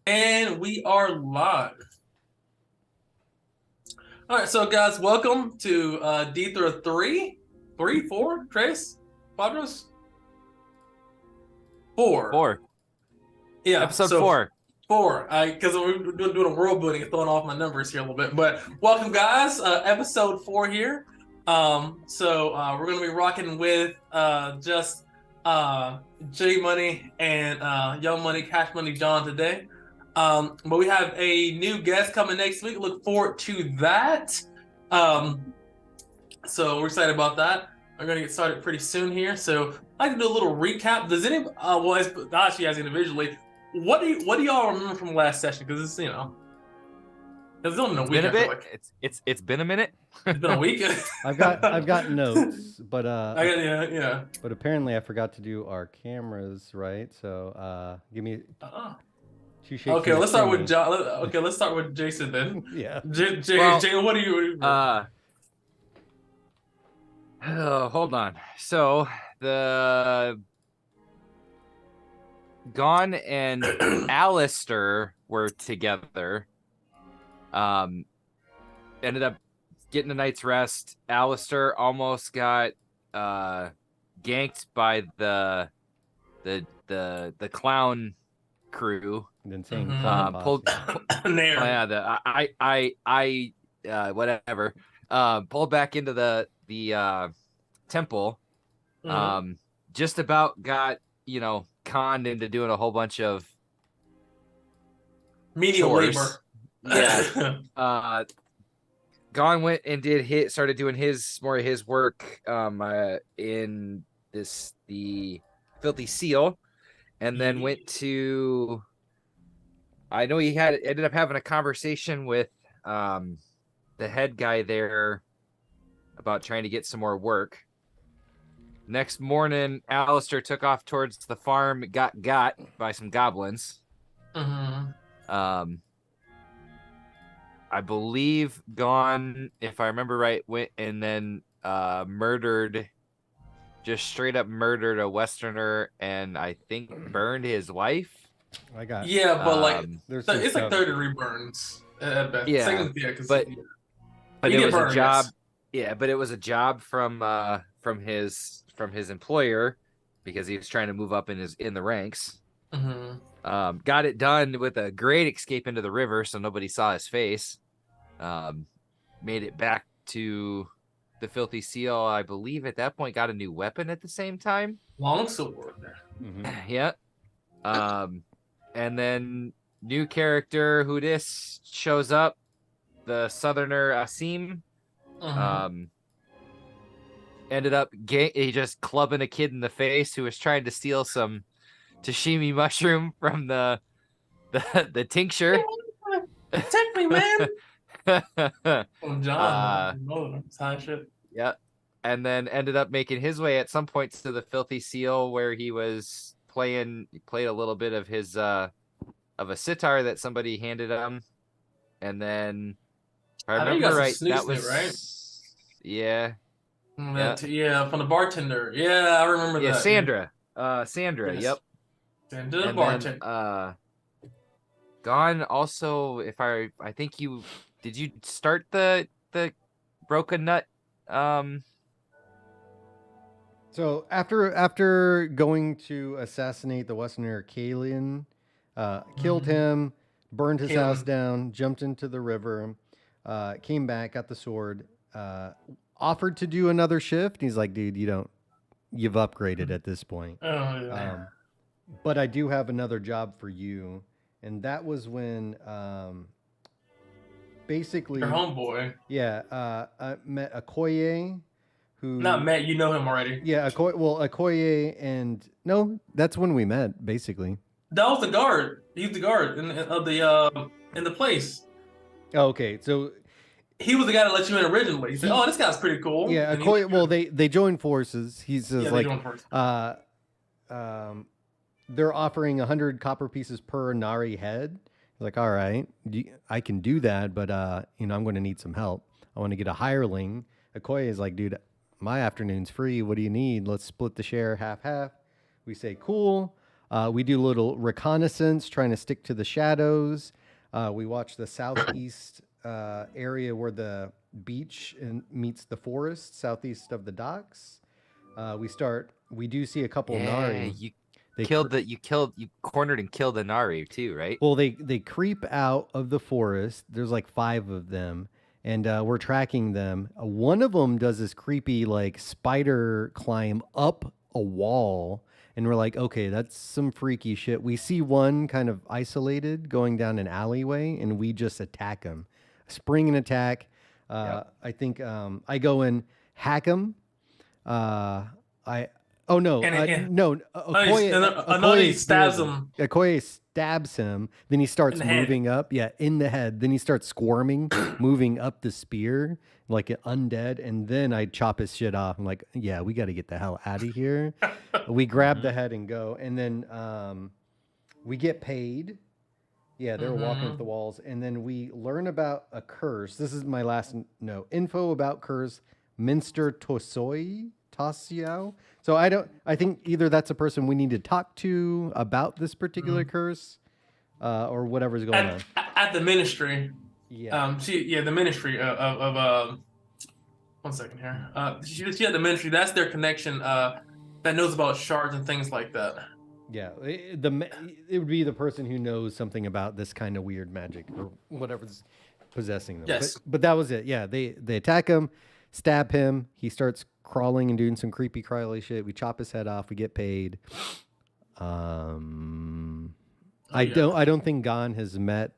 And we are live. All right, so guys, welcome to Dithra 4, Trace, Padros, 4. Four. Yeah, Episode so 4. 4. Because we're doing a world building and throwing off my numbers here a little bit. But welcome, guys. Episode 4 here. We're gonna be rocking with just J Money and Young Money, Cash Money John today. But we have a new guest coming next week. Look forward to that. Um, so we're excited about that. We're gonna get started pretty soon here. So I'd like to do a little recap. Does any actually as individually, what do y'all remember from last session? Because it's only been a week. Been a I feel bit. like It's been a minute. it's been a week. I've got notes, but yeah. but apparently I forgot to do our cameras right. So give me Uh-uh. two shakes. Okay, and a let's start with shimmy. John. Okay, let's start with Jason then. Yeah. Jay, what do you? Hold on. So the Gon and Alistair were together. Ended up getting a night's rest. Alistair almost got ganked by the clown crew. The insane Mhm. clown Pulled. Nair. Whatever. Pulled back into the temple. Mhm. Just about got conned into doing a whole bunch of Menial chores. labor. Yeah. Gon went and started doing more of his work in the Filthy Seal, and then went to. I know he ended up having a conversation with the head guy there about trying to get some more work. Next morning, Alistair took off towards the farm, got by some goblins. Mm-hmm. I believe Gon, if I remember right, went and then just straight up murdered a Westerner, and I think burned his wife. Yeah, but there's it's like 30 burns at best. Yeah, but it was a job. Yes. Yeah, but it was a job from his employer because he was trying to move up in the ranks. Mm-hmm. Got it done with a great escape into the river, so nobody saw his face. Made it back to the Filthy Seal. I believe at that point got a new weapon at the same time. Longsword. Mm-hmm. Yeah. And then new character Hudis shows up, the Southerner Asim. Mm-hmm. Ended up he just clubbing a kid in the face who was trying to steal some Tashimi mushroom from the tincture. Take me, man. Oh, John. Shit. Yeah. And then ended up making his way at some point to the Filthy Seal, where he was played a little bit of his of a sitar that somebody handed him. And then if I remember right, that was right? Yeah. Yeah, from the bartender. Yeah, I remember that. Yeah, Sandra. Sandra, Yes. yep. Sandra the bartender. Then, Gon also, if I think did you start the broken nut? So after going to assassinate the Westerner Kalian, killed him, burned his house down, jumped into the river, came back, got the sword, offered to do another shift. He's like, dude, you've upgraded at this point. Oh, yeah. But I do have another job for you. And that was when basically Your homeboy. Yeah, I met Okoye, who Not met, you know him already. Yeah, Okoye, and no, that's when we met, basically. That was the guard. He's the guard in the place. Oh, okay, so he was the guy that let you in originally. He said, "Oh, this guy's pretty cool." Yeah, Okoye. Well, they joined forces. He says they joined forces. They're offering 100 copper pieces per Nari head. He's like, all right, I can do that, but I'm going to need some help. I want to get a hireling. Okoye is like, dude, my afternoon's free. What do you need? Let's split the share half. We say, cool. We do a little reconnaissance, trying to stick to the shadows. We watch the southeast area where the beach meets the forest, southeast of the docks. We do see a couple Nari. You cornered and killed a Nari too, right? Well, they creep out of the forest. There's like 5 of them, and we're tracking them. One of them does this creepy like spider climb up a wall, and we're like, okay, that's some freaky shit. We see one kind of isolated going down an alleyway, and we just attack him, spring and attack. I think I go and hack him. Okoye stabs him. Okoye stabs him. Then he starts moving up. Yeah, in the head. Then he starts squirming, moving up the spear like an undead. And then I chop his shit off. I'm like, yeah, we got to get the hell out of here. We grab the head and go. And then we get paid. Yeah, they're walking up the walls. And then we learn about a curse. This is my last note. Info about curse. Minster Tosiow. So I think either that's a person we need to talk to about this particular curse, or whatever's going on. At the ministry. Yeah. The ministry of 1 second here. She had the ministry. That's their connection that knows about shards and things like that. Yeah. It would be the person who knows something about this kind of weird magic or whatever's possessing them. Yes. But that was it. Yeah. They attack him, stab him. He starts crawling and doing some creepy crawly shit. We chop his head off. We get paid. I don't think Gon has met.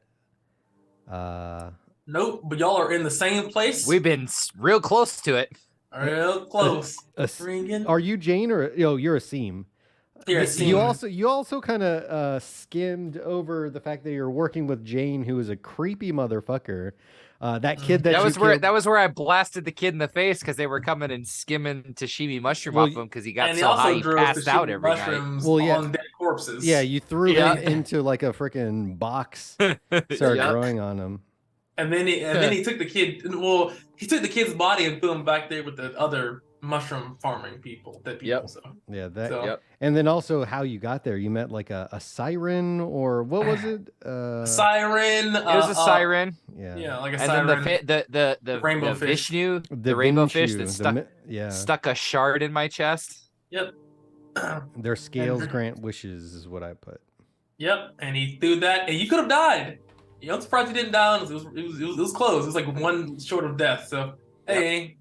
Nope, but y'all are in the same place. We've been real close to it. Real close. Are you Jane or you're Asim? You also kind of skimmed over the fact that you're working with Jane, who is a creepy motherfucker. That kid that was where I blasted the kid in the face because they were coming and skimming Tashimi mushroom off him because he got so high he passed out every night. Well, yeah, on dead corpses. Yeah, you threw him into like a freaking box, started growing on him. And then he took the kid. Well, he took the kid's body and put him back there with the other mushroom farming people. And then also how you got there. You met like a siren, or what was it? Siren. It was a siren. Yeah, like a siren. And then the rainbow the fish. Vishnu, the rainbow fish that stuck a shard in my chest. Yep. Their scales grant wishes is what I put. Yep, and he threw that, and you could have died. I'm surprised you didn't die. It was close. It was like one short of death. So hey.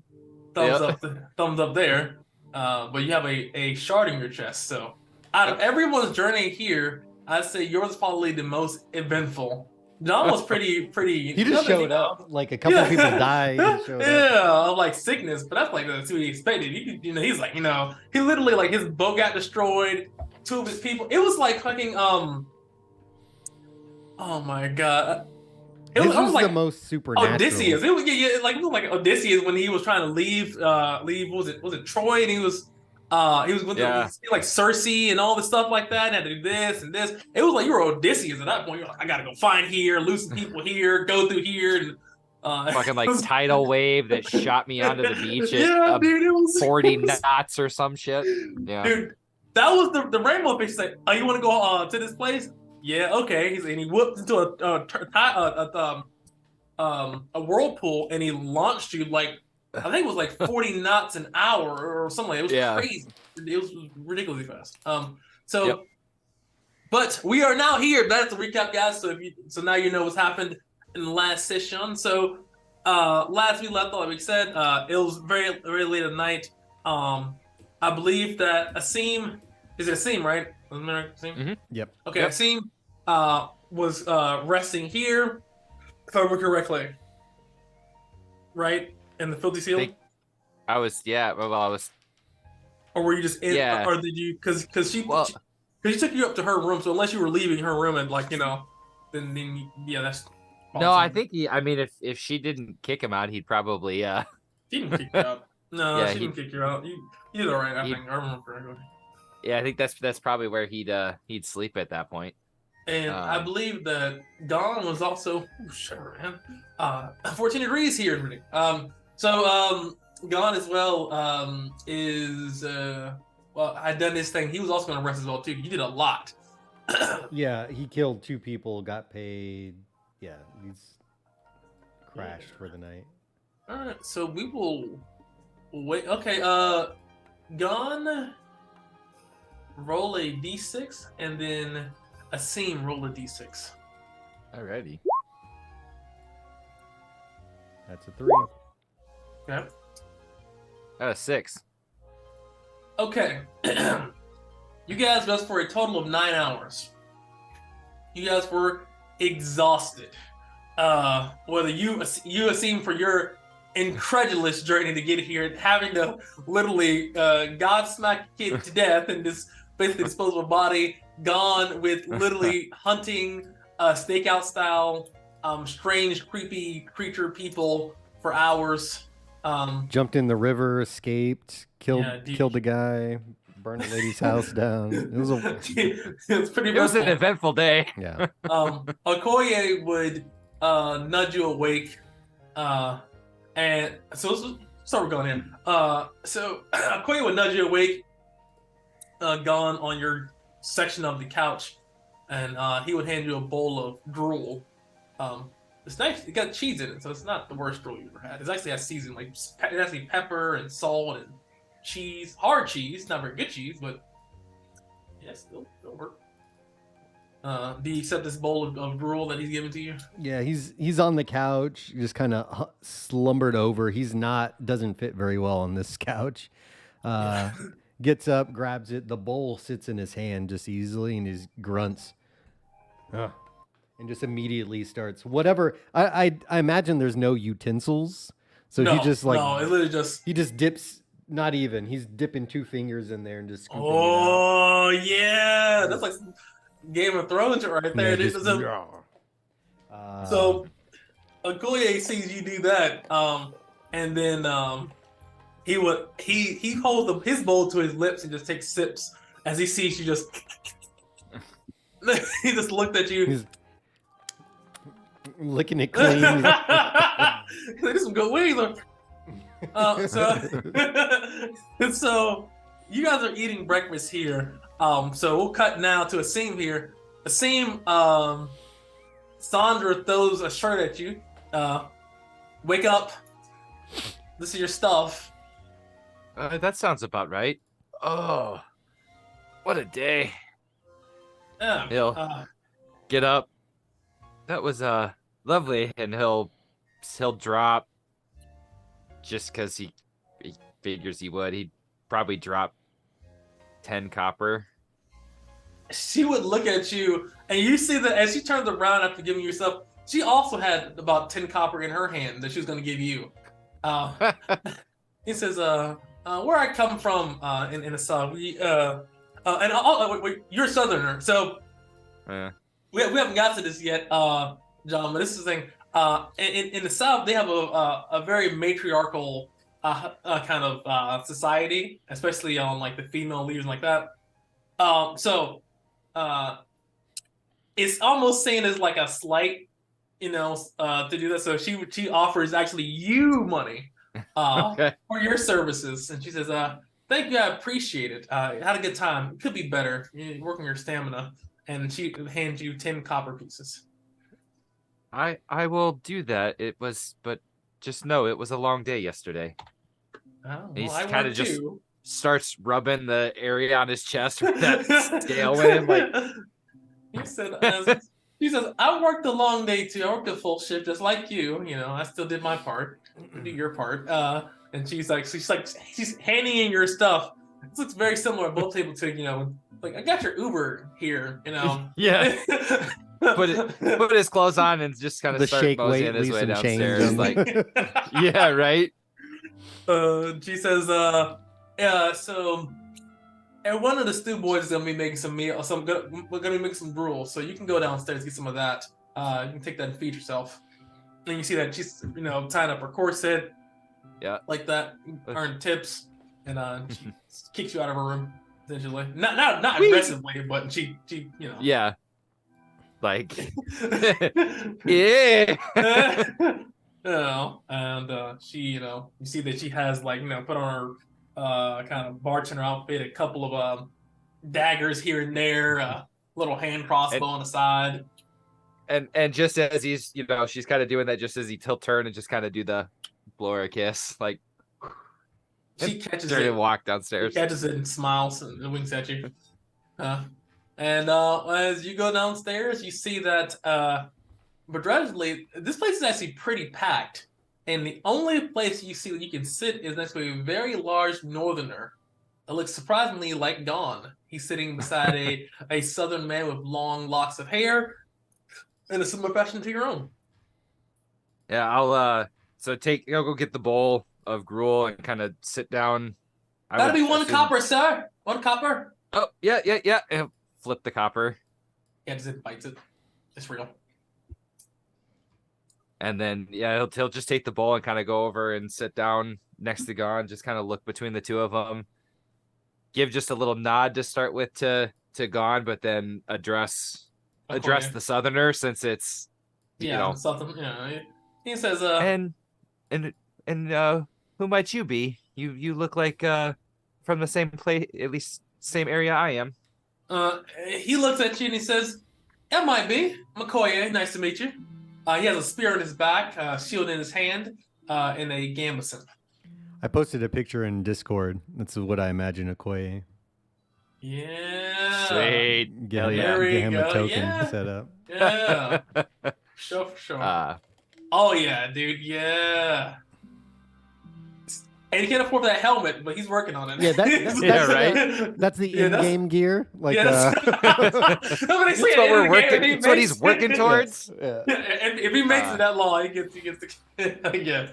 Thumbs up there. But you have a shard in your chest. So out of everyone's journey here, I'd say yours is probably the most eventful. John was pretty. He just showed up. Like a couple of people died. Like sickness, but that's like that's what he expected. He's like, he literally like his boat got destroyed. 2 of his people. It was like fucking oh my god. This was like the most supernatural. Odysseus. It was like Odysseus when he was trying to leave. Was it Troy? And he was with like Cersei and all the stuff like that. And had to do this and this. It was like you were Odysseus at that point. You're like, I gotta go find here, loosen people here, go through here, and fucking like tidal wave that shot me onto the beach at it was 40 knots or some shit. Yeah, dude, that was the rainbow fish. He's like, oh, you want to go to this place? Yeah, okay. He whooped into a whirlpool and he launched you like I think it was like 40 knots an hour or something. It was crazy. It was ridiculously fast. But we are now here. That's a recap, guys. So now you know what's happened in the last session. So last we left, like we said, it was very very late at night. I believe that Asim, is it Asim, right? Wasn't there Asim? Mm-hmm. Yep. Okay, Asim was resting here, if I remember correctly, right? In the Filthy Seal? I was. Or were you just in? Yeah. Or did you? Because she took you up to her room. So unless you were leaving her room and then that's. No, I think if she didn't kick him out, he'd probably. She didn't kick you out. No, she didn't kick you out. You did all right. I think I remember correctly. Yeah, I think that's probably where he'd sleep at that point. And I believe that Dawn was also 14 degrees here. So Gon as well is I'd done this thing. He was also going to rest as well too. You did a lot. Yeah, he killed 2 people, got paid. Yeah, he's crashed for the night. All right, so we will wait. Okay, Gon, roll a d6, and then Asim, roll a d6. Alrighty. That's a 3. Okay. 6. Okay. You guys rest for a total of 9 hours. You guys were exhausted. Whether you Asim, for your incredulous journey to get here, having to literally godsmack a kid to death and just basically dispose of a body, gone with literally hunting stakeout style, strange, creepy creature people for hours. Jumped in the river, escaped, killed Yeah, killed a guy, burned a lady's house down. It was it's pretty. It was an eventful day. yeah. Okoye would nudge you awake, and so let's start going in. So Okoye would nudge you awake, gone on your section of the couch, and he would hand you a bowl of drool. It's nice. It got cheese in it, so it's not the worst drool you ever had. It actually has seasoning, like it actually pepper and salt and cheese, hard cheese, not very good cheese, but yeah, still work. Do you accept this bowl of drool that he's given to you? Yeah, he's on the couch, just kind of slumbered over. Doesn't fit very well on this couch. Gets up, grabs it. The bowl sits in his hand just easily, and he grunts, and just immediately starts whatever. I imagine there's no utensils, so he just it literally just he just dips. Not even. He's dipping 2 fingers in there and just scooping it out. Oh yeah, that's like Game of Thrones right there. Yeah, So Okoye sees you do that, and then he holds his bowl to his lips and just takes sips as he sees you just. He just looked at you. He's licking it clean. There's some good wings. So you guys are eating breakfast here. So we'll cut now to Asim here. Asim, Sandra throws a shirt at you. Wake up. This is your stuff. That sounds about right. Oh, what a day. Yeah. He'll get up. That was lovely, and he'll drop. Just because he figures he would, he'd probably drop 10 copper. She would look at you, and you see that as she turns around after giving you stuff, she also had about 10 copper in her hand that she was going to give you. He says, where I come from in the South, you're a Southerner, so we haven't got to this yet, John, but this is the thing. In the South, they have a very matriarchal kind of society, especially on like the female leaders and like that. So it's almost seen as like a slight, to do that. So she offers actually you money for your services, and she says, "Thank you, I appreciate it. Had a good time. It could be better. You're working your stamina." And she hands you 10 copper pieces. I will do that. But just know it was a long day yesterday. Oh, He's well, kind of just starts rubbing the area on his chest with that scale with him. Like he said, she says, "I worked a long day too. I worked a full shift just like you. I still did my part. You do your part." And she's handing in your stuff. This looks very similar at both tables to like I got your Uber here. Yeah. Put his clothes on and just kind of start moseying his way downstairs. Like, yeah, right. She says, so, and one of the stew boys is gonna be making some meal. We're gonna be making some gruel, so you can go downstairs get some of that. You can take that and feed yourself. And you see that she's tying up her corset, like that, earn tips, and she kicks you out of her room essentially. Not aggressively, but she yeah. Like, yeah. And she, you see that she has put on her kind of bartender outfit, a couple of daggers here and there, little hand crossbow on the side. And just as he's, she's kind of doing that just as he'll turn and just kind of do the blow her a kiss, like she catches turn it and walk downstairs. She catches it and smiles and winks at you. And as you go downstairs, you see that begrudgingly, this place is actually pretty packed. And the only place you see that you can sit is next to a very large northerner. It looks surprisingly like Dawn. He's sitting beside a southern man with long locks of hair and a similar fashion to your own. Yeah, I'll go get the bowl of gruel and kind of sit down. That'll be one copper, sir. 1 copper. Oh, yeah. And flip the copper. Yeah, just bites it. It's real. And then, yeah, he'll just take the bowl and kind of go over and sit down next to Gon, just kind of look between the two of them. Give just a little nod to start with to Gon, but then address the Southerner since it's, something. Yeah, he says, and who might you be? You look like from the same place, at least same area I am. He looks at you and he says, "That might be McCoy. Nice to meet you." He has a spear on his back, shield in his hand, and a gambeson. I posted a picture in Discord. That's what I imagine Okoye. Yeah. Sweet. Get him a token set up. Yeah. Sure. Oh yeah, dude. Yeah. And he can't afford that helmet, but he's working on it. Yeah, that's right. That's the in-game gear. Like, that's what we're working. That's what he's working towards. Yeah. If he makes it that long, he gets the yeah.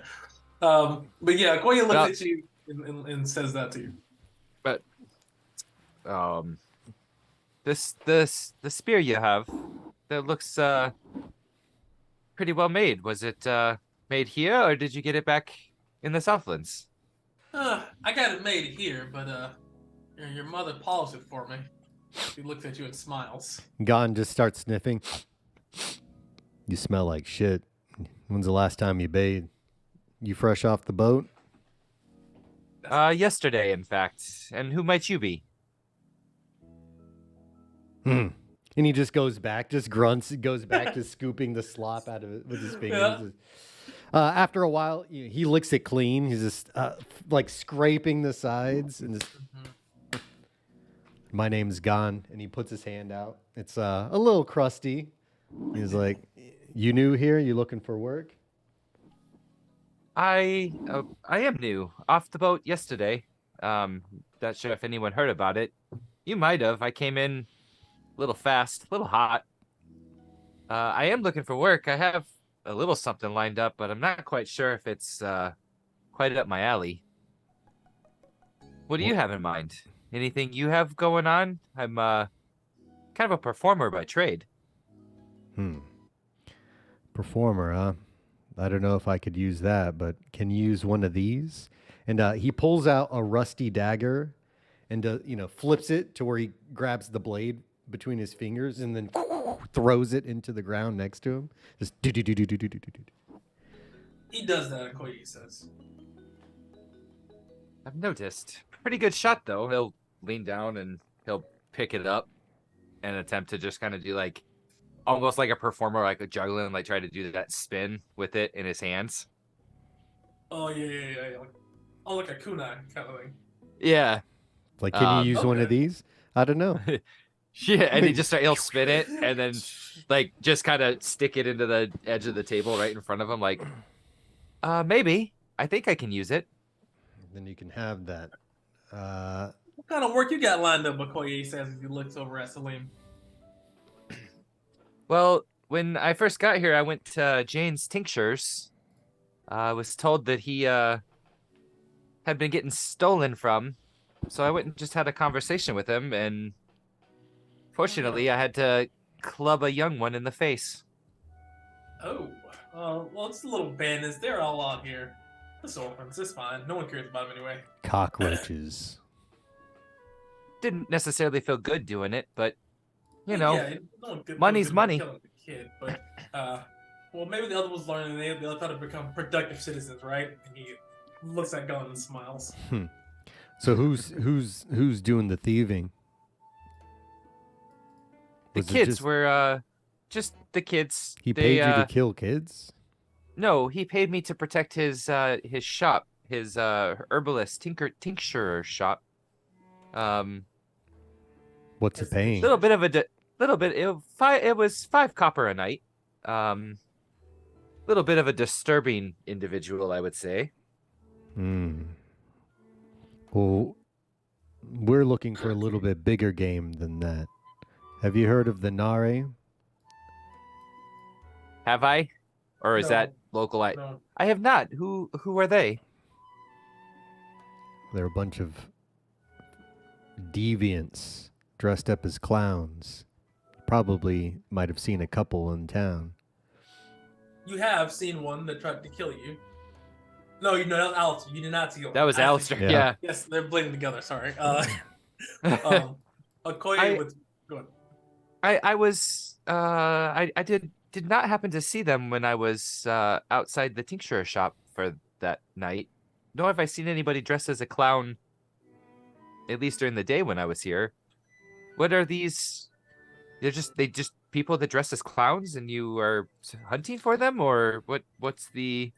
But yeah, Koya looks at you and says that to you. But the spear you have that looks pretty well made. Was it made here, or did you get it back in the Southlands? I got it made here, but your mother polished it for me. She looks at you and smiles. Gon just starts sniffing. You smell like shit. When's the last time you bathed? You fresh off the boat? Yesterday, in fact. And who might you be? And he just goes back, just grunts, goes back to scooping the slop out of it with his fingers. Yeah. After a while, he licks it clean. He's just like scraping the sides and just. My name's Gon, and he puts his hand out. It's a little crusty. He's like, "You new here? You looking for work?" I am new. Off the boat yesterday. Not sure if anyone heard about it. You might have. I came in a little fast, a little hot. I am looking for work. I have a little something lined up, but I'm not quite sure if it's quite up my alley. What do you have in mind? Anything you have going on? I'm kind of a performer by trade. Performer, huh? I don't know if I could use that, but can you use one of these? And he pulls out a rusty dagger and flips it to where he grabs the blade between his fingers and then throws it into the ground next to him. Just do. He does that, Koyi says. I've noticed. Pretty good shot, though. He'll lean down and he'll pick it up and attempt to just kind of do like almost like a performer, like a juggling, like try to do that spin with it in his hands. Oh, yeah. Like a kunai kind of thing. Yeah. Like, can you use one of these? I don't know. Yeah, and he'll spin it and then like just kind of stick it into the edge of the table right in front of him, like, maybe. I think I can use it. Then you can have that. What kind of work you got lined up, Okoye says as he looks over at Salim. Well, when I first got here, I went to Jane's Tinctures. I was told that he had been getting stolen from, so I went and just had a conversation with him, and fortunately, I had to club a young one in the face. Oh, well, it's a little bandits. They're all out here. It's orphans. It's fine. No one cares about them anyway. Cockroaches. Didn't necessarily feel good doing it, but money's money. The kid, but well, maybe the other was learning. They thought to become productive citizens, right? And he looks at Gon and smiles. So who's doing the thieving? The kids were just the kids. He paid you to kill kids? No, he paid me to protect his shop, his herbalist tincture shop. What's it paying? Little bit. It was 5 copper a night. Little bit of a disturbing individual, I would say. Well, we're looking for a little bit bigger game than that. Have you heard of the Nare? Have I? Or is that local? No. I have not. Who are they? They're a bunch of deviants dressed up as clowns. Probably might have seen a couple in town. You have seen one that tried to kill you. No, you know, that was Alistair. You did not see one. That was Alistair, yeah. Yes, they're blending together, sorry. Okoye go on. I did not happen to see them when I was outside the tincture shop for that night. Nor have I seen anybody dressed as a clown, at least during the day when I was here. What are these? They just people that dress as clowns, and you are hunting for them, or what's the?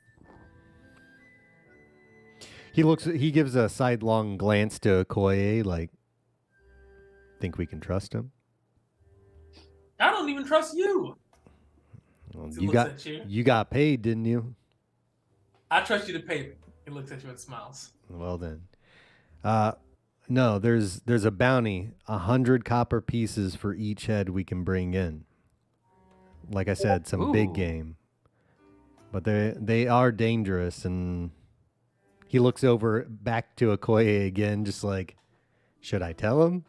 He gives a sidelong glance to Okoye, like, think we can trust him? I don't even trust you. Well, you got paid, didn't you? I trust you to pay me. He looks at you and smiles. Well then. No, there's a bounty, 100 copper pieces for each head we can bring in. Like I said, some big game. But they are dangerous, and he looks over back to Okoye again, just like, should I tell him?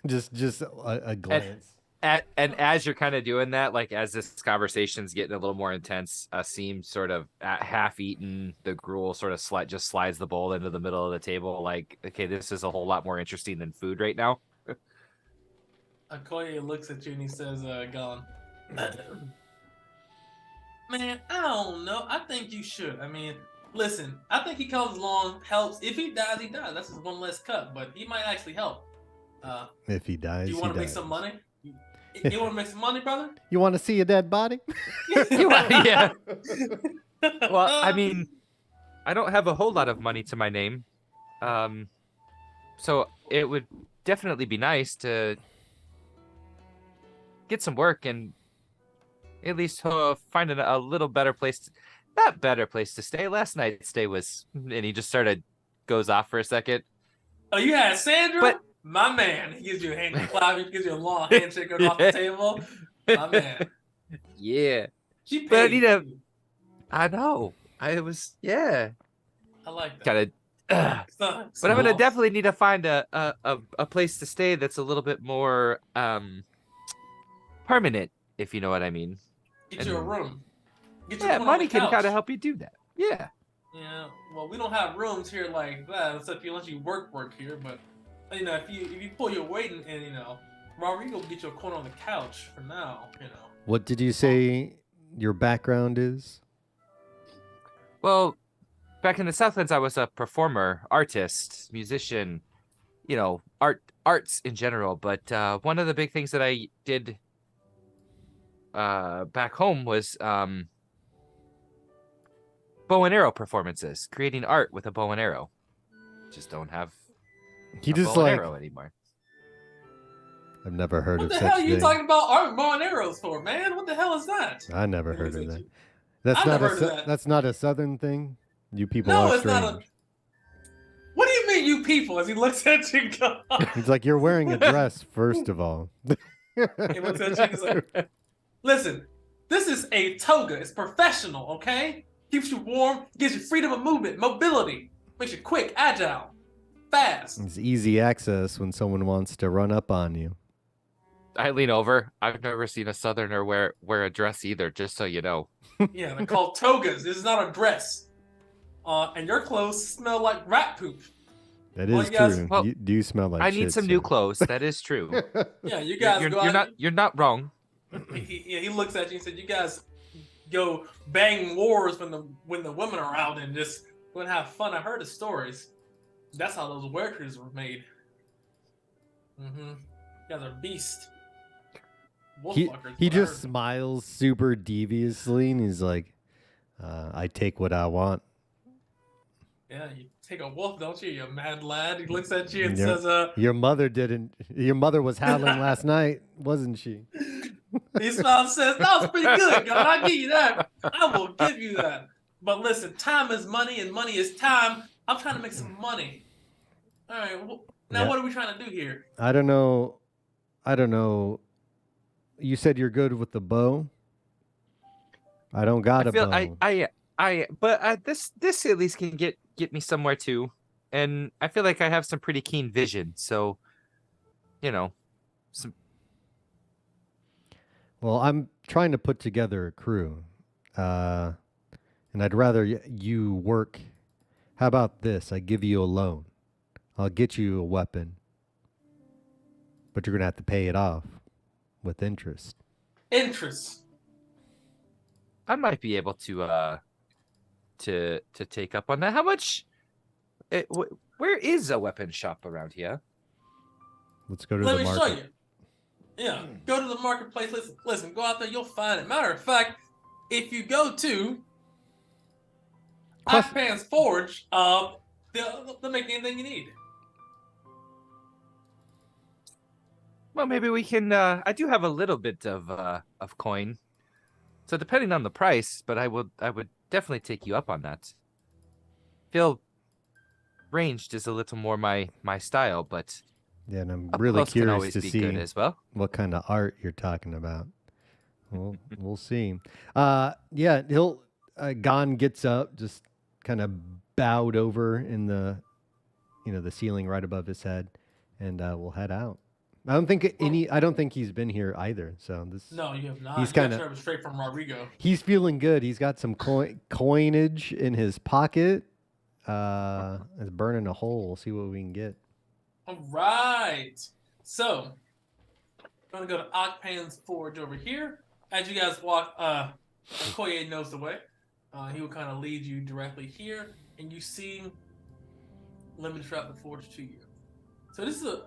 just a glance. And as you're kind of doing that, like as this conversation's getting a little more intense, Asim sort of half-eaten, the gruel sort of just slides the bowl into the middle of the table. Like, okay, this is a whole lot more interesting than food right now. Okoye looks at you and he says, "Gone." Man, I don't know. I think you should. I mean, listen, I think he comes along, helps. If he dies, he dies. That's just one less cut, but he might actually help. If he dies, do you want to make some money? You want to make some money, brother? You want to see a dead body? Yeah. Well, I mean, I don't have a whole lot of money to my name. So it would definitely be nice to get some work and at least find a little better place. Not better place to stay. Last night's stay was, and he just goes off for a second. Oh, you had Sandra? But my man. He gives you a hand clap. He gives you a long handshake going off the table. My man. Yeah. She paid. But I know. I like that. Kind of. But I'm gonna definitely need to find a place to stay that's a little bit more permanent, if you know what I mean. Get you a room. Money can kind of help you do that. Yeah. Yeah. Well, we don't have rooms here like that, except unless you work here. But you know, if you pull your weight and you know, Robert, you go get you a corner on the couch for now. You know. What did you say your background is? Well, back in the Southlands, I was a performer, artist, musician, you know, arts in general. But one of the big things that I did back home was bow and arrow performances, creating art with a bow and arrow. Just don't have a bow and arrow anymore. I've never heard of such thing. What the hell are you talking about art bow and arrows for, man? What the hell is that? I never heard of that. That's not a southern thing. You people are strange. Not a. What do you mean, you people? As he looks at you, he's like, you're wearing a dress, first of all. He looks at you. He's like, listen, this is a toga. It's professional, okay? Keeps you warm, gives you freedom of movement, mobility, makes you quick, agile, fast. It's easy access when someone wants to run up on you. I lean over. I've never seen a southerner wear a dress either, just so you know. Yeah, they're called togas. This is not a dress. And your clothes smell like rat poop. That is true. Well, you do smell like I shit, need some new clothes. That is true. Yeah, you guys you're not wrong. He looks at you and said, "You guys go bang wars when the women are out and just go and have fun." I heard the stories. That's how those werkers were made. You guys are beasts. wolf He fuckers. he what I just heard. smiles super deviously, and he's like, "I take what I want." Yeah, you take a wolf, don't you? You mad lad. He looks at you and Your, says, your mother didn't. Your mother was howling last night, wasn't she? He smiles and says, that was pretty good, God. I'll give you that. I will give you that. But listen, time is money and money is time. I'm trying to make some money. All right. Well, now, Yeah. what are we trying to do here? I don't know. I don't know. You said you're good with the bow. I don't got a bow. But this at least can get me somewhere too, and I feel like I have some pretty keen vision. So, some Well, I'm trying to put together a crew, and I'd rather you work. How about this? I give you a loan. I'll get you a weapon, but you're gonna have to pay it off with interest. Interest. I might be able to take up on that. How much? Where is a weapon shop around here? Let's go to Let the me market. show you. Yeah, go to the marketplace. Listen, go out there. You'll find it. Matter of fact, if you go to Ipan's Forge, they'll make anything you need. Well, maybe we can. I do have a little bit of coin, so depending on the price, but I would definitely take you up on that. Feel ranged is a little more my style, but Yeah, and I'm up really close can curious always to be see good as well. what kind of art you're talking about. We'll see. Yeah, he'll. Gon gets up, just kind of bowed over in the, the ceiling right above his head, and we'll head out. I don't think he's been here either. So this. No, you have not. He's You kinda- got straight from Rodrigo. He's feeling good. He's got some coinage in his pocket. It's burning a hole. We'll see what we can get. All right. So, I'm going to go to Akpan's Forge over here. As you guys walk, Okoye knows the way. He will kind of lead you directly here, and you see Lemon Trap the Forge to you. So this is a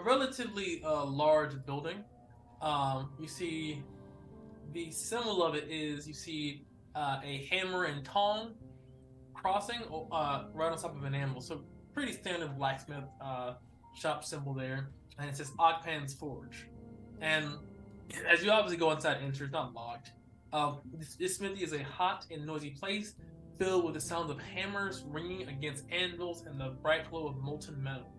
relatively large building. You see the symbol of it is you see a hammer and tong crossing right on top of an animal. So pretty standard blacksmith shop symbol there, and it says Akpan's Forge. And as you obviously go inside, enter, it's not locked. This smithy is a hot and noisy place filled with the sounds of hammers ringing against anvils and the bright glow of molten metal.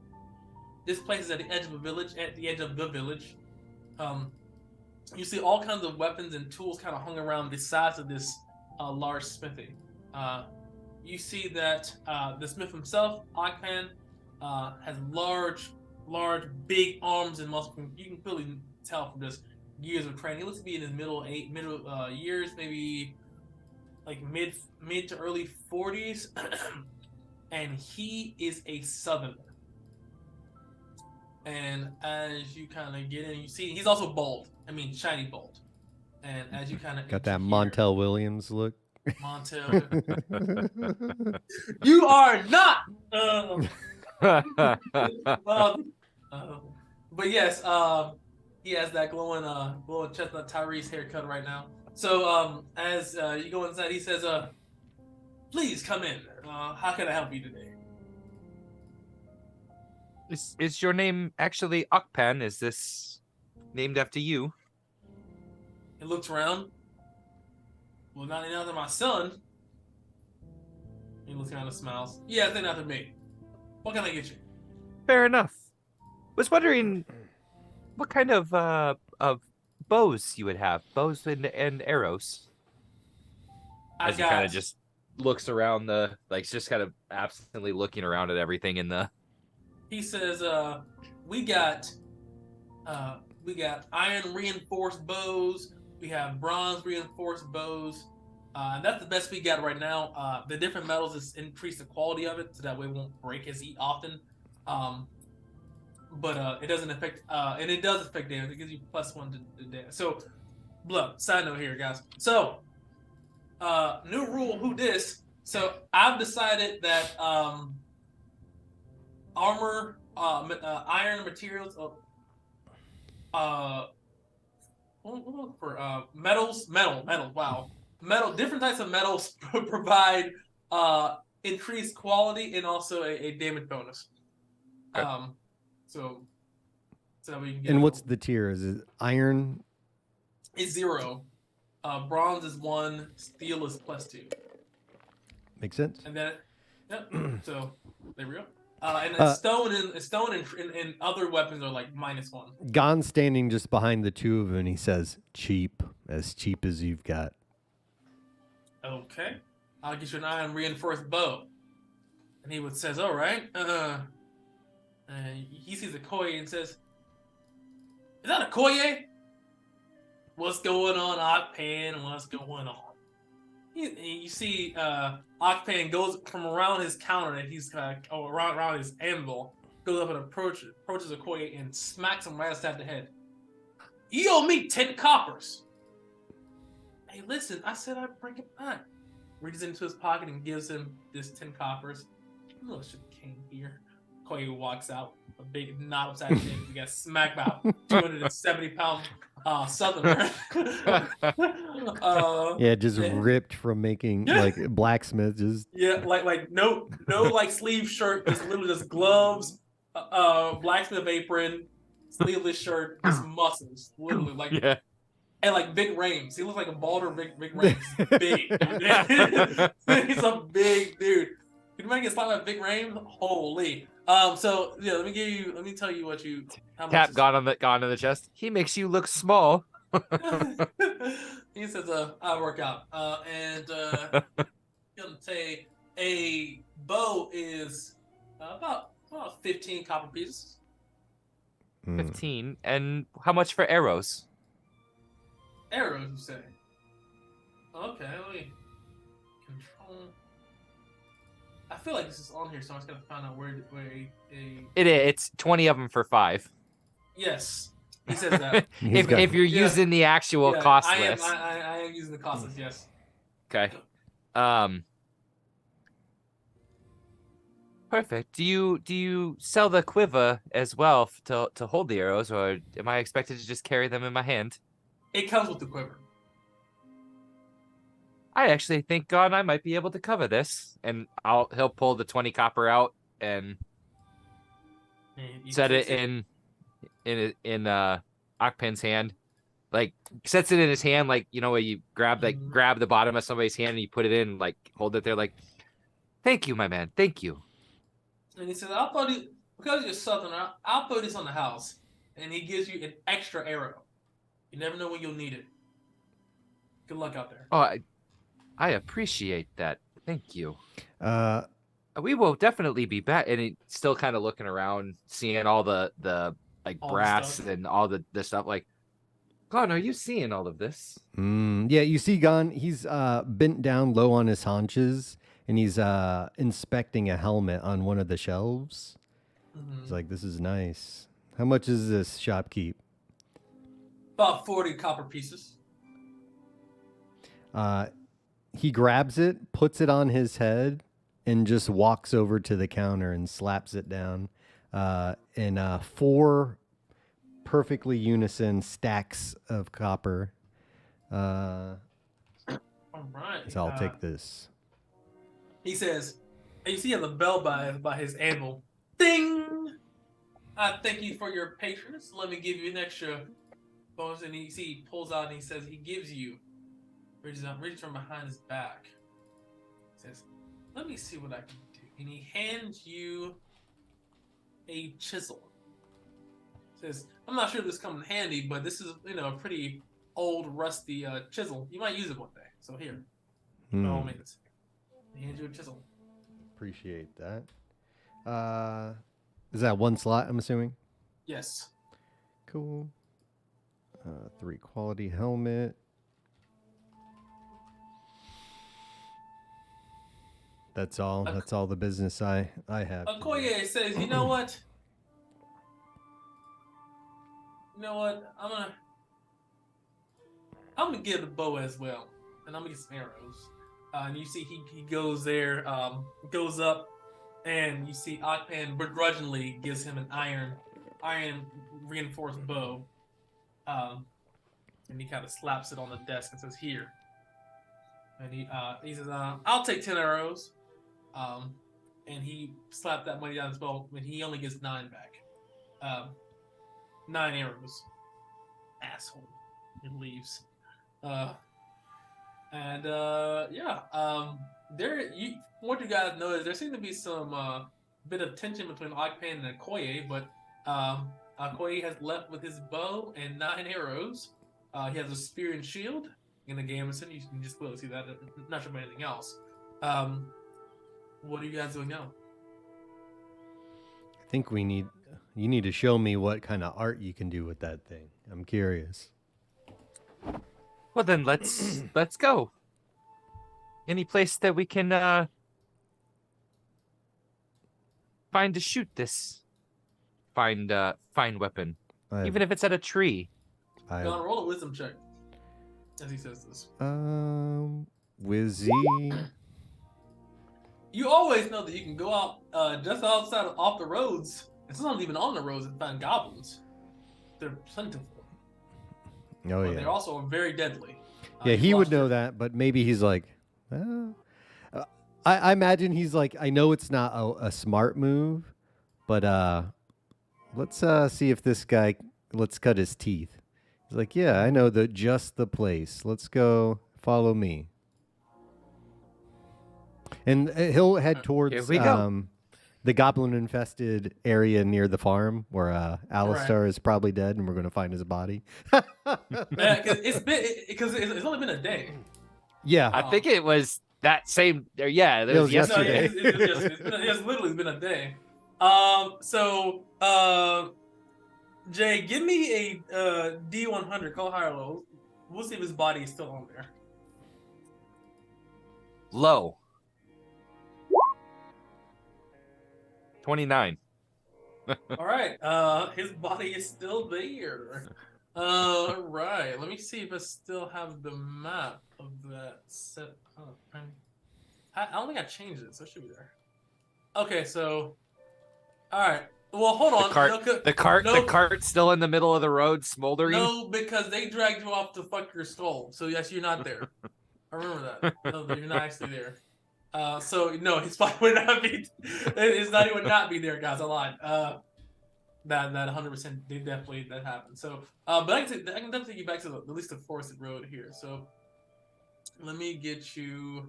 This place is at the edge of a village. At the edge of the village, you see all kinds of weapons and tools kind of hung around the sides of this large smithy. You see that the smith himself, Akpan, has large, big arms and muscles. You can clearly tell from just years of training. He looks to be in his middle years, maybe like mid to early 40s, and he is a southerner. And as you kind of get in, you see he's also bald. I mean, shiny bald. And as you kind of Got that Montel Williams look. Montel, you are not. But yes, he has that glowing chestnut Tyrese haircut right now. So as you go inside, he says, "Please come in. How can I help you today?" Is your name actually Akpan? Is this named after you? He looks around. Well, not named after my son. He looks around and smiles. Yeah, it's named after me. What can I get you? Fair enough. Was wondering what kind of bows you would have. Bows and arrows. As he kind of just looks around just kind of absently looking around at everything in the. He says, we got iron reinforced bows. We have bronze reinforced bows. That's the best we got right now. The different metals has increased the quality of it, so that way it won't break as often. But it doesn't affect, and it does affect damage. It gives you +1 to damage. So, side note here, guys. So, new rule, who dis? So, I've decided that armor, iron materials, for metal. Wow, metal. Different types of metals provide increased quality and also a damage bonus. Okay. So we can get. And what's the tier? Is it iron? It's 0. Bronze is 1. Steel is +2. Makes sense. And then, yep. So there we go. And then stone and other weapons are like -1. Gon's standing just behind the two of them, and he says, "Cheap, as cheap as you've got." Okay, I'll get you an iron reinforced bow. And he says, "All right." He sees a Koye and says, "Is that a Koye? What's going on, Okpan? What's going on?" You see, Okpan goes from around his counter that he's around his anvil, goes up and approaches Okoye and smacks him right upside the head. "You owe me 10 coppers." "Hey, listen, I said I'd bring it back." Reaches into his pocket and gives him this 10 coppers. "Oh, shit came here." Okoye walks out, a big knot upside his head. He got smacked by a 270-pound southerner. Yeah, just ripped from making like blacksmith. Just like no like sleeve shirt, just literally just gloves, blacksmith apron, sleeveless shirt, just muscles, literally like and like big rings. He looks like a balder big rings. Big, dude. He's a big dude. Can you imagine get slapped by big rings? Holy. So yeah, let me tell you what you Tap gone on the chest. He makes you look small. He says, "I work out." Gonna say a bow is about 15 copper pieces. 15. And how much for arrows? Arrows, you say? Okay, let me control. I feel like this is on here, so I'm just gonna find out where It's 20 of them for 5. Yes, he says that. if you're using the actual cost list. I am using the cost list. Yes. Okay. Perfect. Do you sell the quiver as well to hold the arrows, or am I expected to just carry them in my hand? It comes with the quiver. I actually think God, I might be able to cover this, and he'll pull the 20 copper out and set it in Akpen's hand, like sets it in his hand, like where you grab the bottom of somebody's hand and you put it in, like hold it there, like, "Thank you, my man, thank you." And he says, because you're Southerner, I'll put this on the house, and he gives you an extra arrow. You never know when you'll need it. Good luck out there. Oh, I appreciate that. Thank you. We will definitely be back. And he's still kind of looking around, seeing all the like all brass and all the stuff. Like, Gon, are you seeing all of this? Yeah, you see Gon, he's bent down low on his haunches, and he's inspecting a helmet on one of the shelves. He's like, "This is nice. How much is this shopkeep?" About 40 copper pieces. He grabs it, puts it on his head, and just walks over to the counter and slaps it down in 4 perfectly unison stacks of copper. All right. So I'll take this. He says, and you see the bell by his anvil. Ding! I thank you for your patience. Let me give you an extra bonus. And he pulls out and he says, he gives you, reaches from behind his back. He says, "Let me see what I can do." And he hands you a chisel. He says, "I'm not sure if this comes in handy, but this is, a pretty old, rusty chisel. You might use it one day. So here, by all means." He hands you a chisel. Appreciate that. Is that 1 slot, I'm assuming? Yes. Cool. 3 quality helmet. That's all. That's all the business I have. Okoye says, "You know what? I'm gonna get the bow as well, and I'm gonna get some arrows." And you see he goes there, goes up, and you see Akpan begrudgingly gives him an iron reinforced bow. and he kind of slaps it on the desk and says, "Here." And he says, "I'll take 10 arrows." And he slapped that money down his belt, and he only gets 9 back. 9 arrows. Asshole. He leaves. What you guys know is there seems to be some bit of tension between Ogpan and Okoye, but Okoye has left with his bow and 9 arrows. He has a spear and shield in the gamison. You can just clearly see that. Not sure about anything else. What are you guys doing now? I think you need to show me what kind of art you can do with that thing. I'm curious. Well, then let's go. Any place that we can find to shoot this fine weapon, even if it's at a tree. John, roll a wisdom check as he says this. Wizzy. You always know that you can go out just outside off the roads, and sometimes even on the roads, and find goblins. They're plentiful. Oh, but yeah. They're also very deadly. Yeah, he would know that, but maybe he's like, I imagine he's like, I know it's not a smart move, but let's see if this guy, let's cut his teeth. He's like, yeah, I know just the place. Let's go, follow me. And he'll head towards the goblin-infested area near the farm where Alistar is probably dead, and we're going to find his body. Because it's only been a day. Yeah, I think it was that same. Yeah, it was yesterday. It's literally been a day. Jay, give me a D100. Call high or low. We'll see if his body is still on there. Low. 29. All right. His body is still there. All right. Let me see if I still have the map of that set up. I don't think I changed it, so it should be there. Okay, so. All right. Well, hold on. The cart's still in the middle of the road, smoldering. No, because they dragged you off to fuck your skull. So yes, you're not there. I remember that. No, you're not actually there. So no, his body would not be. His body would not be there, guys. I lied. That 100% definitely that happened. So, but I can definitely take you back to at least the forested road here. So, let me get you.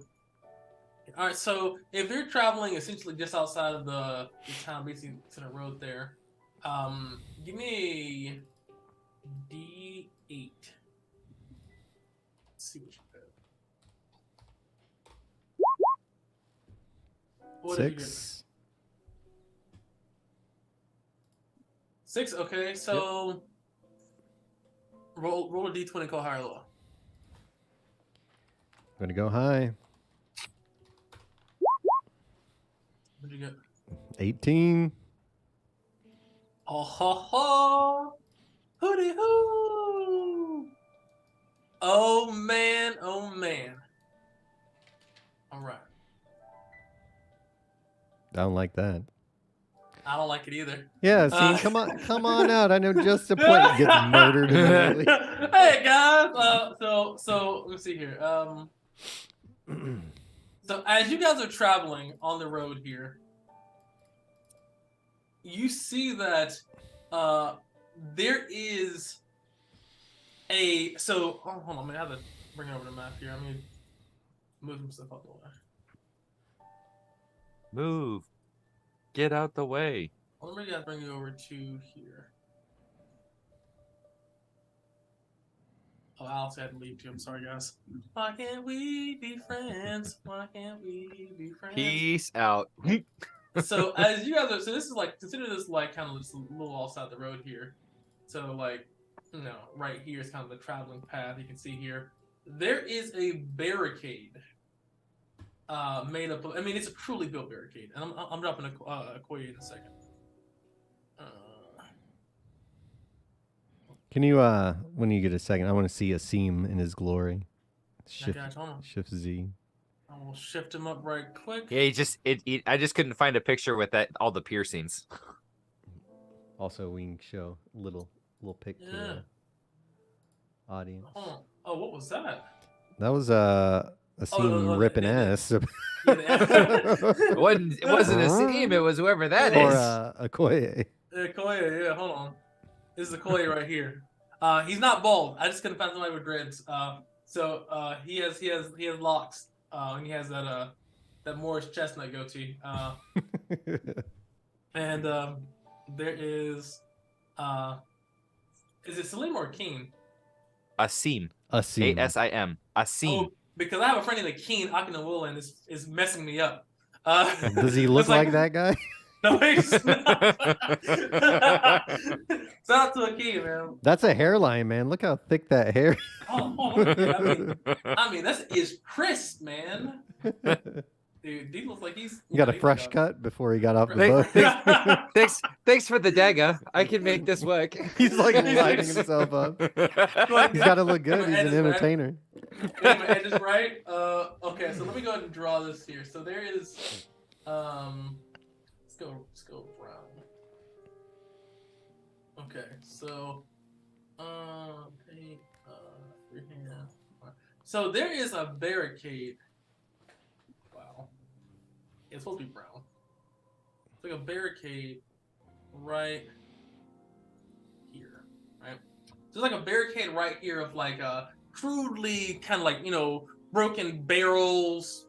All right. So if you're traveling essentially just outside of the town, basically to the road there, give me a D8. Let's see what you got. What 6. 6. Okay, so roll a D20, call higher or low. I'm gonna go high. What'd you get? 18. Oh ho ho! Hooty hoo! Oh man! Oh man! All right. I don't like that. I don't like it either. Yeah, see, come on out. I know just a point gets murdered immediately. Hey guys, so let's see here. So as you guys are traveling on the road here, you see that there is a hold on, I'm gonna have to bring over the map here. I'm gonna move some stuff out the way. Move. Get out the way. Let me bring you over to here. Oh, Alex had to leave too. I'm sorry, guys. Why can't we be friends? Why can't we be friends? Peace out. So as you guys are, so this is like, consider this like kind of just a little outside the road here. So like, right here is kind of the traveling path. You can see here, there is a barricade made up of, I mean, it's a truly built barricade. And I'm dropping a Koya in a second. Can you, when you get a second, I want to see a seam in his glory. Shift Z. I will shift him up right quick. Yeah, I just couldn't find a picture with all the piercings. Also, we can show little pic. Yeah. audience. Oh, what was that? That was a scene ripping ass. It wasn't a seam. It was whoever that or is. Okoye. Okoye, yeah. Hold on. This is Okoye right here. He's not bald. I just couldn't find somebody with dreads. So he has locks. And he has that Morris chestnut goatee. And there is it Salim or Keen? Asim. Asim. Asim. Asim. Oh, because I have a friend named Keen Akinawula and is messing me up. Does he look like that guy? No, he's not. Shout out to Akeem, man. That's a hairline, man. Look how thick that hair. I mean, that is crisp, man. Dude, he looks like he's. You got a fresh cut before he got off the boat. Thanks for the dagger. I can make this work. He's like lighting himself up. He's got to look good. He's an entertainer. Edges right. Okay, so let me go ahead and draw this here. So there is, let's go brown. Okay, so, freehand. So there is a barricade. Wow. It's supposed to be brown. It's like a barricade right here, right? There's like a barricade right here of like crudely kind of like, broken barrels,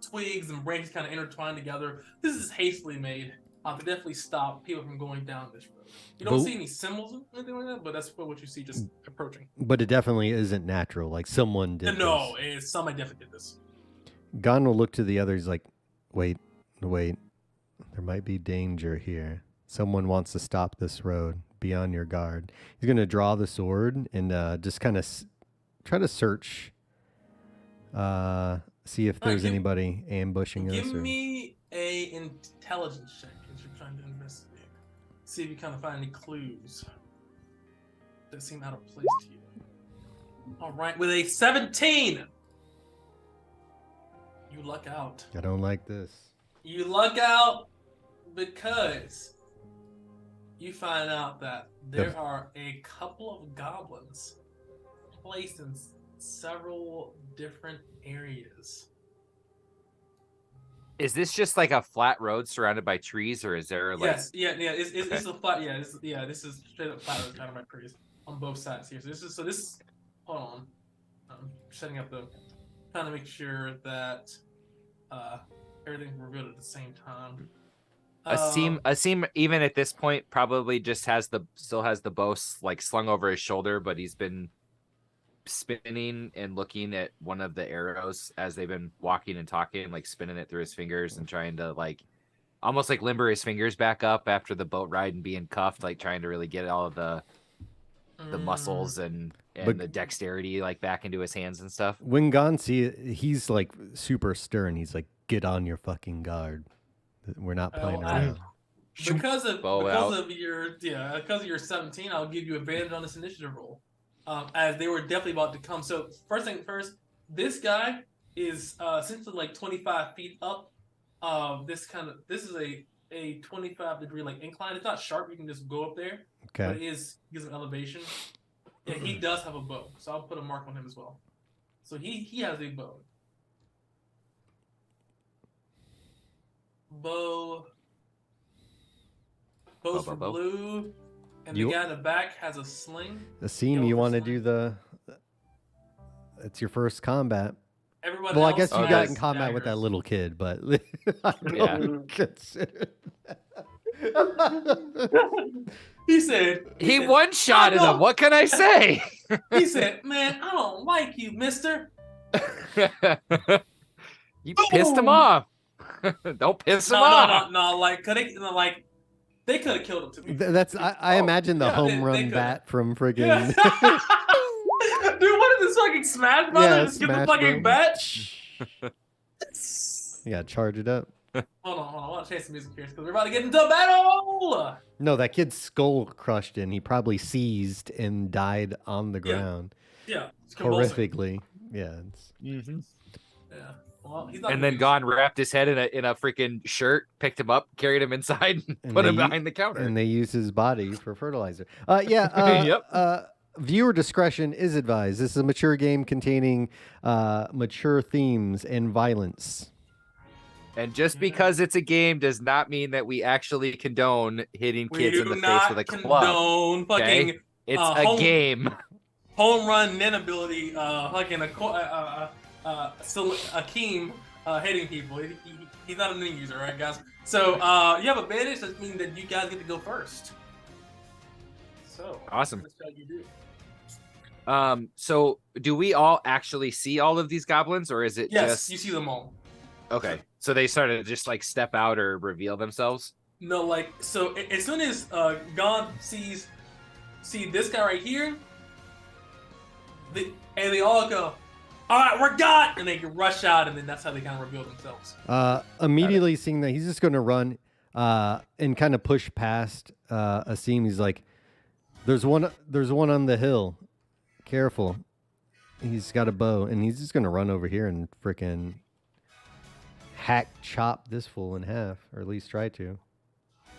twigs and branches kind of intertwined together. This is hastily made to definitely stop people from going down this road. You don't see any symbols or anything like that, but that's what you see just approaching. But it definitely isn't natural. Like someone did this. Somebody definitely did this. Gon will look to the others like, wait. There might be danger here. Someone wants to stop this road. Be on your guard. He's going to draw the sword and just kind of try to search, see if there's anybody ambushing us. Give me a intelligence check as you're trying to investigate. See if you kind of find any clues that seem out of place to you. All right, with a 17, you luck out. I don't like this. You luck out because you find out that there are a couple of goblins placed in several different areas. Is this just like a flat road surrounded by trees, or is there like? Yes, it's a flat. This is straight up flat road surrounded by trees on both sides here. So this. Hold on, I'm setting up trying to make sure that everything's revealed at the same time. Asim, even at this point, probably just still has the bow like slung over his shoulder, but he's been spinning and looking at one of the arrows as they've been walking and talking, like spinning it through his fingers and trying to like almost like limber his fingers back up after the boat ride and being cuffed, like trying to really get all of the muscles and the dexterity like back into his hands and stuff. When Gon he's like super stern. He's like, get on your fucking guard. We're not playing around. Because of your 17, I'll give you advantage on this initiative roll. As they were definitely about to come. So first thing first, this guy is essentially like 25 feet up. This is a 25-degree like incline. It's not sharp. You can just go up there. Okay. But gives an elevation. And he does have a bow, so I'll put a mark on him as well. So he has a bow. Bows for blue, and the guy in the back has a sling. Asim, you want to do it's your first combat. Everybody I guess you got in combat with that little kid, but I don't consider that. He said he one-shotted him. What can I say? He said, "Man, I don't like you, mister." You pissed him off. Don't piss him off. No. Like, they could have killed him. To me, that's I imagine the home run bat from friggin'. Dude, what is this fucking Smash Brothers? Just get the fucking bat. You gotta charge it up. Hold on. I want to change some music here because we're about to get into a battle. No, that kid's skull crushed in. He probably seized and died on the ground. Yeah. Horrifically. Yeah. Yeah. Well, and then Gon wrapped his head in a freaking shirt, picked him up, carried him inside, and put him behind the counter. And they used his body for fertilizer. Yep. viewer discretion is advised. This is a mature game containing mature themes and violence. And just because it's a game does not mean that we actually condone hitting We kids do in the face not with a club. condone fucking Okay? It's a game. home run nin ability. Fucking still Akeem hitting people. He's not a nin user, right, guys? So you have advantage. That means that you guys get to go first. So Awesome. What shall you do? So do we all actually see all of these goblins, or is it Yes, just you see them all. okay? So they started to just like step out or reveal themselves. No, like so. As soon as Gon see this guy right here, and they all go, "All right, we're gone," and they rush out, and then that's how they kind of reveal themselves. Immediately seeing that, he's just going to run and kind of push past Asim. He's like, "There's one on the hill. Careful. He's got a bow," and he's just going to run over here and freaking chop this fool in half, or at least try to.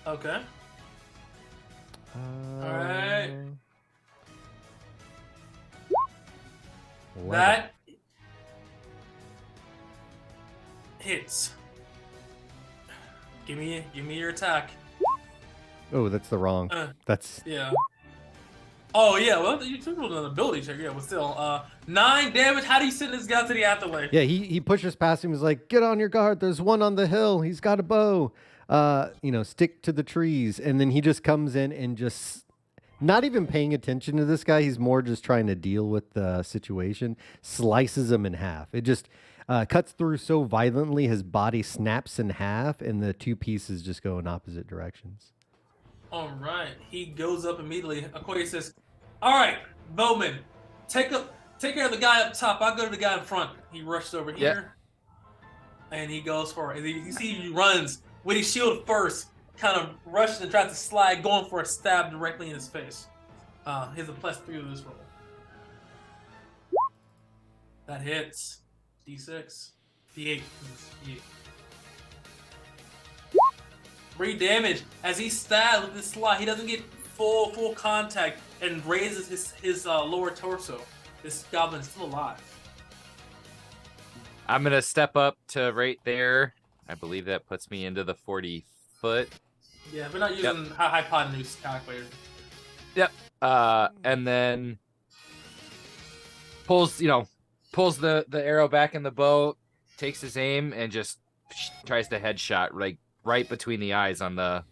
Okay. All right. That hits. Give me your attack. Oh, that's the wrong. That's yeah. Oh yeah, well you took an ability check, yeah, but still, 9 damage. How do you send this guy to the afterlife? yeah. He pushes past him. He's like, "Get on your guard. There's one on the hill. He's got a bow. Stick to the trees." And then he just comes in and just not even paying attention to this guy. He's more just trying to deal with the situation. Slices him in half. It just cuts through so violently, his body snaps in half, and the two pieces just go in opposite directions. All right, he goes up immediately. Okoye says, "All right, Bowman, take care of the guy up top. I'll go to the guy in front." He rushes over here, and he goes for it. You see, he runs with his shield first, kind of rushes and tries to slide, going for a stab directly in his face. He has a +3 of this roll. That hits. D6, D8, D8. 3 damage as he stabs with this slot. He doesn't get full contact and raises his lower torso. This goblin is still alive. I'm gonna step up to right there. I believe that puts me into the 40 foot. Yeah, we're not using hypotenuse calculators. Yep. And then pulls the arrow back in the bow, takes his aim, and just tries to headshot right between the eyes on the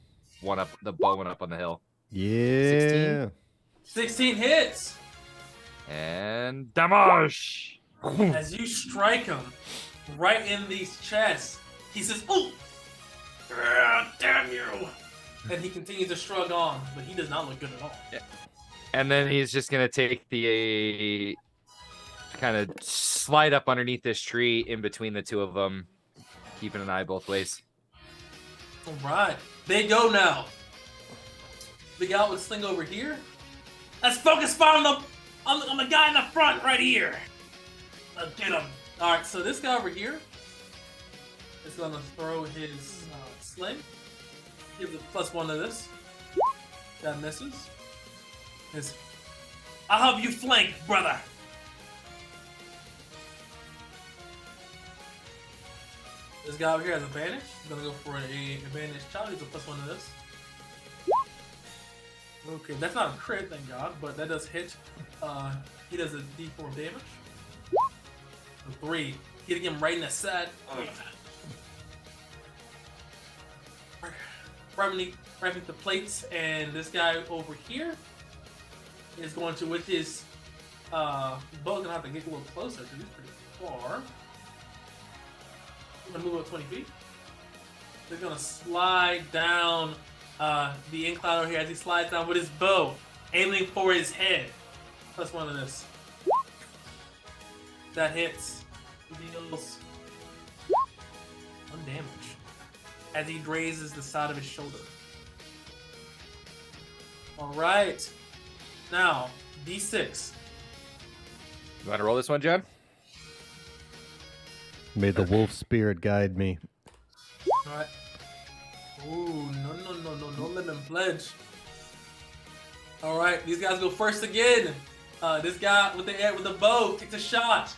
bow one up on the hill. Yeah. 16 hits. And damage. As you strike him right in these chests, he says, "Oh, damn you!" And he continues to shrug on, but he does not look good at all. Yeah. And then he's just gonna take the kind of slide up underneath this tree in between the two of them, keeping an eye both ways. All right, they go now. The guy with the sling over here. Let's focus fire on the guy in the front right here. Let's get him. All right, so this guy over here is gonna throw his sling. Gives a +1 to this. That misses. I'll have you flanked, brother. This guy over here has advantage. He's gonna go for a advantage shot. He's a +1 to this. Okay, that's not a crit, thank God, but that does hit. He does a D4 damage. 3. Hitting him right in the side. Right beneath the plates, and this guy over here is going to, with his bow, gonna have to get a little closer because he's pretty far. I'm gonna move up 20 feet. They're gonna slide down the incline over here as he slides down with his bow, aiming for his head. +1 of this. That hits. He deals 1 damage as he grazes the side of his shoulder. All right. Now, D6. You want to roll this one, John? May the wolf spirit guide me. All right. Ooh, no lemon pledge. All right, these guys go first again. This guy with the bow takes a shot.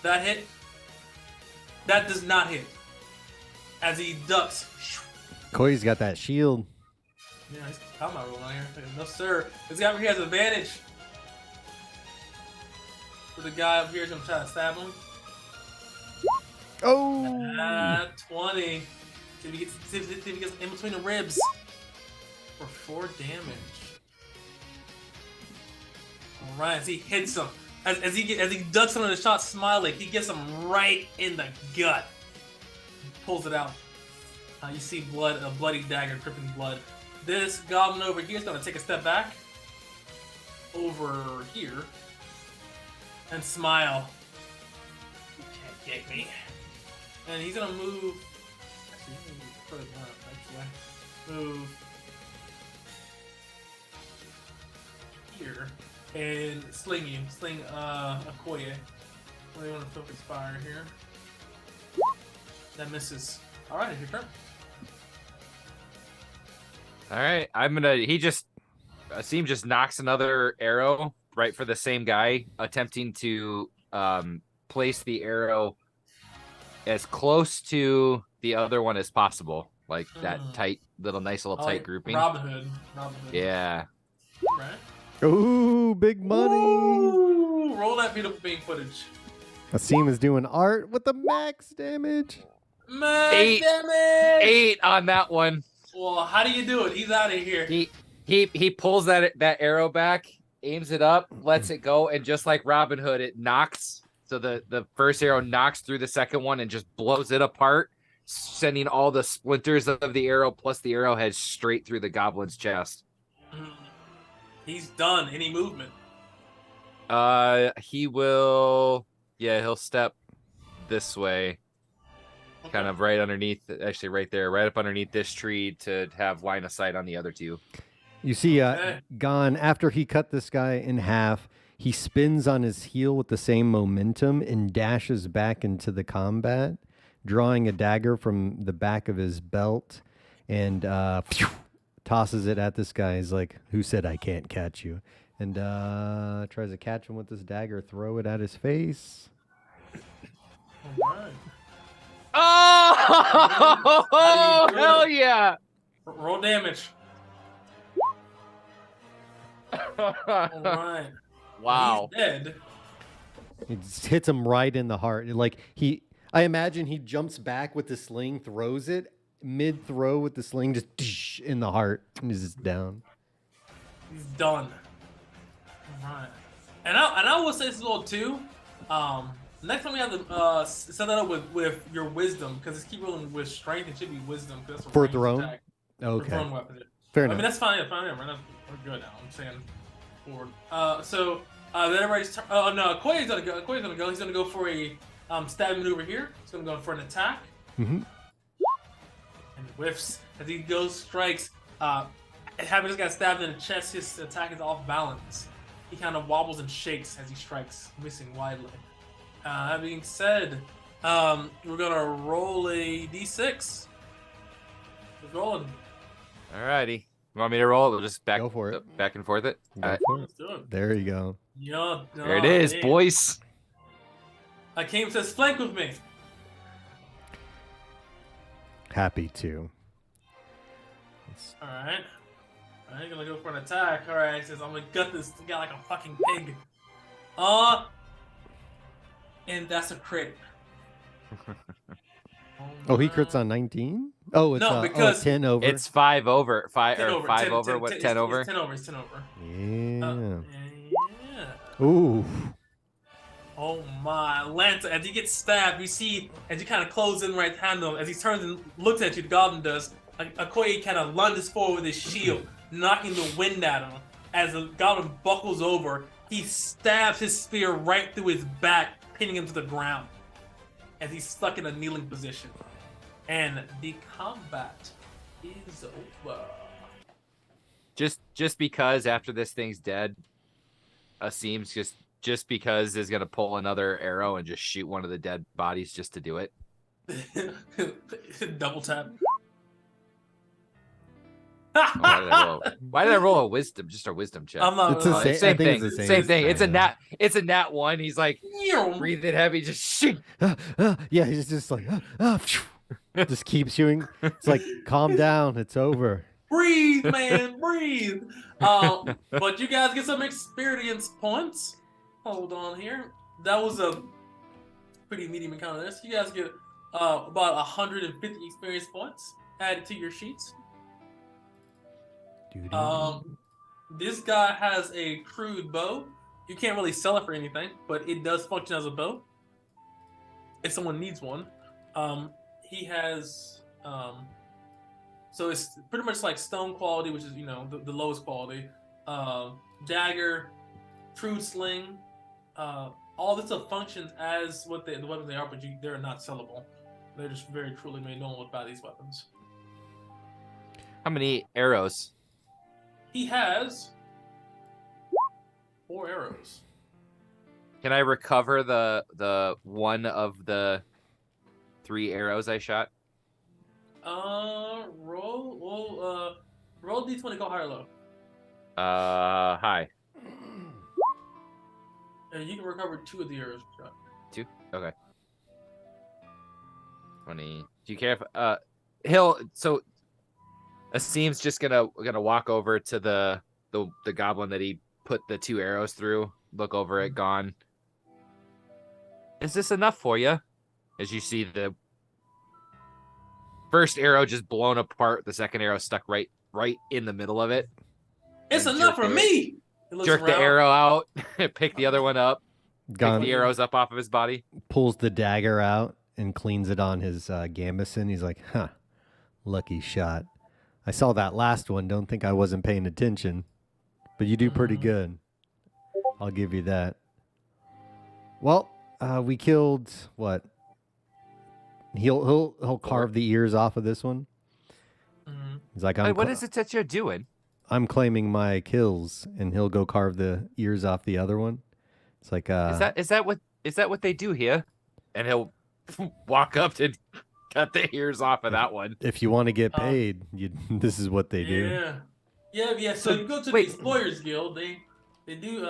That hit. That does not hit. As he ducks. Koi's got that shield. Yeah, he's combat rolling on here. No, sir. This guy over here has advantage. So the guy over here is going to try to stab him. Oh! 20. See if he gets in between the ribs. For 4 damage. Alright, as he hits him. As he ducks under the shot smiling, he gets him right in the gut. Pulls it out. You see blood, a bloody dagger dripping blood. This goblin over here is going to take a step back. Over here. And smile. You can't get me. And he's going to move. Actually, move here. And sling you. Sling Okoye. What do you want to focus fire here? That misses. Alright, it's your turn. Alright, Asim just knocks another arrow right for the same guy, attempting to place the arrow as close to the other one as possible. Like that nice little tight grouping. Robin Hood. Yeah. Right. Ooh, big money. Ooh, roll that beautiful beam footage. Asim is doing art with the max damage. Max 8 damage! 8 on that one. Well, how do you do it? He's out of here. He pulls that arrow back, aims it up, lets it go, and just like Robin Hood, it knocks. So the first arrow knocks through the second one and just blows it apart, sending all the splinters of the arrow plus the arrowhead straight through the goblin's chest. He's done. Any movement? He'll step this way. Okay. Kind of right underneath, actually right there, right up underneath this tree to have line of sight on the other two. You see, Gon, after he cut this guy in half, he spins on his heel with the same momentum and dashes back into the combat, drawing a dagger from the back of his belt and tosses it at this guy. He's like, "Who said I can't catch you?" And tries to catch him with this dagger, throw it at his face. All right. Oh, hell yeah! Roll damage. All right. Wow. He's dead. It just hits him right in the heart. I imagine he jumps back with the sling, throws it mid-throw with the sling, just in the heart, and he's just down. He's done. All right. And I will say this as well too. Next time we have to set that up with your wisdom, because it's keep rolling with strength. It should be wisdom because for throne. Attack. Okay. For thrown weapon. Fair enough. I mean that's fine. We're good now. I'm saying forward. So then everybody's turn. Oh no, Koi's gonna go. He's gonna go for a stab maneuver here. He's gonna go for an attack. Mm-hmm. And whiffs as he goes strikes. Having this guy stabbed in the chest, his attack is off balance. He kind of wobbles and shakes as he strikes, missing widely. That being said, we're gonna roll a d6. We're rolling. Alrighty. You want me to roll? We'll just Go for it. Back and forth it. Let's do it. There you go. Yeah, there it is, man. boys. Akeem says, flank with me. Happy to. Alright. I'm gonna go for an attack. Alright, he says, I'm gonna gut this guy like a fucking pig. And that's a crit. Oh, he crits on 19? Oh, it's no, because 10 over. It's 5 over. 5 10 or over, 5 10, over. 10, What? 10, 10 over. It's 10 over. It's 10 over. Yeah. Ooh. Oh my, Lance! As he gets stabbed, you see as you kind of close in right hand him. As he turns and looks at you, the goblin does. Okoye kind of lunges forward with his shield, knocking the wind at him. As the goblin buckles over, he stabs his spear right through his back, pinning him to the ground. As he's stuck in a kneeling position, and the combat is over. Just because after this thing's dead, Asim's just because is gonna pull another arrow and just shoot one of the dead bodies just to do it. Double tap. Oh, why did I roll a wisdom? Just a wisdom check. I'm not. It's the same. Same I think thing. it's the Same thing. It's a thing. nat. It's a nat 1. He's like breathing heavy. Just shoot. Yeah, he's just like, just keeps shooting. It's like, calm down. It's over. Breathe, man, breathe. But you guys get some experience points. Hold on here. That was a pretty medium encounter there. So you guys get about 150 experience points added to your sheets. This guy has a crude bow. You can't really sell it for anything, but it does function as a bow if someone needs one. He has so it's pretty much like stone quality, which is the lowest quality. Dagger, crude sling, all this stuff functions as what the weapons they are, but they're not sellable. They're just very crudely made. No one would buy these weapons. How many arrows? He has 4 arrows. Can I recover the one of the 3 arrows I shot? Roll d20. Go high or low. High. And you can recover 2 of the arrows you shot. 2? Okay. 20. Do you care if so Asim's just gonna walk over to the goblin that he put the 2 arrows through, look over it, gone. Is this enough for you? As you see the first arrow just blown apart, the second arrow stuck right in the middle of it. It's enough for me. Jerk the arrow out, pick the other one up, pick the arrows up off of his body. Pulls the dagger out and cleans it on his gambeson. He's like, lucky shot. I saw that last one. Don't think I wasn't paying attention, but you do pretty good. I'll give you that. Well, we killed what? He'll carve the ears off of this one. He's like, what is it that you're doing? I'm claiming my kills, and he'll go carve the ears off the other one. It's like, is that what they do here? And he'll walk up to cut the ears off of that one. If you want to get paid, this is what they do. Yeah. So you go to the Exployers Guild. They do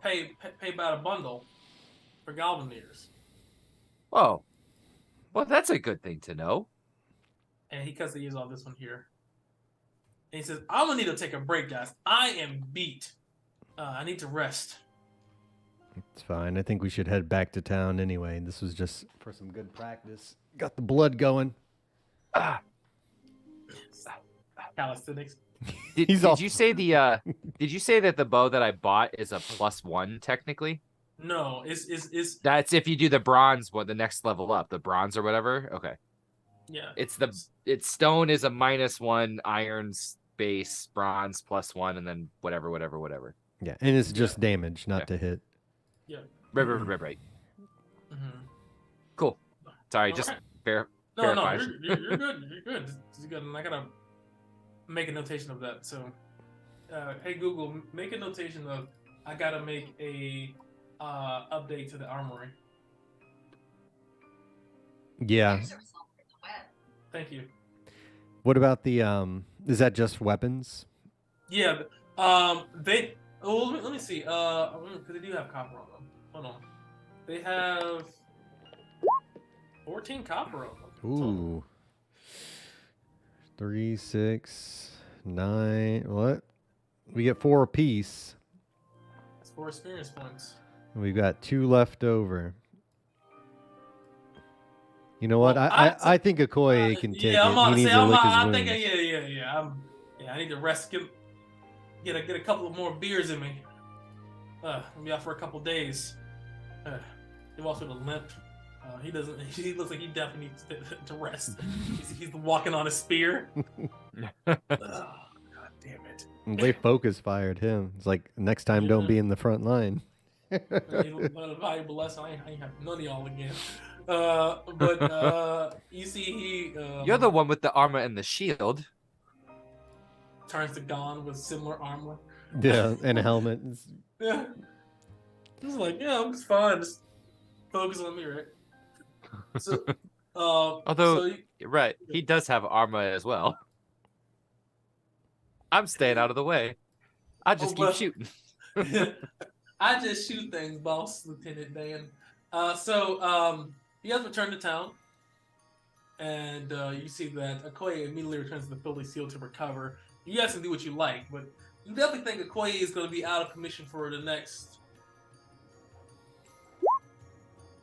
pay by the bundle for goblin ears. Oh, well, that's a good thing to know. And he cuts the ears off this one here. And he says, I'm going to need to take a break, guys. I am beat. I need to rest. It's fine. I think we should head back to town anyway. This was just for some good practice. Got the blood going. Calisthenics. Did you say did you say that the bow that I bought is a +1 technically? No, it's that's if you do the bronze one, the next level up, the bronze or whatever. Okay. Yeah. It's stone is a -1, iron's base, bronze +1, and then whatever. Yeah, and it's just damage, not to hit. Yeah. Right. Mm-hmm. Cool. Sorry, just verify. No, you're good. You're good. This is good. And I gotta make a notation of that. So, hey Google, make a notation of I gotta make a update to the armory. Yeah. Thank you. What about the is that just weapons? Yeah. Let me see. Because they do have copper on them. Hold on. They have 14 copper on them. Ooh. 3, 6, 9. What? We get 4 apiece. That's 4 experience points. And we've got 2 left over. You know what? I think Okoye can take it. He needs to lick his wounds. I need to rest. Get a couple of more beers in me. I'll be out for a couple days. He walks with a limp. He doesn't. He looks like he definitely needs to rest. He's walking on a spear. God damn it! They focus fired him. It's like next time, don't be in the front line. He's a valuable lesson. I ain't have none of y'all again. But you see, he. You're the one with the armor and the shield. Turns to Gon with similar armor. Yeah, and a helmet. Yeah. He's like, I'm just fine. Just focus on me, right? So, although, right, he does have armor as well. I'm staying out of the way. I just keep well, shooting. I just shoot things, boss, Lieutenant Dan. You guys return to town, and you see that Okoye immediately returns to the Philly Seal to recover. You guys can do what you like, but you definitely think Okoye is going to be out of commission for the next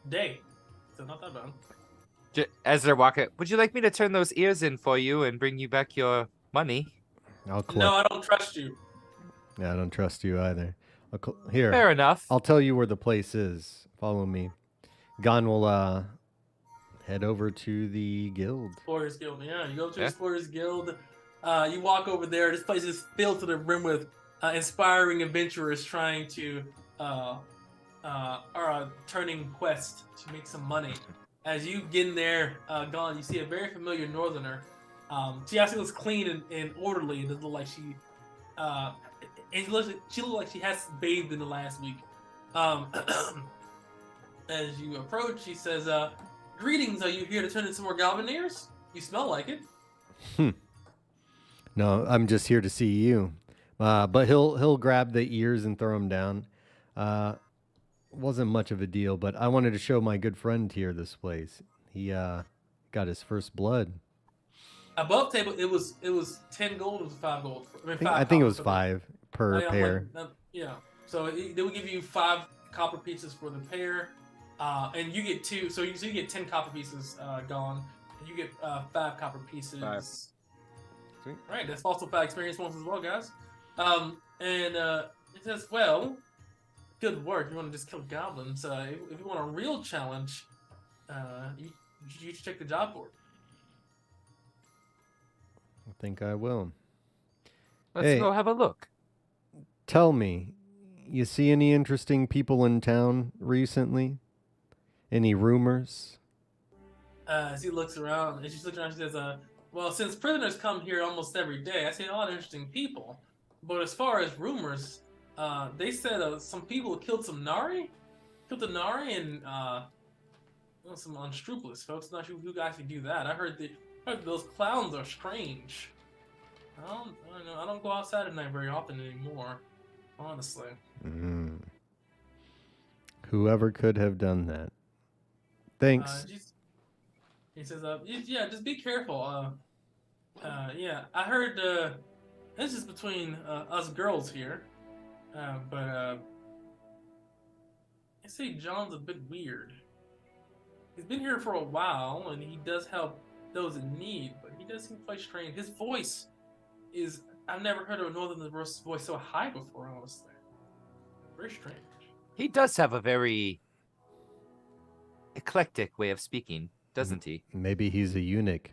day. So not that bad. As they're walking, would you like me to turn those ears in for you and bring you back your money? I'll collect. No, I don't trust you. Yeah, I don't trust you either. Here. Fair enough. I'll tell you where the place is. Follow me. Gon will head over to the guild. Explorers Guild, yeah. You go to Explorers Guild. You walk over there. This place is filled to the rim with inspiring adventurers trying to turning quest to make some money. As you get in there, Gon, you see a very familiar northerner. She actually looks clean and orderly. It doesn't look like she she looks like she has bathed in the last week. As you approach, she says, "Greetings. Are you here to turn in some more Galvaniers? You smell like it." No, I'm just here to see you. But he'll grab the ears and throw them down. Wasn't much of a deal, but I wanted to show my good friend here this place. He got his first blood. Above table, it was 10 gold. It was 5 gold. I think it was 5 per pair. Yeah. So they will give you 5 copper pieces for the pair, and you get 2. So you get 10 copper pieces gone, and you get 5 copper pieces. 5. Sweet. Right. That's also 5 experience points as well, guys. It says, well, good work. You want to just kill goblins. If you want a real challenge, you should check the job board. I think I will. Let's go have a look. Tell me, you see any interesting people in town recently? Any rumors? As he looks around, she says, well, since prisoners come here almost every day, I see a lot of interesting people. But as far as rumors, they said some people killed some Nari? Killed the Nari and some unscrupulous folks. Not sure who could actually do that. I heard those clowns are strange. I don't know. I don't go outside at night very often anymore, honestly. Whoever could have done that. Thanks. He says, yeah, just be careful. Yeah, I heard this is between us girls here, but I say John's a bit weird. He's been here for a while, and he does help those in need, but he does seem quite strange. His voice is... I've never heard of a northern voice so high before, honestly. Very strange. He does have a very eclectic way of speaking, doesn't he? Maybe he's a eunuch.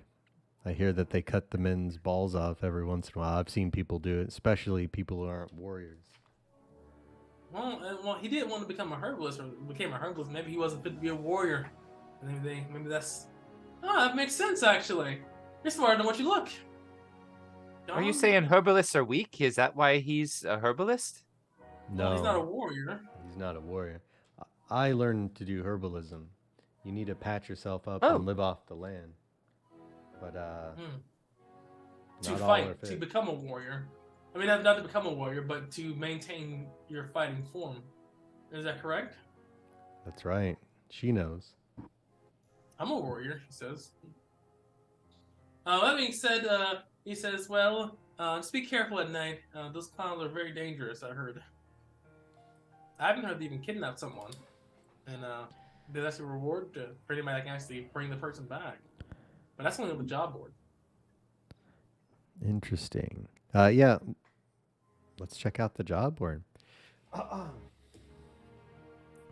I hear that they cut the men's balls off every once in a while. I've seen people do it, especially people who aren't warriors. Well, he didn't want to become a herbalist, or became a herbalist. Maybe he wasn't fit to be a warrior. Maybe that's... Oh, that makes sense, actually. You're smarter than what you look. Are you saying herbalists are weak? Is that why he's a herbalist? No. Well, he's not a warrior. He's not a warrior. I learned to do herbalism. You need to patch yourself up and live off the land. But, to fight, to become a warrior. I mean, not to become a warrior, but to maintain your fighting form. Is that correct? That's right. She knows. I'm a warrior, he says. That being said, he says, well, just be careful at night. Those clowns are very dangerous, I heard. I haven't heard they even kidnapped someone. And there's actually a reward for anybody that can actually bring the person back. But that's only on the job board. Interesting. Yeah. Let's check out the job board.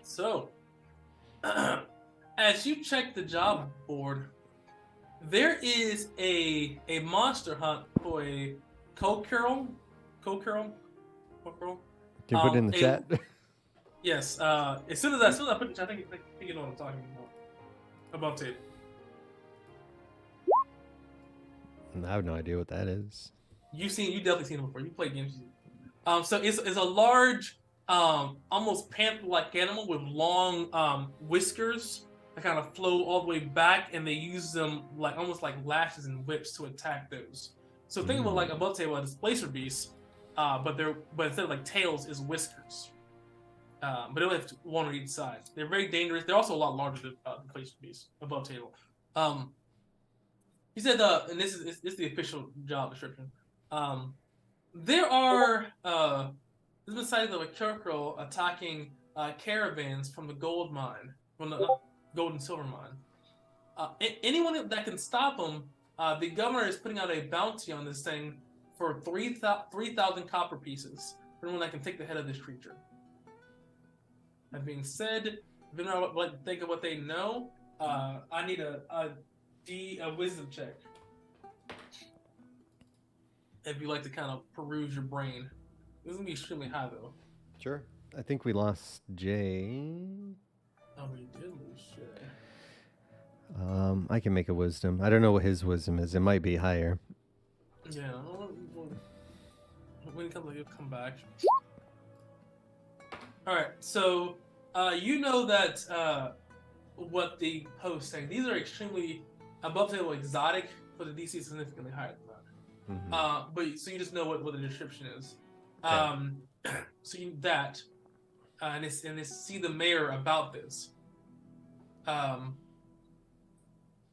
So, as you check the job board, there is a monster hunt for a Kokirl. Can you put it in the chat? Yes. As soon as I put it, I think you know what I'm talking about. Above tape. I have no idea what that is. You definitely seen it before. You played games. So it's a large, almost panther-like animal with long whiskers that kind of flow all the way back, and they use them almost like lashes and whips to attack those. So think about like above table, a displacer beast, but instead of like tails is whiskers. But they only have one on each side. They're very dangerous. They're also a lot larger than displacer beasts above table. He said, and this is the official job description. There's been sightings of a Kurkril attacking caravans from the gold mine, from the gold and silver mine. Anyone that can stop them, the governor is putting out a bounty on this thing for 3,000 copper pieces for anyone that can take the head of this creature. That being said, if you know what think of what they know, I need a wisdom check. If you like to kind of peruse your brain. This is gonna be extremely high though. Sure. I think we lost Jay. Oh, we did lose Jay. I can make a wisdom. I don't know what his wisdom is. It might be higher. Yeah. When it comes, he'll come back. All right. So, you know that what the post saying. These are extremely above table exotic, but the DC is significantly higher than that. But so you just know what the description is. Okay. So you that, and it's see the mayor about this.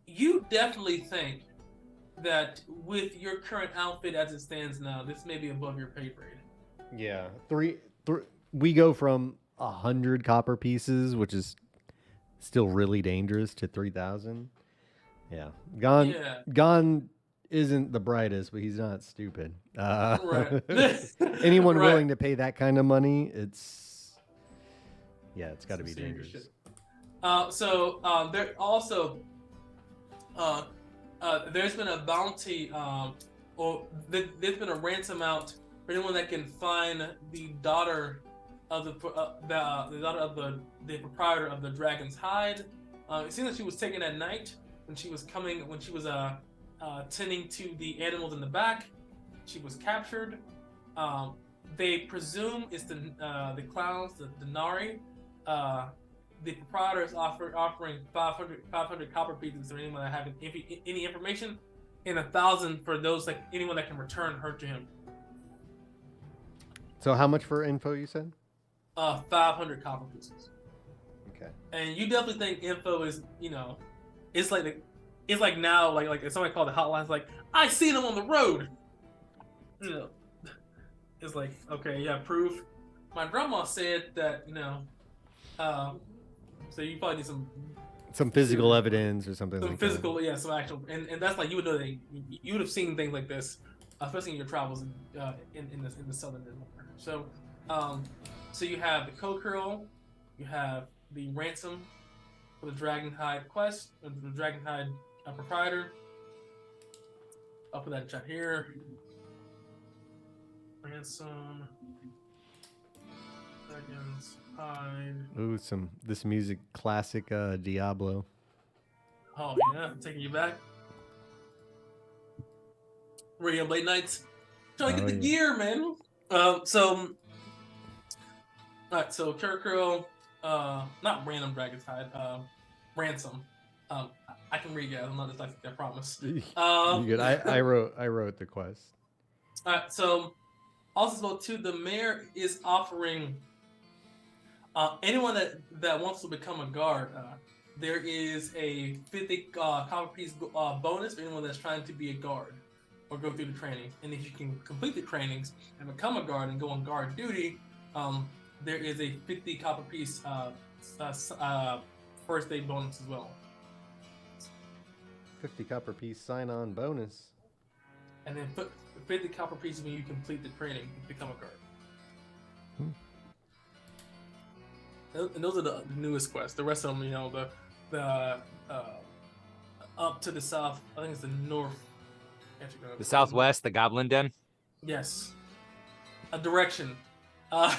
You definitely think that with your current outfit as it stands now, this may be above your pay grade. Yeah, we go from 100 copper pieces, which is still really dangerous, to 3,000. Yeah, Gon isn't the brightest, but he's not stupid. Right. Anyone Right. willing to pay that kind of money, it's got to be dangerous. There also there's been a bounty, or there's been a ransom out for anyone that can find the daughter of the daughter of the proprietor of the Dragon's Hide. It seems that she was taken at night when she was tending to the animals in the back. She was captured. They presume it's the clowns, the Nari. The proprietor is offering 500 copper pieces to anyone that have any information, and 1,000 for those anyone that can return her to him. So how much for info you said? 500 copper pieces. Okay. And you definitely think info is, it's like now, like if somebody called the hotline, it's like, I seen him on the road. It's like, okay, yeah, proof. My grandma said that, so you probably need some physical evidence or something. Some like physical, that. Yeah, some actual, and that's like you would know that you would have seen things like this, especially in your travels in the southern Denmark. So you have the Kokirl, you have the ransom for the Dragonhide quest, the Dragonhide proprietor. I'll put that in chat here. Ransom. Dragon's Hide. Ooh, this music classic Diablo. Oh yeah, I'm taking you back. Radio late nights. Trying to get the gear, man. So alright, so Kurkril, not random Dragon's Hide, ransom. I can read guys, I'm not dyslexic, I promise. You're good. I wrote the quest. Alright, so also too, the mayor is offering anyone that wants to become a guard, there is a 50 copper piece bonus for anyone that's trying to be a guard or go through the training. And if you can complete the trainings and become a guard and go on guard duty, there is a 50 copper piece first day bonus as well. 50 copper piece sign-on bonus. And then 50 copper pieces when you complete the training and become a guard. And those are the newest quests. The rest of them, the up to the south. I think it's the north. The southwest, the Goblin Den. Yes, a direction. I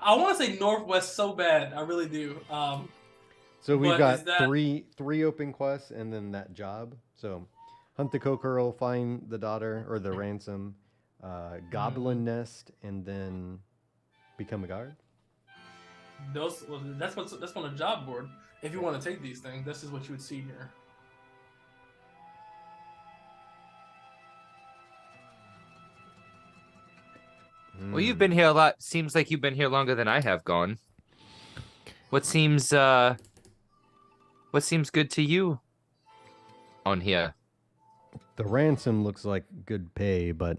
want to say northwest so bad. I really do. So we've got three open quests and then that job. So hunt the Kokirl, find the daughter or the ransom, Goblin Nest, and then become a guard. That's on a job board. If you want to take these things, this is what you would see here. Well, you've been here a lot. Seems like you've been here longer than I have gone. What seems good to you on here? The ransom looks like good pay, but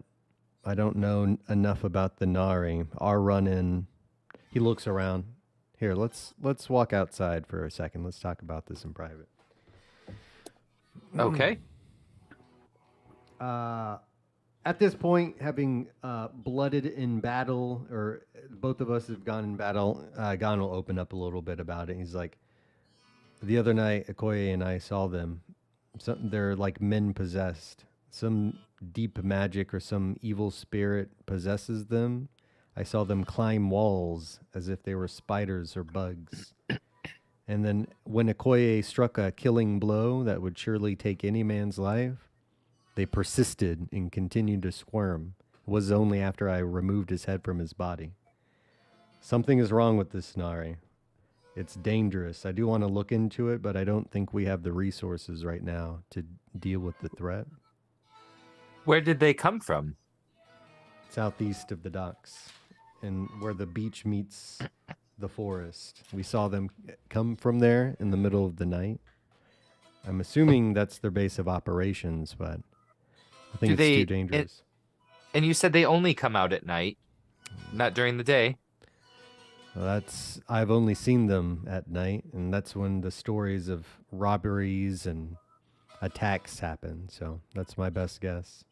I don't know enough about the Nari. Our run-in. He looks around. Here, let's walk outside for a second. Let's talk about this in private. Okay. At this point, having blooded in battle, or both of us have gone in battle, Gon will open up a little bit about it. He's like, the other night, Okoye and I saw them. They're like men possessed. Some deep magic or some evil spirit possesses them. I saw them climb walls as if they were spiders or bugs. And then when Okoye struck a killing blow that would surely take any man's life, they persisted and continued to squirm. It was only after I removed his head from his body. Something is wrong with this Nari. It's dangerous. I do want to look into it, but I don't think we have the resources right now to deal with the threat. Where did they come from? Southeast of the docks, and where the beach meets the forest. We saw them come from there in the middle of the night. I'm assuming that's their base of operations, but I think it's too dangerous. And you said they only come out at night, not during the day. Well, I've only seen them at night, and that's when the stories of robberies and attacks happen. So that's my best guess.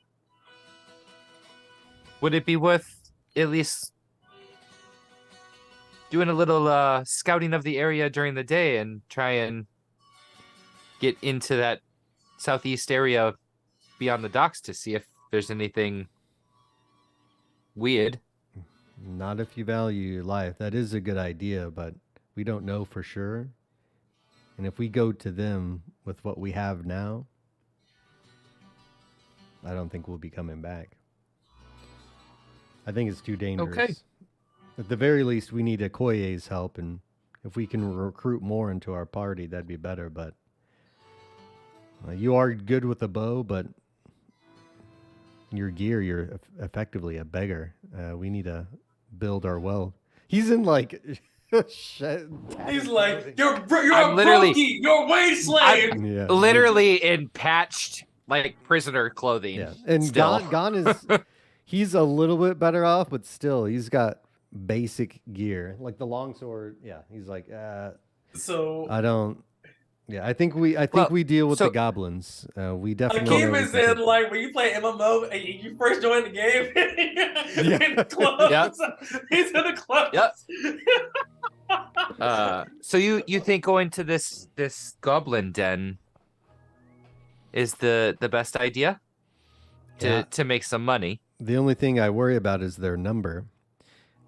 Would it be worth at least doing a little scouting of the area during the day and try and get into that southeast area beyond the docks to see if there's anything weird? Not if you value your life. That is a good idea, but we don't know for sure. And if we go to them with what we have now, I don't think we'll be coming back. I think it's too dangerous. Okay. At the very least, we need Okoye's help, and if we can recruit more into our party, that'd be better. But you are good with a bow, but your gear, you're effectively a beggar. We need to build our wealth. He's in like He's like, you're a literally- brokey, you're a wage slave. yeah, Literally in patched, like, prisoner clothing. Yeah, and still. Gon is he's a little bit better off, but still, he's got basic gear like the longsword. Yeah, he's like, So I don't. Yeah, I think we deal with the goblins. We a definitely. game is in like when you play MMO and you first join the game. In the clothes. Yep. He's in the clothes. Yep. So you think going to this goblin den is the best idea to make some money? The only thing I worry about is their number.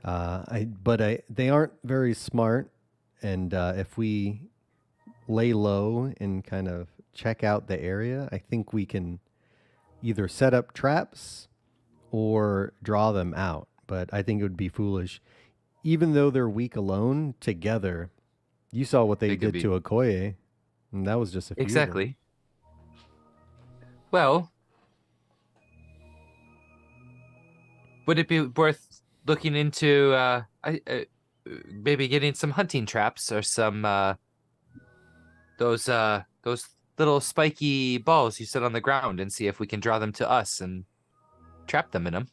They aren't very smart, and if we lay low and kind of check out the area, I think we can either set up traps or draw them out. But I think it would be foolish. Even though they're weak alone, together, you saw what they did to Okoye, and that was just a few. Exactly. Well, would it be worth looking into maybe getting some hunting traps or some those little spiky balls you set on the ground and see if we can draw them to us and trap them in them?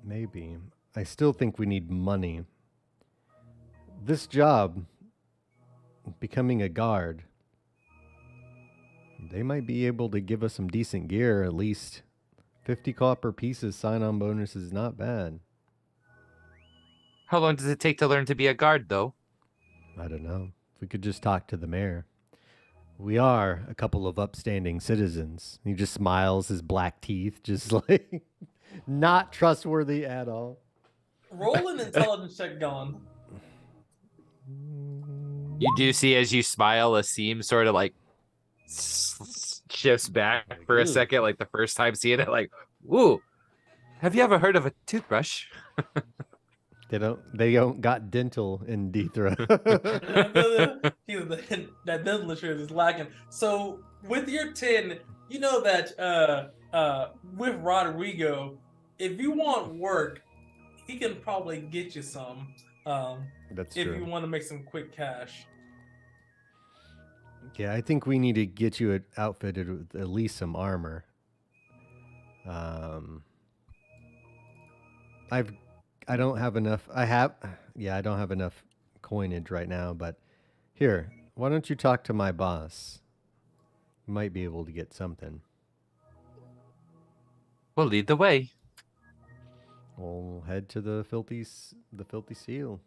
Maybe. I still think we need money. This job, becoming a guard, they might be able to give us some decent gear, at least 50 copper pieces sign-on bonus is not bad. How long does it take to learn to be a guard, though? I don't know. If we could just talk to the mayor. We are a couple of upstanding citizens. He just smiles, his black teeth, just like not trustworthy at all. Roll an intelligence check, Gon. You do see as you smile, a seam sort of like shifts back for a second, like the first time seeing it, like, ooh, have you ever heard of a toothbrush? They don't got dental in Dithra. That dental insurance is lacking. So with your 10, you know that with Rodrigo, if you want work, he can probably get you some. That's if true. you want to make some quick cash. Yeah, I think we need to get you outfitted with at least some armor. I don't have enough. I don't have enough coinage right now. But here, why don't you talk to my boss? You might be able to get something. We'll lead the way. We'll head to the filthy seal.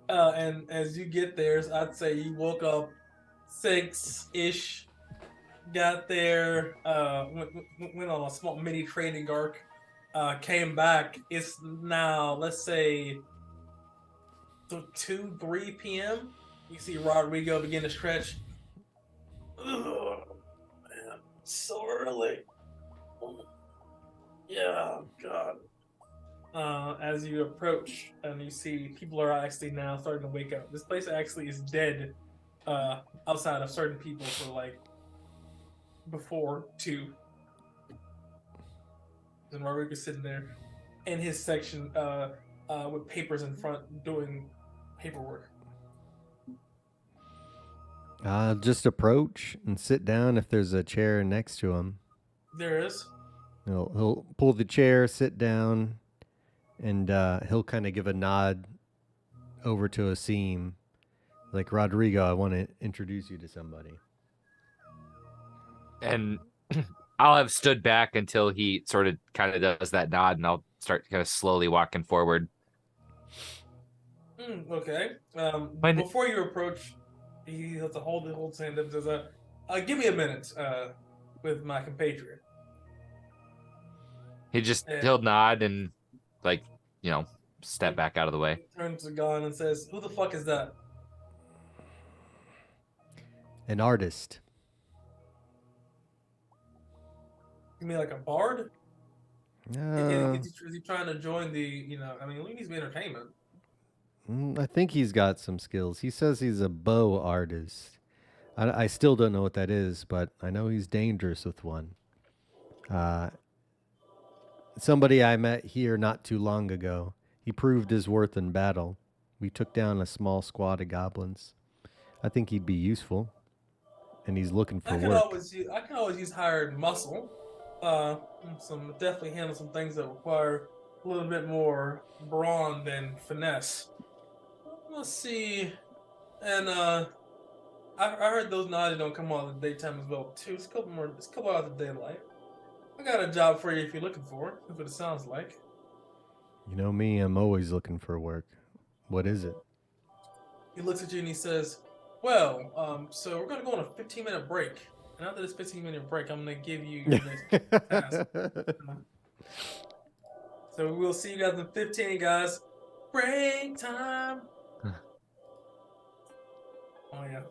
And as you get there, I'd say you woke up 6-ish, got there, went on a small mini training arc, came back. It's now, let's say, 2, 3 p.m. You see Rodrigo begin to stretch. Ugh, man, so early. Yeah, God. As you approach and you see people are actually now starting to wake up. This place actually is dead outside of certain people for like before 2. And Rodrigo's sitting there in his section with papers in front doing paperwork. Just approach and sit down if there's a chair next to him. There is. He'll pull the chair, sit down, and he'll kind of give a nod over to Asim. Like, Rodrigo, I want to introduce you to somebody. And I'll have stood back until he sort of kind of does that nod, and I'll start kind of slowly walking forward. Okay. Before you approach, he has to hold his hand up and says, give me a minute with my compatriot. He'll nod and, like, step back out of the way. He turns to Gon and says, who the fuck is that? An artist. You mean like a bard? Is he trying to join the, we need some entertainment. I think he's got some skills. He says he's a bow artist. I still don't know what that is, but I know he's dangerous with one. Somebody I met here not too long ago. He proved his worth in battle. We took down a small squad of goblins. I think he'd be useful. And he's looking for work. I can always use hired muscle. Definitely handle some things that require a little bit more brawn than finesse. Let's see. And I heard those knives don't come on in the daytime as well too. It's a couple hours of daylight. I got a job for you if you're looking for it. That's what it sounds like. You know me, I'm always looking for work. What is it? He looks at you and he says, well, so we're going to go on a 15-minute break. And after this 15-minute break, I'm going to give you your next task. So we'll see you guys in 15, guys. Break time. Oh, yeah.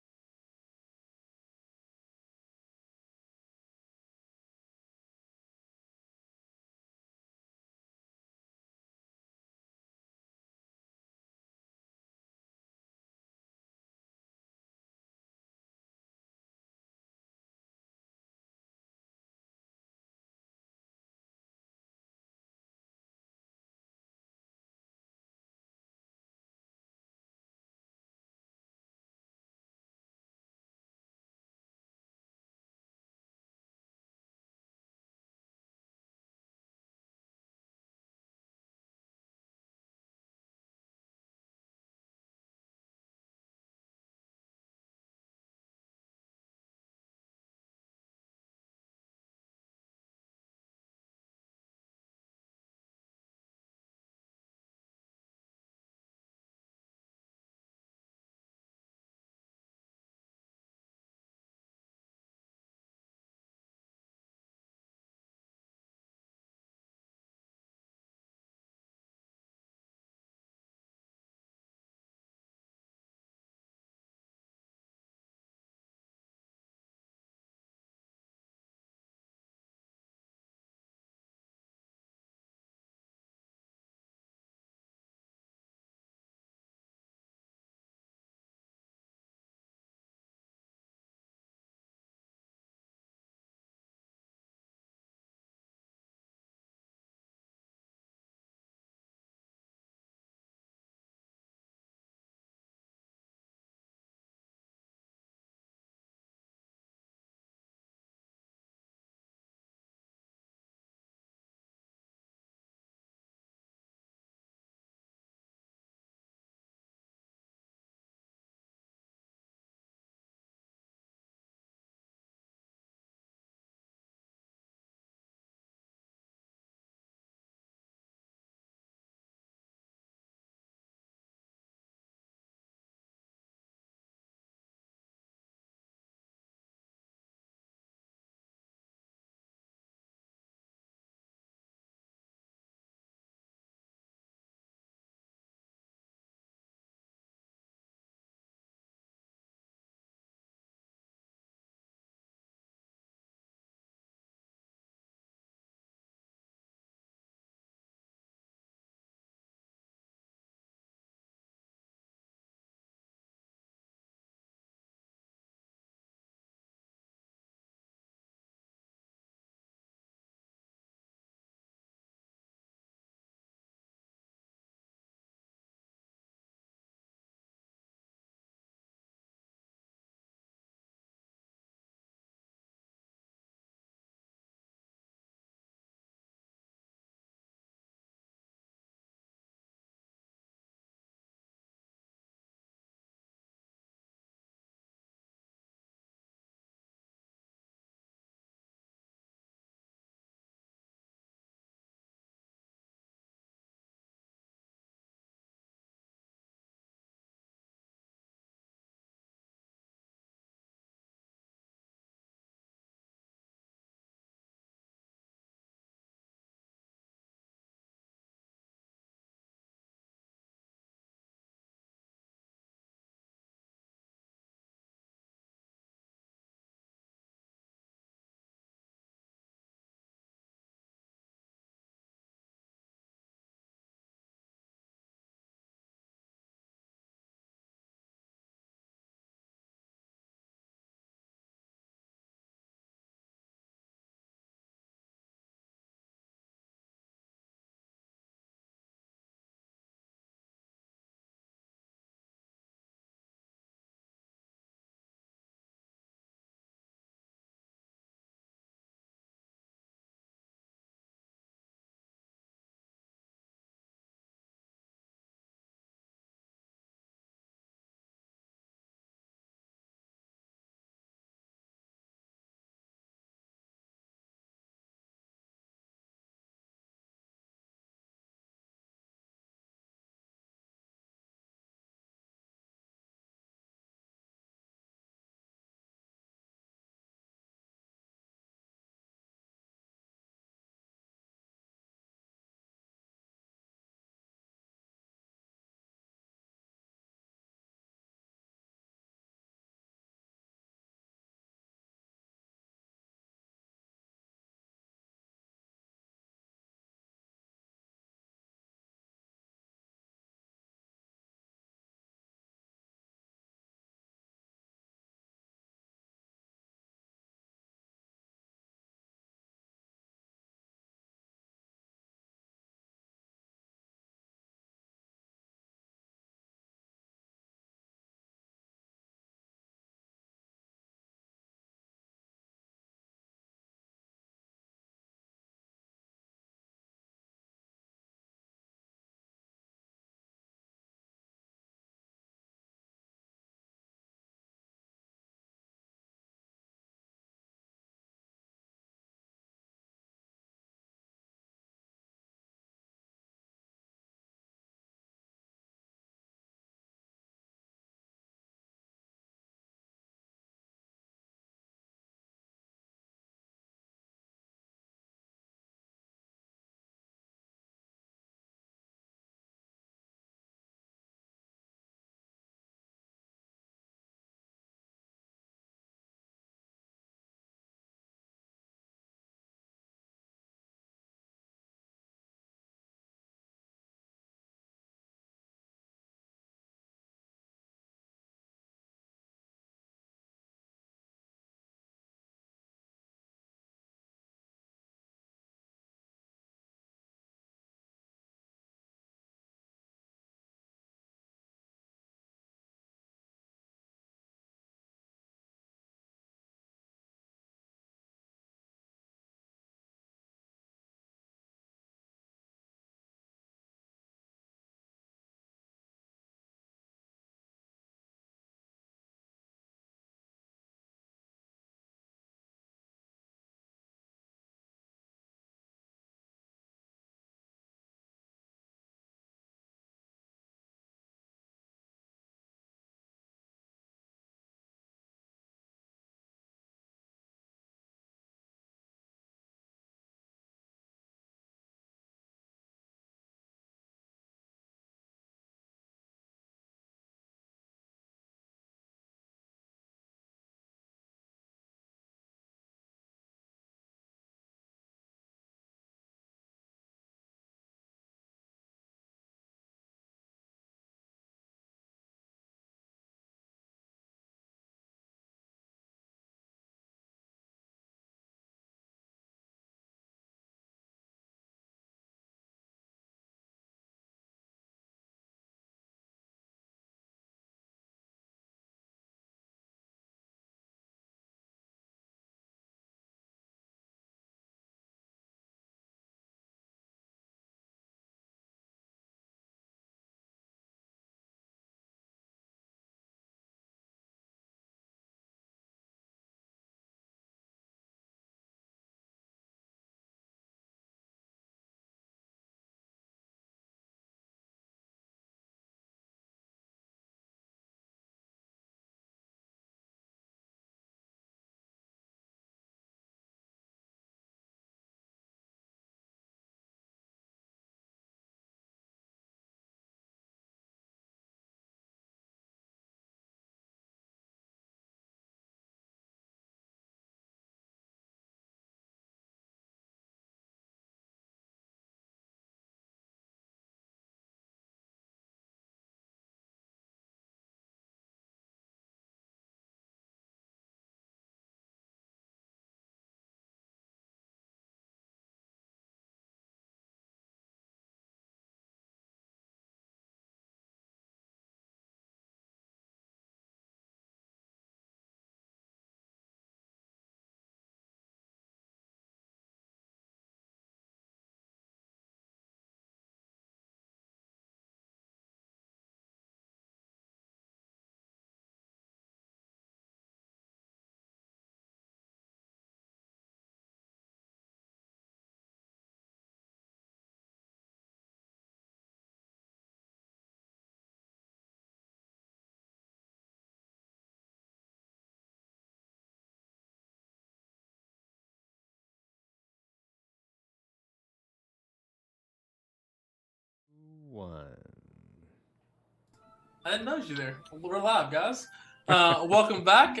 I didn't know you there. We're live, guys. Welcome back.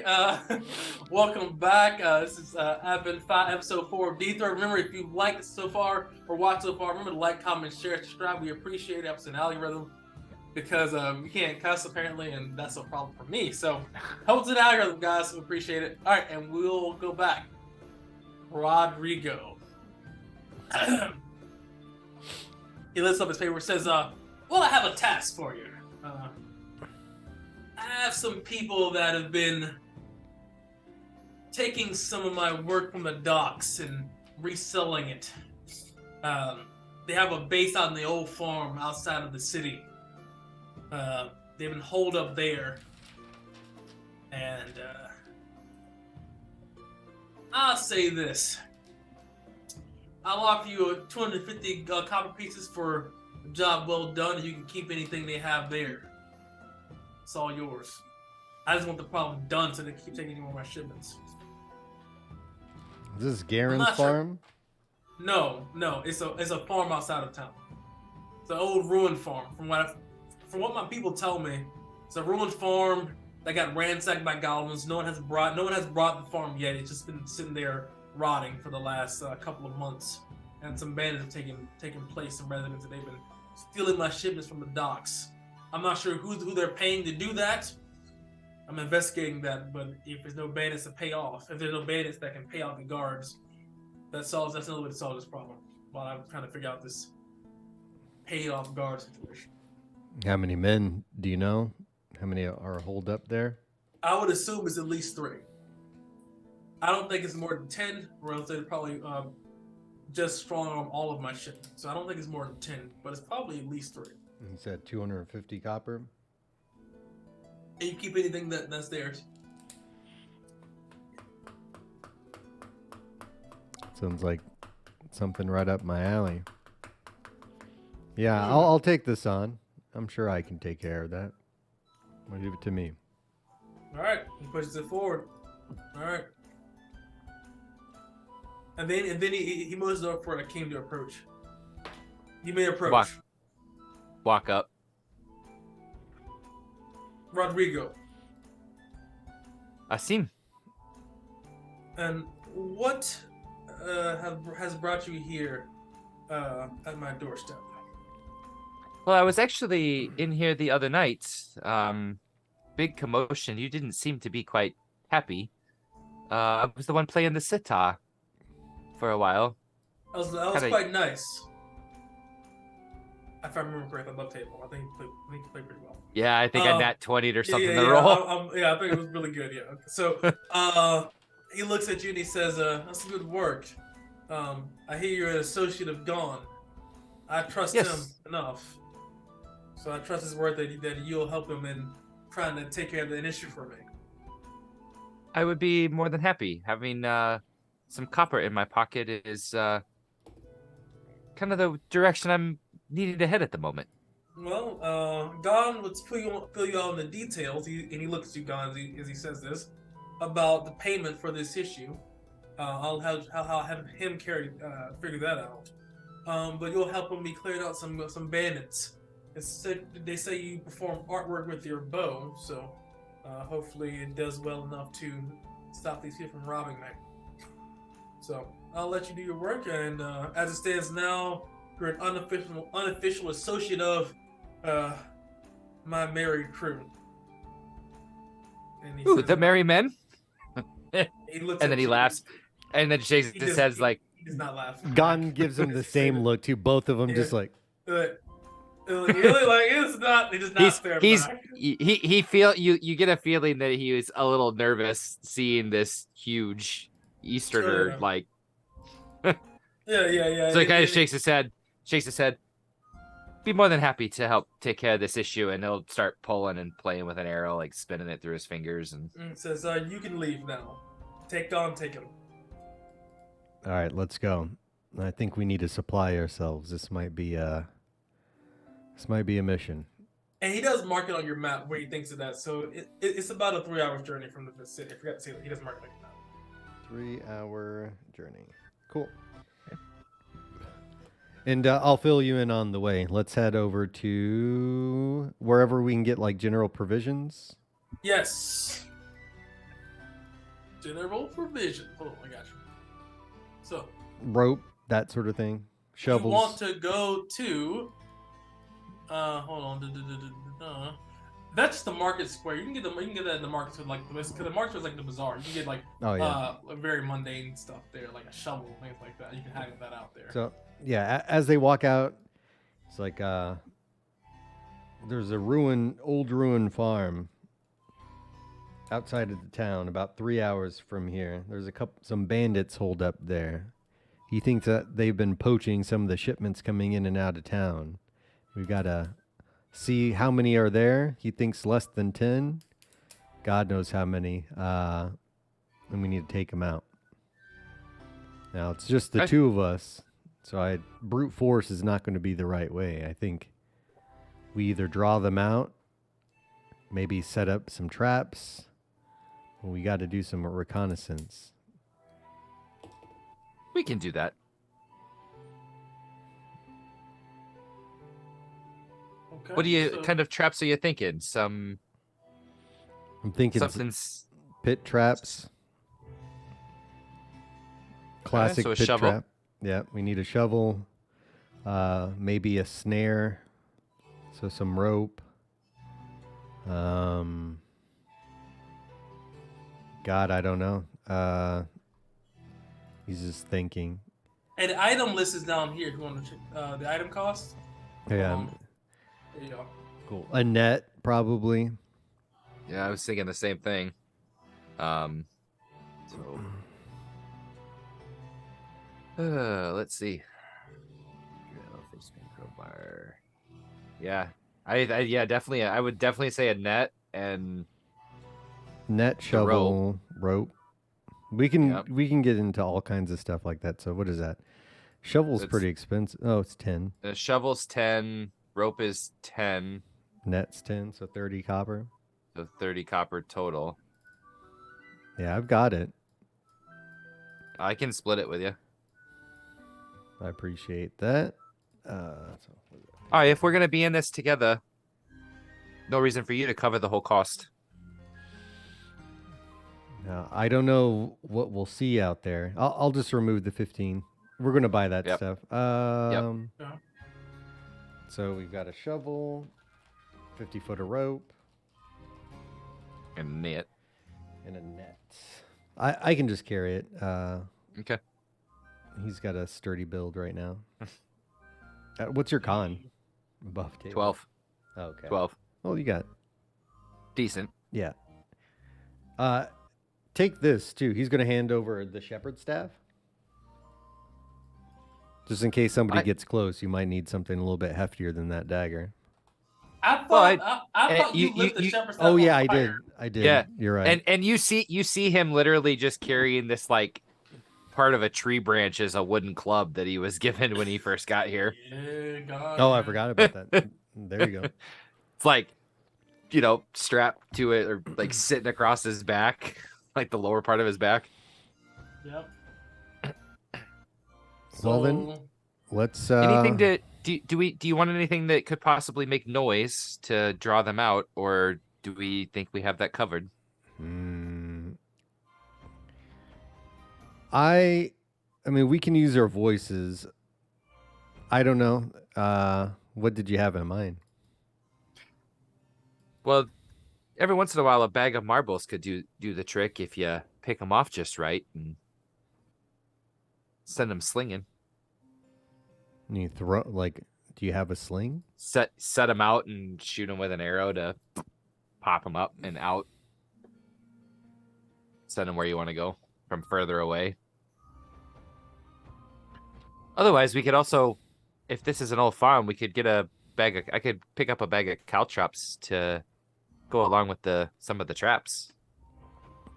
Welcome back. This is Advent 5, Episode 4 of Dithra. Remember, if you've liked so far or watched so far, remember to like, comment, share, subscribe. We appreciate it. It's an algorithm because we can't cuss apparently, and that's a problem for me. So, help it's an algorithm, guys. We appreciate it. All right, and we'll go back. Rodrigo. He lifts up his paper and says, well, I have a task for you. I have some people that have been taking some of my work from the docks and reselling it. They have a base on the old farm outside of the city. They've been holed up there. And I'll say this. I'll offer you 250 copper pieces for a job well done, and you can keep anything they have there. It's all yours. I just want the problem done so they keep taking any more of my shipments. Is this Garen's farm? Sure. No. It's a farm outside of town. It's an old ruined farm. From what my people tell me, it's a ruined farm that got ransacked by goblins. No one has brought the farm yet. It's just been sitting there rotting for the last couple of months, and some bandits have taken place in residents, and they've been stealing my shipments from the docks. I'm not sure who they're paying to do that. I'm investigating that, but if there's no bandits to pay off, if there's no bandits that can pay off the guards, that's another way to solve this problem. While I'm trying to figure out this paid off guard situation. How many men do you know? How many are holed up there? I would assume it's at least 3. I don't think it's more than 10, or else they'd probably just strong arm all of my shipment. So I don't think it's more than 10, but it's probably at least 3. He said 250 copper. And you keep anything that's theirs. Sounds like something right up my alley. Yeah, I'll take this on. I'm sure I can take care of that. Leave it to me. All right, he pushes it forward. All right. And then he moves over for a king to approach. You may approach. Walk up. Rodrigo. Asim. And what has brought you here at my doorstep? Well, I was actually in here the other night. Big commotion. You didn't seem to be quite happy. I was the one playing the sitar for a while. That was quite nice. If I remember correctly, on the table, I think he played pretty well. Yeah, I think I nat 20'd or something in the roll. I think it was really good. Yeah. So he looks at you and he says, "That's good work. I hear you're an associate of Gon. I trust him enough, so I trust his word that you'll help him in trying to take care of an issue for me." I would be more than happy. Having some copper in my pocket is kind of the direction I'm needing to head at the moment. Well, Gon would fill you out in the details, and he looks at you, Gon, as he says this, about the payment for this issue. I'll have him figure that out. But you'll help me clear out some bandits. They say you perform artwork with your bow, so hopefully it does well enough to stop these people from robbing me. So I'll let you do your work, and as it stands now, you're an unofficial associate of my merry crew. And Ooh, the merry men? He looks and then he laughs, and then shakes his head like... He does not laugh. Gon gives him the same look too. Both of them just like... Really, like it's not. He does not stare back. He feel you get a feeling that he was a little nervous seeing this huge Easterner like. Yeah. So he kind of shakes his head. Be more than happy to help take care of this issue, and he'll start pulling and playing with an arrow, like spinning it through his fingers, and says, "You can leave now. Take him." All right, let's go. I think we need to supply ourselves. This might be a mission. And he does mark it on your map where he thinks of that. So it's about a 3-hour journey from the city. I forgot to say that. He does mark it on your map. 3-hour journey. Cool. And I'll fill you in on the way. Let's head over to wherever we can get like general provisions. Yes. General provision. Hold on, I got you. So Rope, that sort of thing. Shovels. you want to go to hold on. That's the market square. You can get that in the market square, like because the market square is like the bazaar. You can get like very mundane stuff there, like a shovel, things like that. You can hang that out there. So yeah, as they walk out, it's like there's a old ruined farm outside of the town, about 3 hours from here. There's some bandits holed up there. He thinks that they've been poaching some of the shipments coming in and out of town. We've got to see how many are there. He thinks less than 10. God knows how many. And we need to take them out. Now, it's just the two of us. So brute force is not going to be the right way. I think we either draw them out, maybe set up some traps. We got to do some reconnaissance. We can do that. Okay, What kind of traps are you thinking? I'm thinking something's pit traps. Classic so a pit shovel. trap. Yeah, we need a shovel. Maybe a snare. So some rope. God, I don't know. He's just thinking. And the item list is down here. If you want to check the item cost. Yeah. There you go. Cool. A net, probably. Yeah, I was thinking the same thing. Let's see. Crowbar. Yeah, definitely. I would definitely say a net and net, shovel, rope. We can get into all kinds of stuff like that. So what is that? Shovel's pretty expensive. Oh, it's 10. The shovel's 10. Rope is 10. Net's 10, so 30 copper. So 30 copper total. Yeah, I've got it. I can split it with you. I appreciate that. All right, if we're gonna be in this together, no reason for you to cover the whole cost. Now, I don't know what we'll see out there. I'll just remove the 15. We're gonna buy that stuff. Yeah. So we've got a shovel, 50 foot of rope, And a net. and a net. I can just carry it. Okay. He's got a sturdy build right now. What's your con? Buff table. 12. Okay. 12. Well, you got Decent. yeah. Take this too. He's gonna hand over the shepherd's staff. Just in case somebody gets close, you might need something a little bit heftier than that dagger. I thought you lit the shepherd's staff Oh yeah, on I did. fire. I did. Yeah. You're right. And you see him literally just carrying this like part of a tree branch as a wooden club that he was given when he first got here. Yeah, God. Oh, I forgot about that. There you go. It's like, strapped to it or like sitting across his back, like the lower part of his back. Yep. Well then, let's. Anything to do you want anything that could possibly make noise to draw them out, or do we think we have that covered? I mean, we can use our voices. I don't know. What did you have in mind? Well, every once in a while, a bag of marbles could do the trick if you pick them off just right and send them slinging. You do you have a sling? Set them out and shoot them with an arrow to pop them up and out. Send them where you want to go from further away. Otherwise, we could also, if this is an old farm, we could get I could pick up a bag of caltrops to go along with some of the traps.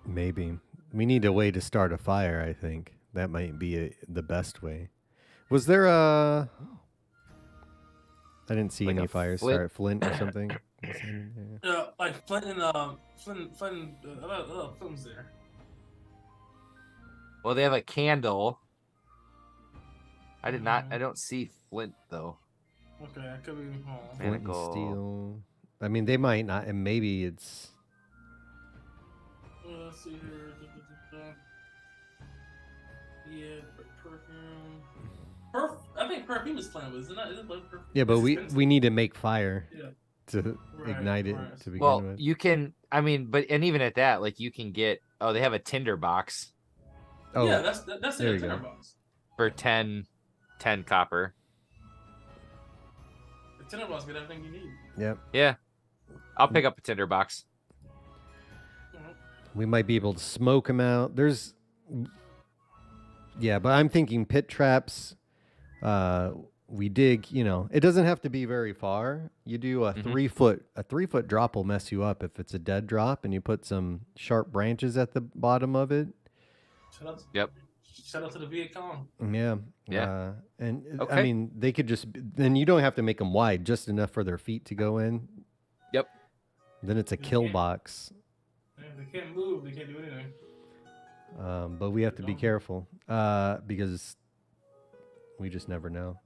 Maybe. We need a way to start a fire, I think. That might be the best way. Was there I didn't see any fires. Sorry, flint or something. Like Flint and Flint's there. Well, they have a candle. I did not. I don't see flint though. Okay, it could be. Flint and Manacle. steel. I mean, they might not, and maybe it's. Let's see here. Yeah, perfume. I think perfume is flammable, isn't it? Perfume? Yeah, but It's we need to make fire Yeah. to Right, ignite it right. to begin Well, with. you can. I mean, and even at that, like you can get. Oh, they have a tinder box Oh, Yeah, that's there the you go. tinderbox. for 10 copper. The tinderbox get everything you need. yep. Yeah, I'll pick up a tinder box. We might be able to smoke them out. Yeah, but I'm thinking pit traps. We dig. It doesn't have to be very far. You do a 3-foot drop will mess you up if it's a dead drop, and you put some sharp branches at the bottom of it. Shout out to the Viet Cong. Yeah. Yeah. And I Okay. mean, they could just. Then you don't have to make them wide, just enough for their feet to go in. Yep. Then it's a They kill can't- box. If they can't move, they can't do anything. But we have to be careful because we just never know.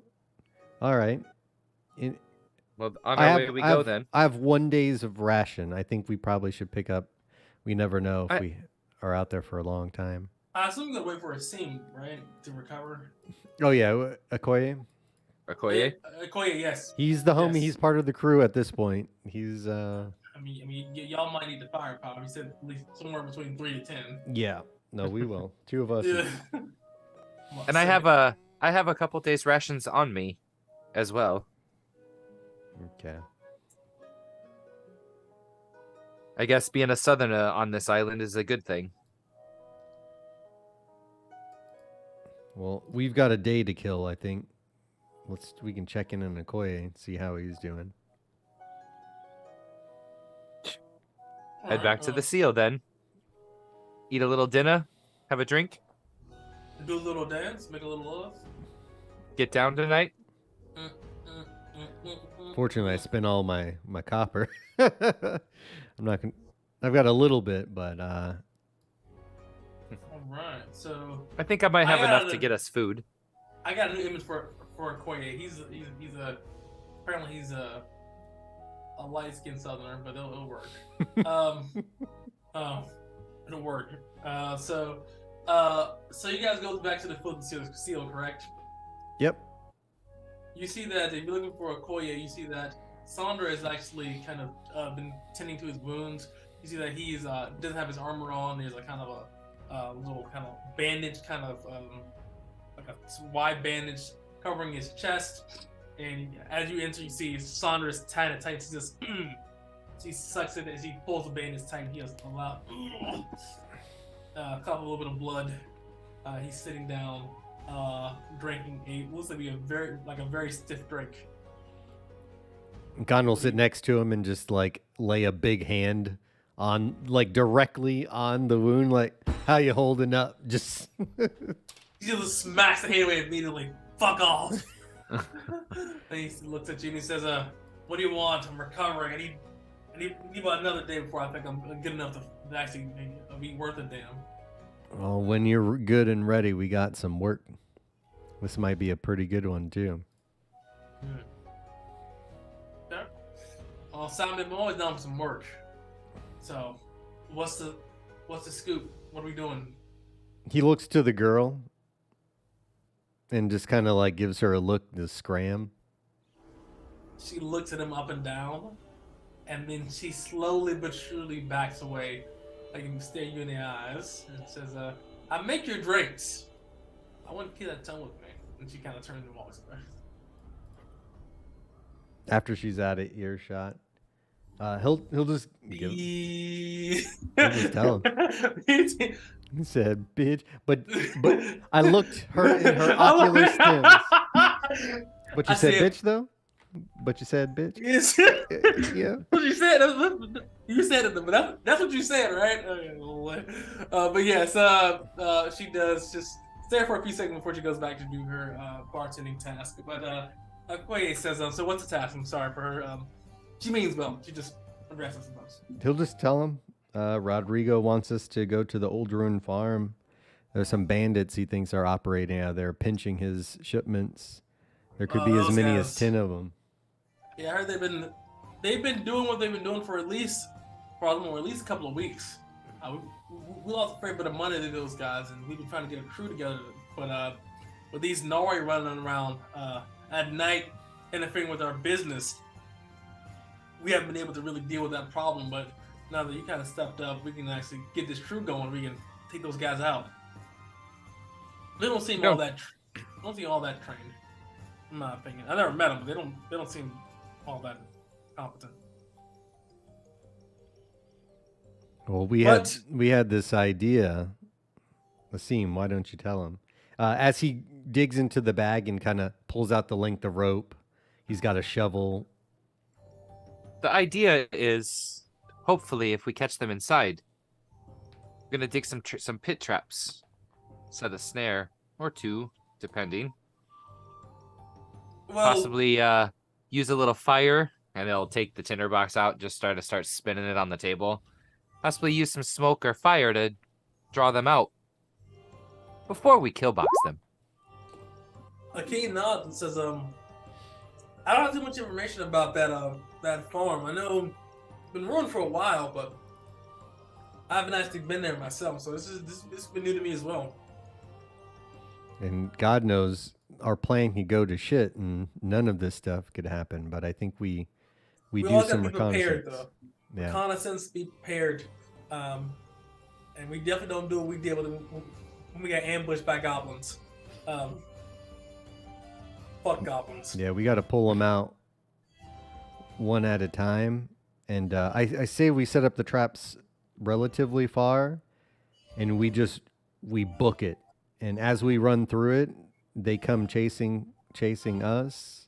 All right. Well, on our way we go then. I have 1 day's of ration. I think we probably should pick up. We never know if we are out there for a long time. I assume they wait for a seam, right, to recover. Oh yeah, Okoye. Okoye? Okoye, yes. He's the homie. Yes. He's part of the crew at this point. He's I mean, y'all might need the firepower. He said at least somewhere between 3 to 10. yeah. No, we will. Two of us. Yeah. And I have a couple days rations on me as well. Okay. I guess being a southerner on this island is a good thing. Well, we've got a day to kill. I think. We can check in on Okoye and see how he's doing. Head back to the seal then. Eat a little dinner, have a drink, Do a little dance, make a little love. get down tonight. Fortunately, I spent all my copper. I'm not gonna. I've got a little bit, but All right, so I think I might have I enough got to it. get us food. I got a new image for Okoye. He's apparently he's a light skinned southerner, but it'll work. It'll work. So you guys go back to the foot seal, correct? yep. You see that if you're looking for Okoye, you see that Sandra has actually kind of been tending to his wounds. You see that he's doesn't have his armor on. There's a kind of a little kind of bandage, kind of like a wide bandage covering his chest. And as you enter, you see Sandra's tied it tight. She just she sucks it as he pulls the bandage tight. He has a loud cough, a little bit of blood. He's sitting down, drinking looks like a very stiff drink. Gon will sit next to him and just like lay a big hand on, like directly on the wound. Like, how you holding up? Just. He just smacks the hand away immediately. Fuck off. And he looks at you and he says, what do you want? I'm recovering. I need about another day before I think I'm good enough to actually be worth a damn. Well, when you're good and ready, we got some work. This might be a pretty good one too. Okay. Well, Simon, I'm always down for some work. So, what's the scoop? What are we doing? He looks to the girl and just kind of like gives her a look to scram. She looks at him up and down, and then she slowly but surely backs away, like and stare you in the eyes, and says, I make your drinks. I want to kill that tongue with me. And she kind of turns and walks away. After she's out of earshot, he'll just give. He'll just tell him. He said, "Bitch," but I looked her in her ocular stims. But you said bitch though. But you said bitch. Yes. Yeah. What you said? You said it, but that's what you said, right? But yes, she does just stay for a few seconds before she goes back to do her bartending task. But Okoye says, so what's the task? I'm sorry for her. She means well. She just addresses us. He'll just tell him. Rodrigo wants us to go to the old ruined farm There's some bandits he thinks are operating out there, pinching his shipments. There could be as Those many guys. as 10 of them. Yeah, I heard they've been doing what they've been doing for at least a couple of weeks. We lost a fair bit of money to those guys, and we've been trying to get a crew together. But with these Nori running around at night, interfering with our business, we haven't been able to really deal with that problem. But now that you kind of stepped up, we can actually get this crew going. We can take those guys out. They don't seem all that. Don't seem all that trained, in my opinion. I never met them, but they don't seem all that competent. Well, we had this idea. Asim, why don't you tell him? As he digs into the bag and kind of pulls out the length of rope, he's got a shovel. The idea is, hopefully, if we catch them inside, we're gonna dig some pit traps, set a snare or two, depending. Well, Possibly use a little fire, and it'll take the tinderbox out. Just start spinning it on the table. Possibly use some smoke or fire to draw them out before we killbox them. Akeem nods and says, I don't have too much information about that farm. I know it's been ruined for a while, but I haven't actually been there myself, so this has been new to me as well. And God knows our plan could go to shit, and none of this stuff could happen. But I think we do all some gotta be prepared, reconnaissance. though. Yeah. Reconnaissance, be prepared, and we definitely don't do what we did when we got ambushed by goblins. Fuck goblins. Yeah, we got to pull them out one at a time. And I say we set up the traps relatively far, and we book it. And as we run through it, they come chasing us.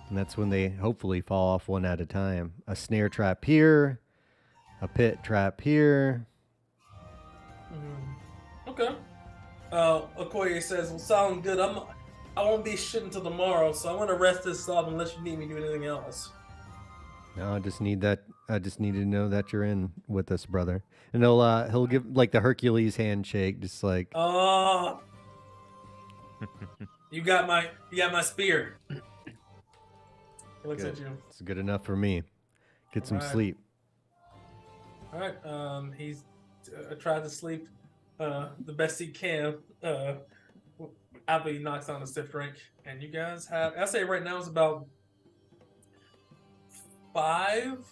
And that's when they hopefully fall off one at a time. A snare trap here, a pit trap here. Okay. Okoye says, "Well, sound good. I won't be shit until tomorrow, so I'm gonna rest this up unless you need me to do anything else." No, I just need to know that you're in with us, brother. And he'll give like the Hercules handshake, just like. You got my spear. He looks Good. at you. It's good enough for me. Get some Alright. sleep. All right. He's tried to sleep the best he can. After he knocks on a stiff drink, and you guys have. I say right now it's about 5,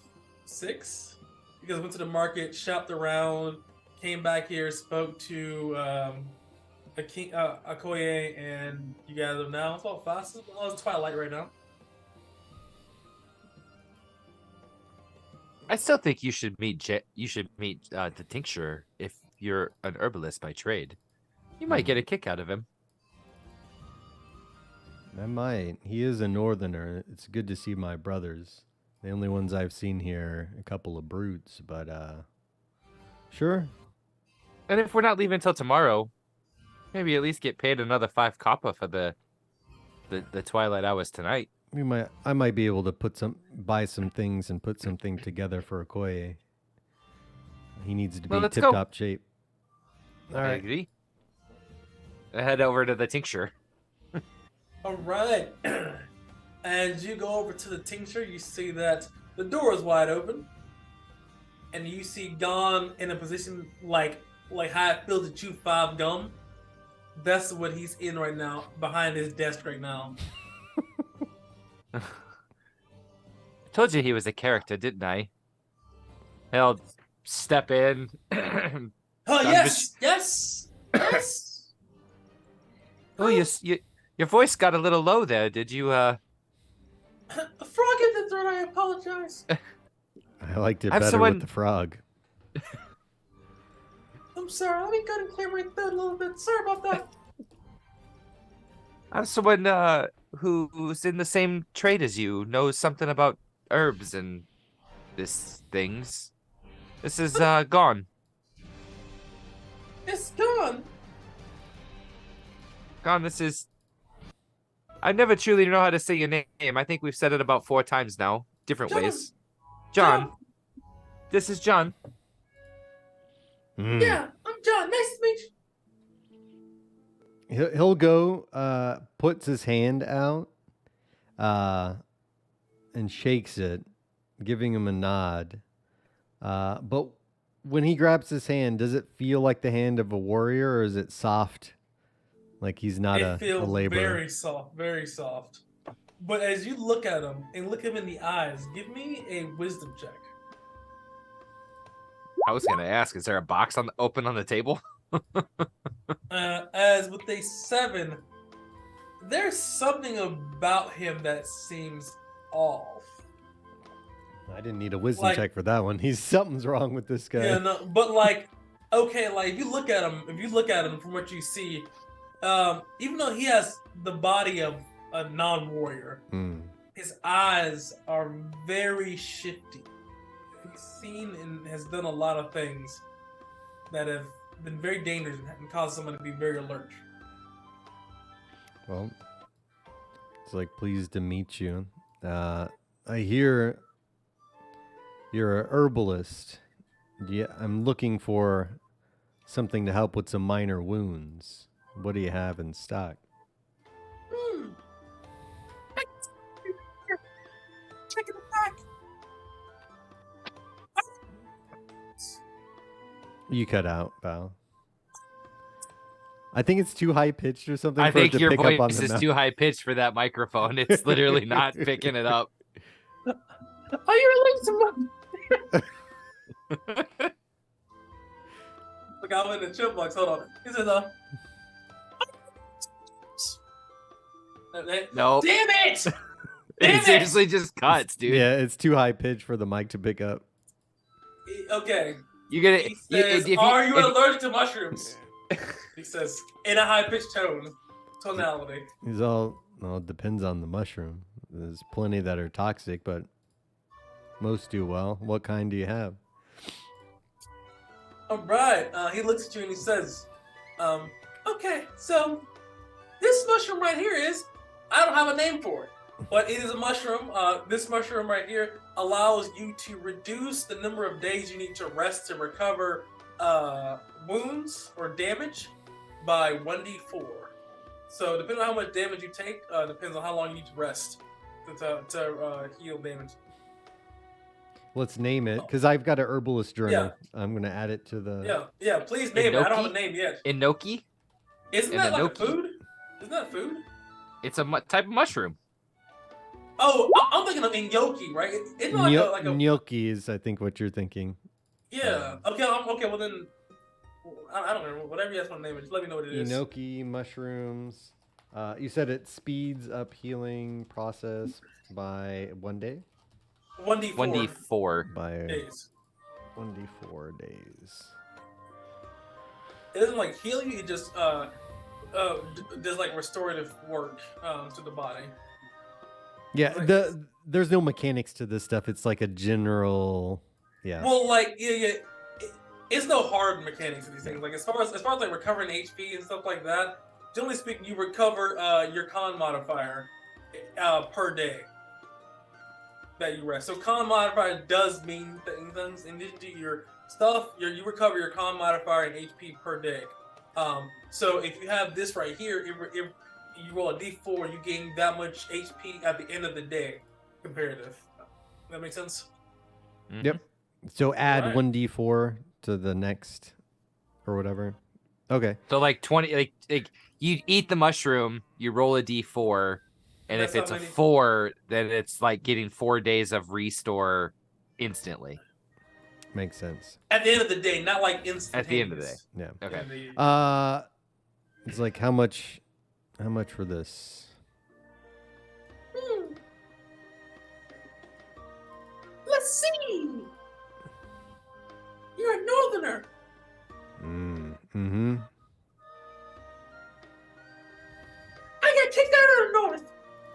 6. You guys went to the market, shopped around, came back here, spoke to Okoye, and you guys are now. It's about 5. It's twilight right now. I still think you should meet the tincture if you're an herbalist by trade. You might get a kick out of him. I might. He is a northerner. It's good to see my brothers. The only ones I've seen here are a couple of brutes, but sure. And if we're not leaving until tomorrow, maybe at least get paid another 5 copper for the twilight hours tonight. I might be able to buy some things and put something together for Okoye. He needs to be tip-top shape. All right. I agree. I head over to the tincture. All right. As you go over to the tincture, you see that the door is wide open, and you see Gon in a position like how it feels to chew 5 gum. That's what he's in right now, behind his desk right now. I told you he was a character, didn't I? He'll step in. Oh yes. Oh, your voice got a little low there. Did you A frog in the throat. I apologize. I liked it better with the frog. I'm sorry. Let me go and clear my throat a little bit. Sorry about that. I'm someone who's in the same trade as you, knows something about herbs and things. This is Gon. It's Gon. Gon, this is. I never truly know how to say your name. I think we've said it about 4 times now, different ways. John. This is John. Yeah, I'm John. Nice to meet you. He'll go, puts his hand out, and shakes it, giving him a nod. But when he grabs his hand, does it feel like the hand of a warrior, or is it soft, like he's not It a feels laborer? very soft, very soft. But as you look at him and look him in the eyes, give me a wisdom check. I was gonna ask, is there a box open on the table? As with a 7, there's something about him that seems off. I didn't need a wisdom check for that one. Something's wrong with this guy. Yeah, no, but like, okay, like if you look at him from what you see, even though he has the body of a non-warrior, his eyes are very shifty. He's seen and has done a lot of things that have been very dangerous and caused someone to be very alert. Well, it's like, pleased to meet you. I hear you're a herbalist. Yeah, I'm looking for something to help with some minor wounds. What do you have in stock? Check in the back. You cut out, Val. I think it's too high pitched or something. I for it think to your pick up on voice the is mouth. too high pitched for that microphone. It's literally not picking it up. Are you related to Look, I'm in the chipmunks. Hold on. He says, Nope. Damn it! It seriously just cuts, dude. Yeah, it's too high pitched for the mic to pick up. Okay. You get He says, "Are you allergic to mushrooms?" He says in a high-pitched tonality. He's all, well, it depends on the mushroom. There's plenty that are toxic, but most do well. What kind do you have? All right. He looks at you and he says, "Okay, so this mushroom right here I don't have a name for it, but it is a mushroom. This mushroom right here allows you to reduce the number of days you need to rest to recover wounds or damage by 1d4. So depending on how much damage you take, depends on how long you need to rest to heal damage." Let's name it, because I've got an herbalist journal. Yeah. I'm going to add it to the... Yeah, please name it. I don't have a name yet. Enoki? Isn't that like a food? Isn't that food? It's a type of mushroom. Oh, I'm thinking of gnocchi, right? It's not like a Gnocchi is, I think, what you're thinking. Yeah. Okay. Okay. Well then, I don't know. Whatever you guys want to name it, just let me know what it is. Gnocchi mushrooms. You said it speeds up healing process by 1 day. 1d4. 1d4 by days. 1d4 days. It doesn't like heal you. It just does like restorative work to the body. Yeah. Like, there's no mechanics to this stuff. It's like a general. Yeah. Well, like it's no hard mechanics to these things. Like as far as like recovering HP and stuff like that. Generally speaking, you recover your con modifier per day that you rest. So con modifier does mean things. In addition to your stuff, you recover your con modifier and HP per day. So if you have this right here, if you roll a d4, you gain that much HP at the end of the day, comparative. That makes sense? Mm-hmm. Yep. So add Right. 1d4 to the next or whatever. Okay. So like 20, like you eat the mushroom, you roll a d4, and That's if it's how a many- 4, then it's like getting 4 days of restore instantly. Makes sense. At the end of the day, not like instantaneous. At the end of the day. Yeah. Okay. It's like how much for this? Let's see. You're a northerner. Mm-hmm. I got kicked out of the north.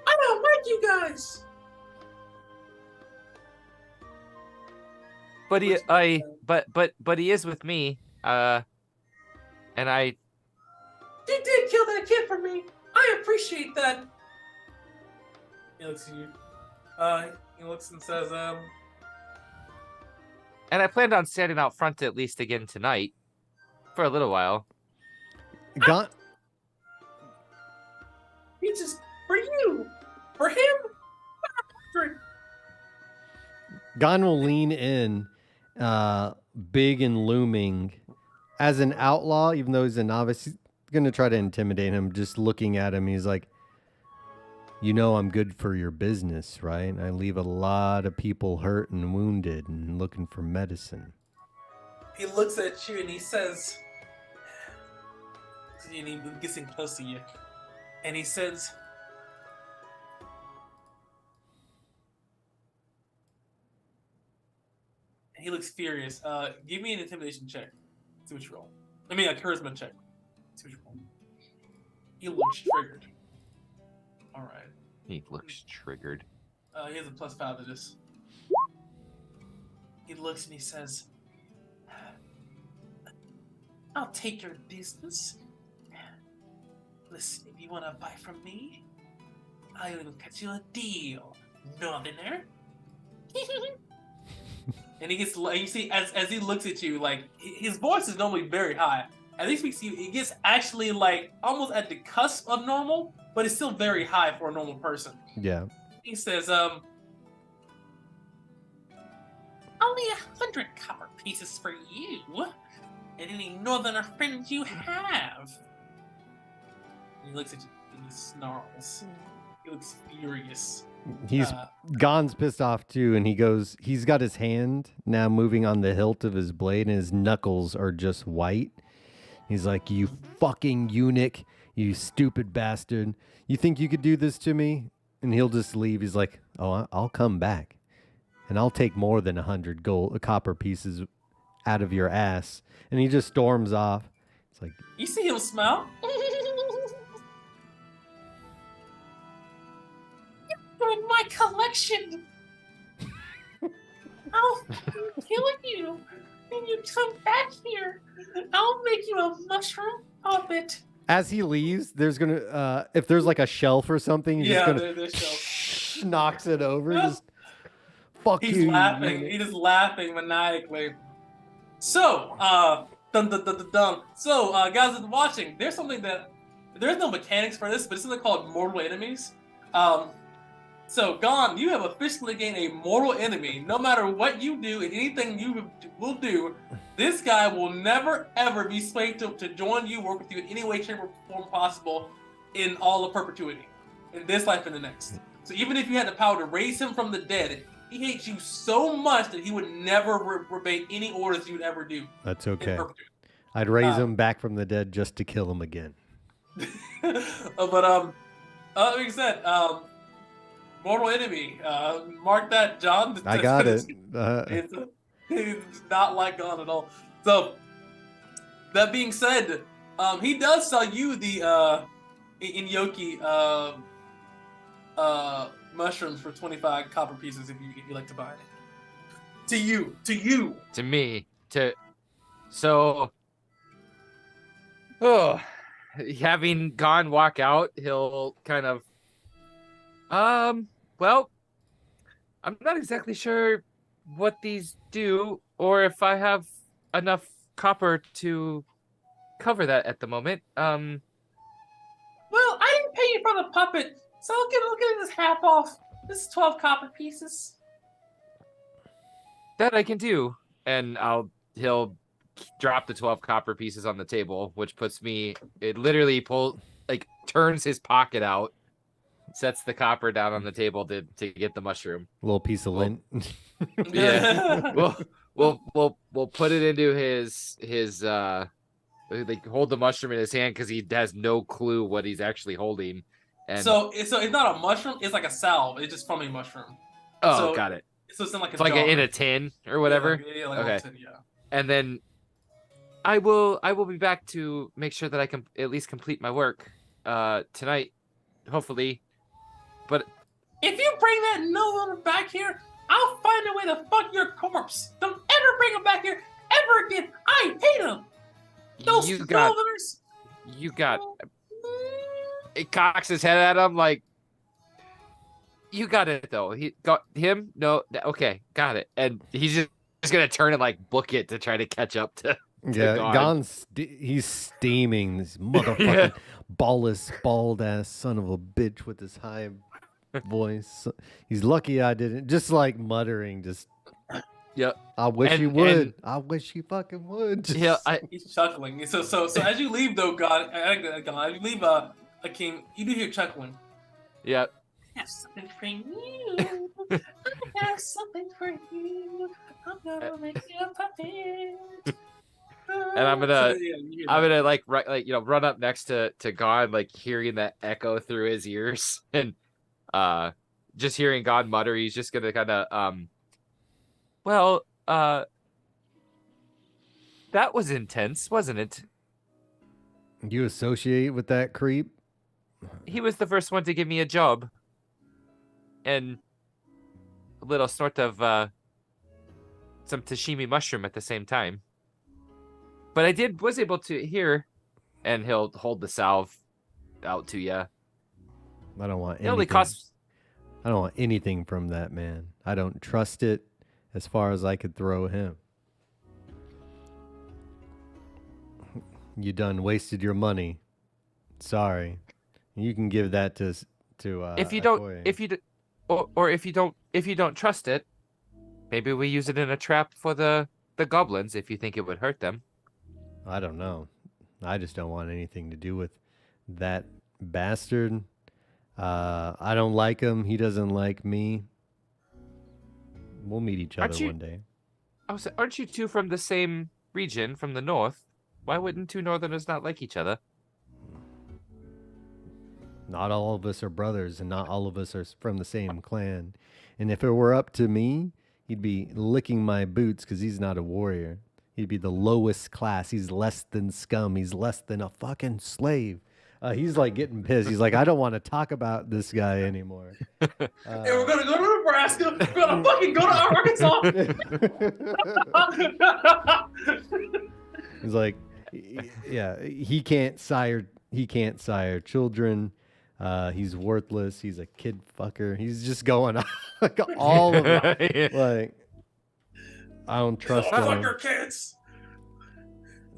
I don't like you guys. But he is with me. And I You did kill that kid for me. I appreciate that. He looks at you. He looks and says, and I planned on standing out front at least again tonight for a little while. This is for you. For him. Gon will lean in, big and looming, as an outlaw. Even though he's a novice, he's gonna try to intimidate him. Just looking at him, he's like, "You know, I'm good for your business, right? I leave a lot of people hurt and wounded and looking for medicine." He looks at you and he says, and he gets in close to you, and he says, and he looks furious. Give me an intimidation check. See what you roll. I mean, a charisma check. See what you roll. He looks triggered. All right. He looks triggered. He has a +5 to this. He looks and he says, I'll take your business. Listen, if you want to buy from me, I will cut you a deal, Northerner. And he gets, you see, as he looks at you, like, his voice is normally very high. As he speaks to you, it gets actually, like, almost at the cusp of normal, but it's still very high for a normal person. Yeah. He says, only 100 copper pieces for you, and any Northerner friends you have. And he looks at you, and he snarls. He looks furious. He's Gon's pissed off too, and he's got his hand now moving on the hilt of his blade, and his knuckles are just white. He's like, "You fucking eunuch, you stupid bastard. You think you could do this to me?" And he'll just leave. He's like, "Oh, I'll come back, and I'll take more than 100 copper pieces out of your ass." And he just storms off. It's like, you see him smile. In my collection. I'll kill you, and you come back here. I'll make you a mushroom puppet. as he leaves, there's gonna if there's like a shelf or something, he's just gonna there's shelf. knocks it over. Just fuck He's you. laughing. He's just laughing maniacally. So, dun dun dun dun dun. So, guys that are watching, there's no mechanics for this, but it's something called mortal enemies. So, Gon, you have officially gained a mortal enemy. No matter what you do and anything you will do, this guy will never ever be swayed to join you, work with you in any way, shape, or form possible in all of perpetuity, in this life and the next. So even if you had the power to raise him from the dead, he hates you so much that he would never obey any orders you would ever do. That's okay. I'd raise him back from the dead just to kill him again. But like I said, mortal enemy. Mark that, John. I got it. He's not like Gon at all. So that being said, he does sell you the Inyoki mushrooms for 25 copper pieces if you like to buy it. To me. So having Gon walk out, he'll kind of well, I'm not exactly sure what these do or if I have enough copper to cover that at the moment. Well, I didn't pay you for the puppet, so look at this half off. This is 12 copper pieces. That I can do, and he'll drop the 12 copper pieces on the table, which puts me. It literally turns his pocket out, sets the copper down on the table to get the mushroom. A little piece of lint. Yeah, we'll put it into his hold the mushroom in his hand because he has no clue what he's actually holding. And so it's not a mushroom. It's like a salve. It's just from a mushroom. Oh, got it. So it's in like a it's like jar. in a tin or whatever. Yeah, like okay. a tin, yeah. And then I will be back to make sure that I can at least complete my work tonight, hopefully. But if you bring that Nolan back here, I'll find a way to fuck your corpse. Don't ever bring him back here ever again. I hate him. Those Northerners. You got. It cocks his head at him like, you got it though. He got him. No, okay, got it. And he's just gonna turn and book it to try to catch up to Yeah, God. he's steaming. This motherfucking bald ass son of a bitch with this high voice. He's lucky I didn't. Just like muttering, just. Yep. I wish you would. I wish you fucking would. Just... He's chuckling. So as you leave though, God, as you leave, Akeem, you do hear chuckling. Yep. I have something for you. I have something for you. I'm gonna make you a puppet. And I'm gonna like run up next to God, like hearing that echo through his ears, and just hearing God mutter. He's just gonna kind of that was intense, wasn't it? You associate with that creep? He was the first one to give me a job, and a little sort of some sashimi mushroom at the same time. But I was able to hear, and he'll hold the salve out to you. I don't want anything. It only costs. I don't want anything from that man. I don't trust it as far as I could throw him. You done wasted your money. Sorry. You can give that to if you don't trust it, maybe we use it in a trap for the goblins if you think it would hurt them. I don't know. I just don't want anything to do with that bastard. I don't like him. He doesn't like me. We'll meet each other one day. Aren't you two from the same region, from the north? Why wouldn't two northerners not like each other? Not all of us are brothers, and not all of us are from the same clan. And if it were up to me, he'd be licking my boots because he's not a warrior. He'd be the lowest class. He's less than scum. He's less than a fucking slave. He's like getting pissed. He's like, I don't want to talk about this guy anymore. Hey, we're gonna go to Nebraska. We're gonna fucking go to Arkansas. He's like, yeah, he can't sire children. He's worthless. He's a kid fucker. He's just going like all of it. Like, I don't trust him. Fucker kids.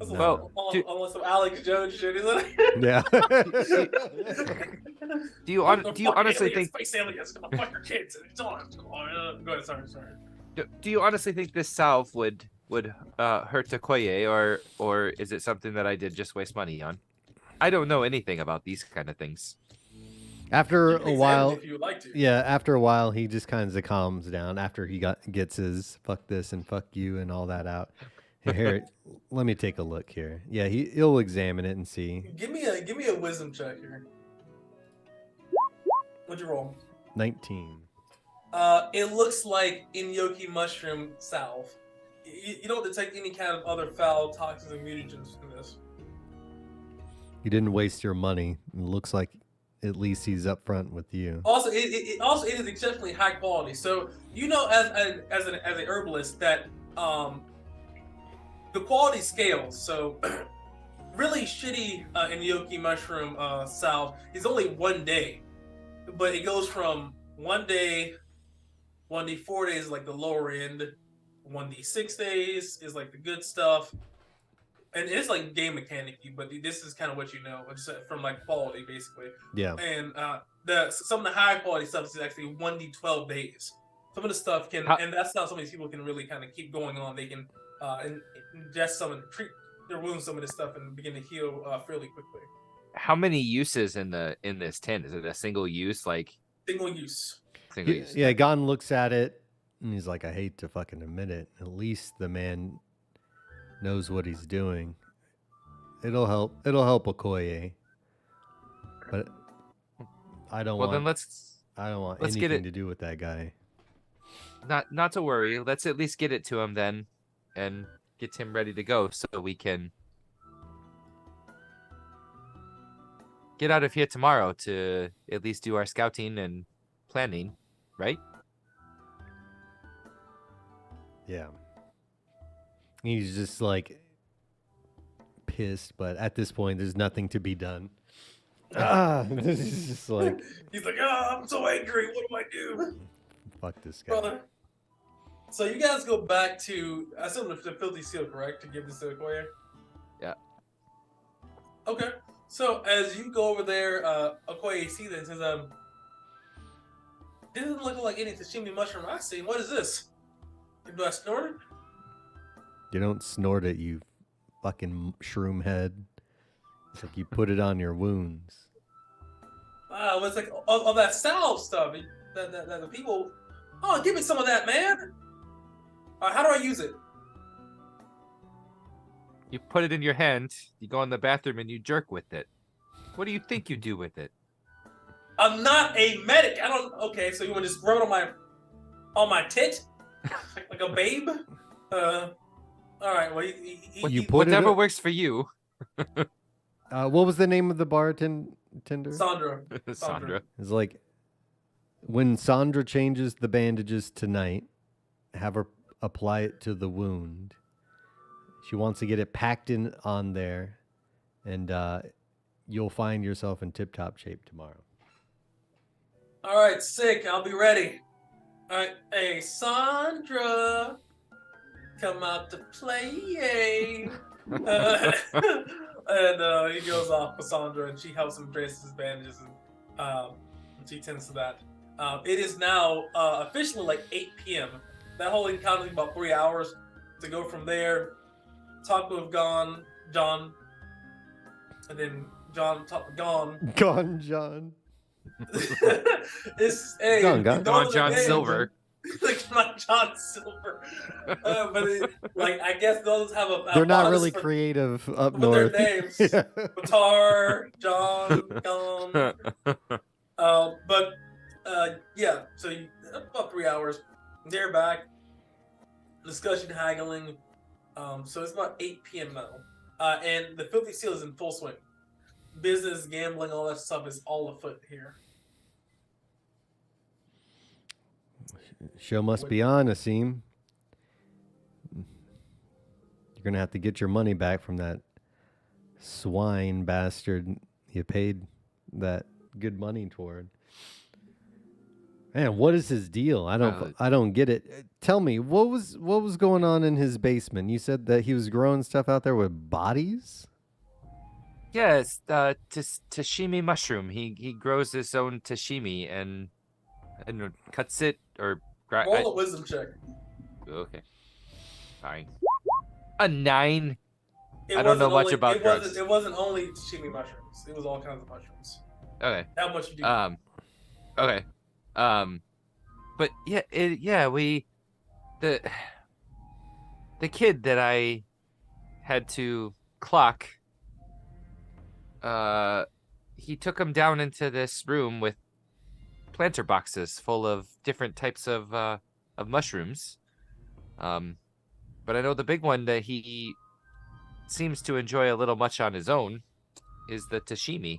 Almost some Alex Jones shit, isn't it? Yeah. Do you honestly think space aliens gonna fuck your kids? Go ahead, sorry. Do you honestly think this salve would hurt Okoye, or is it something that I did just waste money on? I don't know anything about these kind of things. After a while, if you would like to. Yeah, after a while, he just kind of calms down after he gets his fuck this and fuck you and all that out. Here, let me take a look here. Yeah, he'll examine it and see. Give me a wisdom check here. What'd you roll? 19. It looks like Inyoki mushroom salve. You don't detect any kind of other foul toxins or mutagens in this. You didn't waste your money. It looks like at least he's upfront with you. Also, it is exceptionally high quality. So as an herbalist that the quality scales. So really shitty Inyoki mushroom salve is only 1 day, but it goes from 1 day, 1d4 days like the lower end, 1d6 days is like the good stuff, and it's like game mechanic-y, but this is kind of what you know from like quality basically. Yeah. And some of the high quality stuff is actually 1d12 days. Some of the stuff can, and that's how some of these people can really kind of keep going on. They can ingest some and treat their wounds, some of this stuff, and begin to heal fairly quickly. How many uses in this tin? Is it a single use? Like single use. Single use. Yeah, Gon looks at it and he's like, I hate to fucking admit it. At least the man knows what he's doing. It'll help Okoye. But I don't want anything to do with that guy. Not to worry. Let's at least get it to him then, and get him ready to go so we can get out of here tomorrow to at least do our scouting and planning, right? Yeah. He's just like pissed, but at this point there's nothing to be done. This is just like he's like, I'm so angry. What do I do? Fuck this guy. Brother. So you guys go back to, I assume the Filthy Seal, correct? To give this to Okoye? Yeah. Okay. So as you go over there, Okoye sees it and says, this doesn't look like any sashimi mushroom I've seen. What is this? Do I snort it? You don't snort it, you fucking shroom head. It's like you put it on your wounds. It's like all that salve stuff that the people. Oh, give me some of that, man. How do I use it? You put it in your hand, you go in the bathroom, and you jerk with it. What do you think you do with it? I'm not a medic. I don't. Okay, so you want to just rub it on my tit, like a babe? All right. Well, you put whatever works for you. What was the name of the bartender? Sandra. It's like when Sandra changes the bandages tonight, have her apply it to the wound. She wants to get it packed in on there, and you'll find yourself in tip-top shape tomorrow. All right, sick. I'll be ready. All right, hey Sandra, come out to play. And he goes off with Sandra, and she helps him dress his bandages, and she tends to that. It is now officially like 8 p.m. That whole encounter is about 3 hours to go from there. Taco have gone, John, and then John gone. Gone, John. It's hey, Gone. John Silver. Like not John Silver, but I guess those have a. They're not really creative up with north. Their names, yeah. Batar, John, Gone. Yeah. So about 3 hours, they're back. Discussion, haggling. So it's about 8 p.m. now, and the Filthy Seal is in full swing. Business, gambling, all that stuff is all afoot here. Show must be on, Asim. You're going to have to get your money back from that swine bastard you paid that good money toward. Man, what is his deal? I don't get it. Tell me, what was going on in his basement? You said that he was growing stuff out there with bodies? Yes, tashimi mushroom. He grows his own tashimi and cuts it or roll a wisdom check. Okay, fine. A 9. I don't know much about drugs. It wasn't only tashimi mushrooms. It was all kinds of mushrooms. Okay. How much you do? Okay. But the kid that I had to clock, he took him down into this room with planter boxes full of different types of mushrooms. But I know the big one that he seems to enjoy a little much on his own is the tashimi.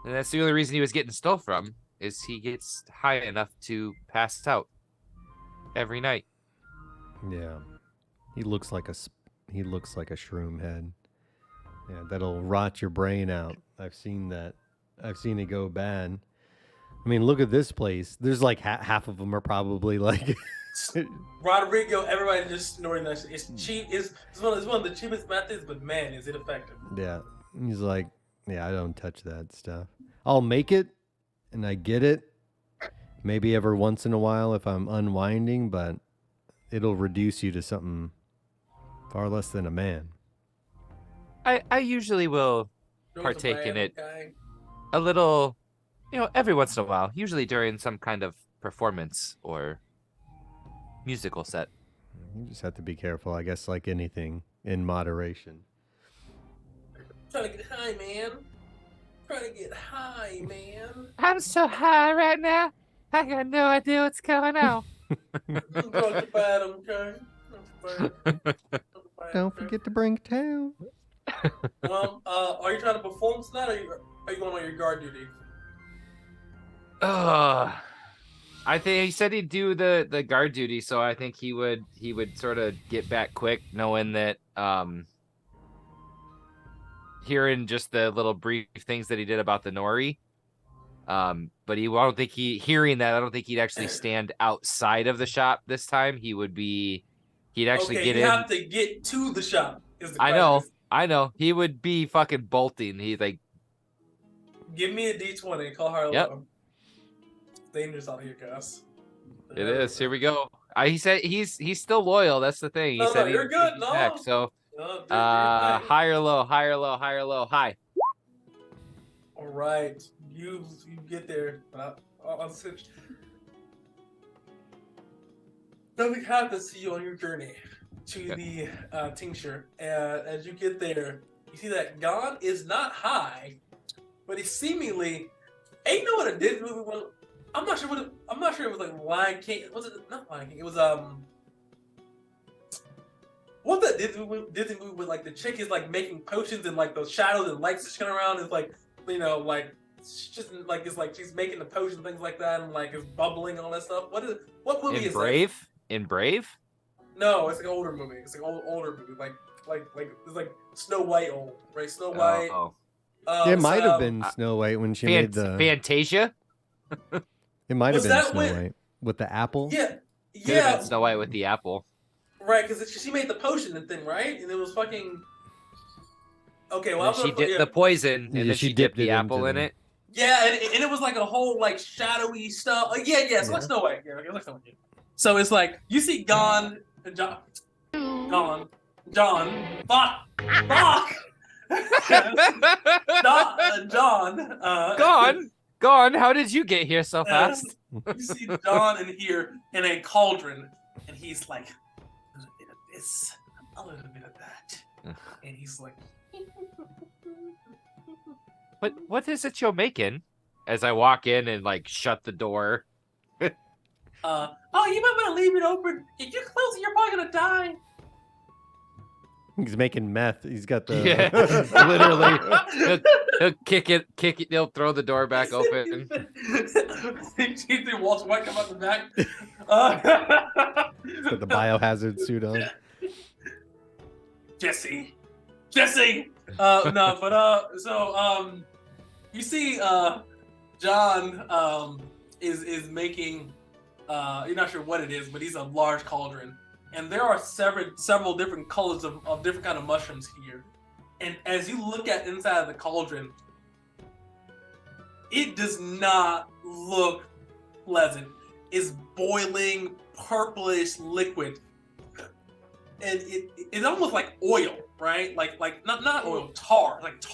And that's the only reason he was getting stole from, is he gets high enough to pass out every night. Yeah. He looks like a shroom head. Yeah, that'll rot your brain out. I've seen that. I've seen it go bad. I mean, look at this place. There's like half of them are probably like Rodrigo, everybody just snorting that shit. It's cheap. It's one of the cheapest methods, but man, is it effective. Yeah. He's like, yeah, I don't touch that stuff. I'll make it, and I get it. Maybe every once in a while if I'm unwinding, but it'll reduce you to something far less than a man. I usually will partake in it a little, every once in a while, usually during some kind of performance or musical set. You just have to be careful, I guess, like anything, in moderation. Trying to get high, man. Trying to get high, man. I'm so high right now. I got no idea what's going on. Talk about him, okay? Don't forget to bring town. Well, are you trying to perform tonight, or are you going on your guard duty? I think he said he'd do the guard duty, so I think he would sort of get back quick, knowing that hearing just the little brief things that he did about the nori, But I don't think hearing that, I don't think he'd actually stand outside of the shop this time. He'd actually get you in. have to get to the shop. Is the question. I know. He would be fucking bolting. He'd like. Give me a D20. Call her alone. It's dangerous out here, guys. It is. Here we go. He said he's still loyal. That's the thing. He said you're good. No. Back, so no, high or low, high. All right, you get there. I'll switch. Nothing happens to you on your journey to the tincture. As you get there, you see that Gon is not high, but he seemingly. Ain't know what it did movie was. I'm not sure it was like Lion King. Was it not Lion King? It was what that Disney movie with like the chick is like making potions and like those shadows and lights just coming around is like like it's just like it's like she's making the potion things like that and like it's bubbling and all that stuff. What movie is Brave? that? In Brave? No, it's like an older movie. It's like older movie. Like it's like Snow White old, right? Snow White. It might have been Snow White when she made the Fantasia. It might have been Snow White with the apple. Yeah. Could have been Snow White with the apple. Right, because she made the potion and thing, right? And it was fucking. Okay, well, she dipped the poison and then she dipped the apple in it. Yeah, and it was like a whole like shadowy stuff. It's like Snow White. Yeah, like Snow White. So it's like you see John. John. Gone. How did you get here so fast? You see John in here in a cauldron, and he's like, a little bit of this, a little bit of that, and he's like, what is it you're making? As I walk in and like shut the door. You might want to leave it open. If you close it, you're probably gonna die. He's making meth. He's got the literally. He'll kick it. He'll throw the door back open. Walter White come out the back. He's got the biohazard suit on. Jesse. No, but so you see, John is making. You're not sure what it is, but he's a large cauldron. And there are several different colors of different kind of mushrooms here. And as you look at inside of the cauldron, it does not look pleasant. It's boiling, purplish liquid. And it's almost like oil, right? Like not oil, tar. Like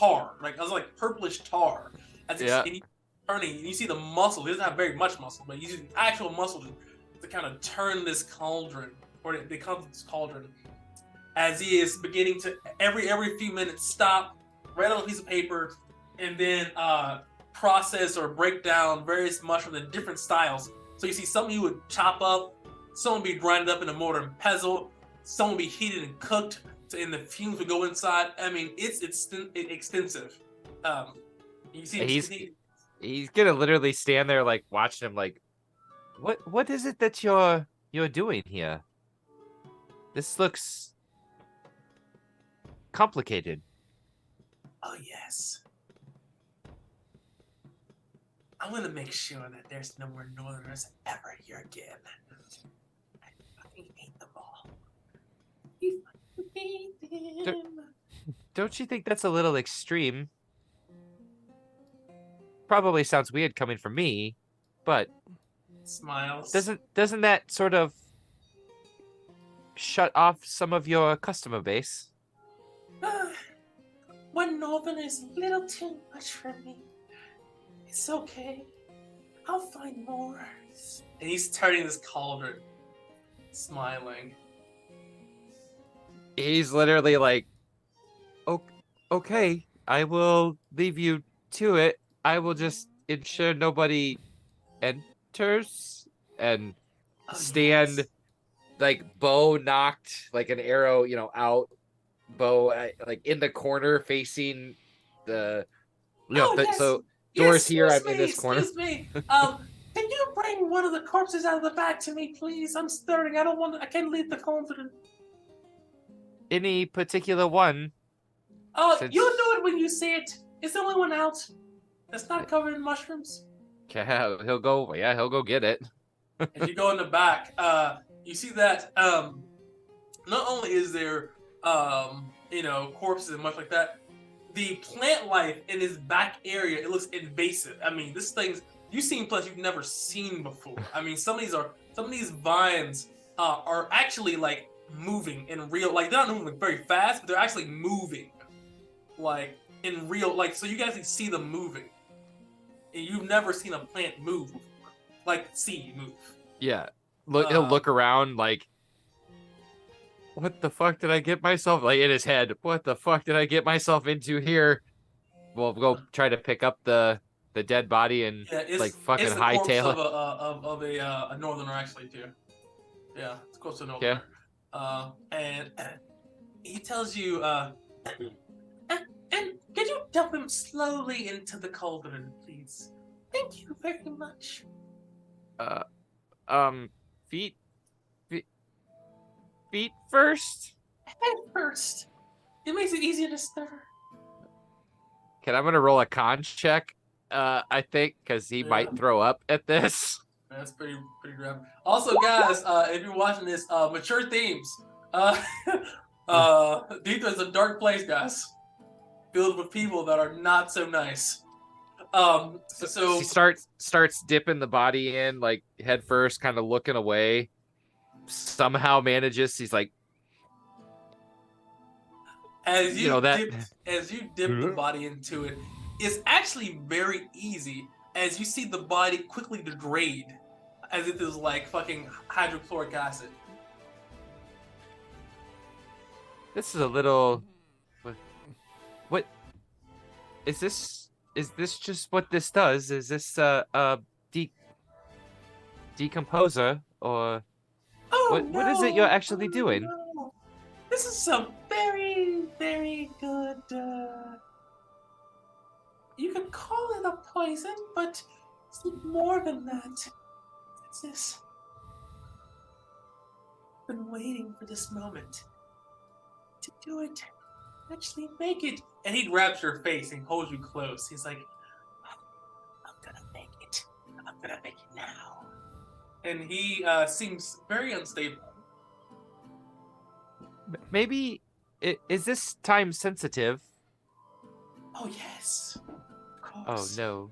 I was like purplish tar. And you turning, and you see the muscle. It doesn't have very much muscle, but you see the actual muscle to kind of turn this cauldron. Or they come to this cauldron as he is beginning to every few minutes stop, write on a piece of paper, and then process or break down various mushrooms in different styles. So you see some he would chop up, some would be grinded up in a mortar and pestle, some would be heated and cooked, and the fumes would go inside. I mean, it's extensive. You see, he's gonna literally stand there like watching him like, what is it that you're doing here? This looks complicated. Oh, yes. I want to make sure that there's no more Northerners ever here again. I fucking hate them all. You fucking hate them. Don't you think that's a little extreme? Probably sounds weird coming from me, but smiles. Doesn't that sort of shut off some of your customer base? One Northern is a little too much for me. It's okay. I'll find more. And he's turning this cauldron, smiling. He's literally like, okay, I will leave you to it. I will just ensure nobody enters and stand. Yes. Like bow knocked, like an arrow, out, bow like in the corner facing the, yes. So doors here. I'm in this corner. Excuse me. Can you bring one of the corpses out of the back to me, please? I'm stirring. I can't leave the cauldron. Any particular one? Oh, you'll do it when you see it. It's the only one out. It's not covered in mushrooms. Yeah, he'll go. Yeah, he'll go get it. As you go in the back, you see that not only is there corpses and much like that, the plant life in this back area, it looks invasive. I mean, this thing's you've seen plants you've never seen before. I mean, some of these vines are actually like moving in real, like they're not moving very fast, but they're actually moving like in real, like so you guys can see them moving. And you've never seen a plant move before, like see move. Yeah, he'll look around like, what the fuck did I get myself, like in his head, what the fuck did I get myself into here? We'll go try to pick up the dead body and like fucking hightail it. Of a northerner actually too. Yeah, it's close to a northerner. Yeah. And he tells you, and could you dump him slowly into the cauldron, please? Thank you very much. Feet first? Head first. It makes it easier to stir. Okay, I'm gonna roll a con check, I think, because he might throw up at this. That's pretty grim. Also, guys, if you're watching this, mature themes. Dithra is a dark place, guys. Filled with people that are not so nice. So he starts dipping the body in, like head first, kind of looking away. Somehow manages. He's like, as you dip the body into it, it's actually very easy. As you see the body quickly degrade, as if it was like fucking hydrochloric acid. This is a little. What is this? Is this just what this does? Is this a decomposer or? What is it you're actually doing? No. This is some very, very good, you can call it a poison, but it's more than that. It's this. I've been waiting for this moment to do it. Actually make it. And he grabs your face and holds you close. He's like, I'm gonna make it. I'm gonna make it now. And he seems very unstable. Maybe is this time sensitive? Oh yes, of Oh course. no.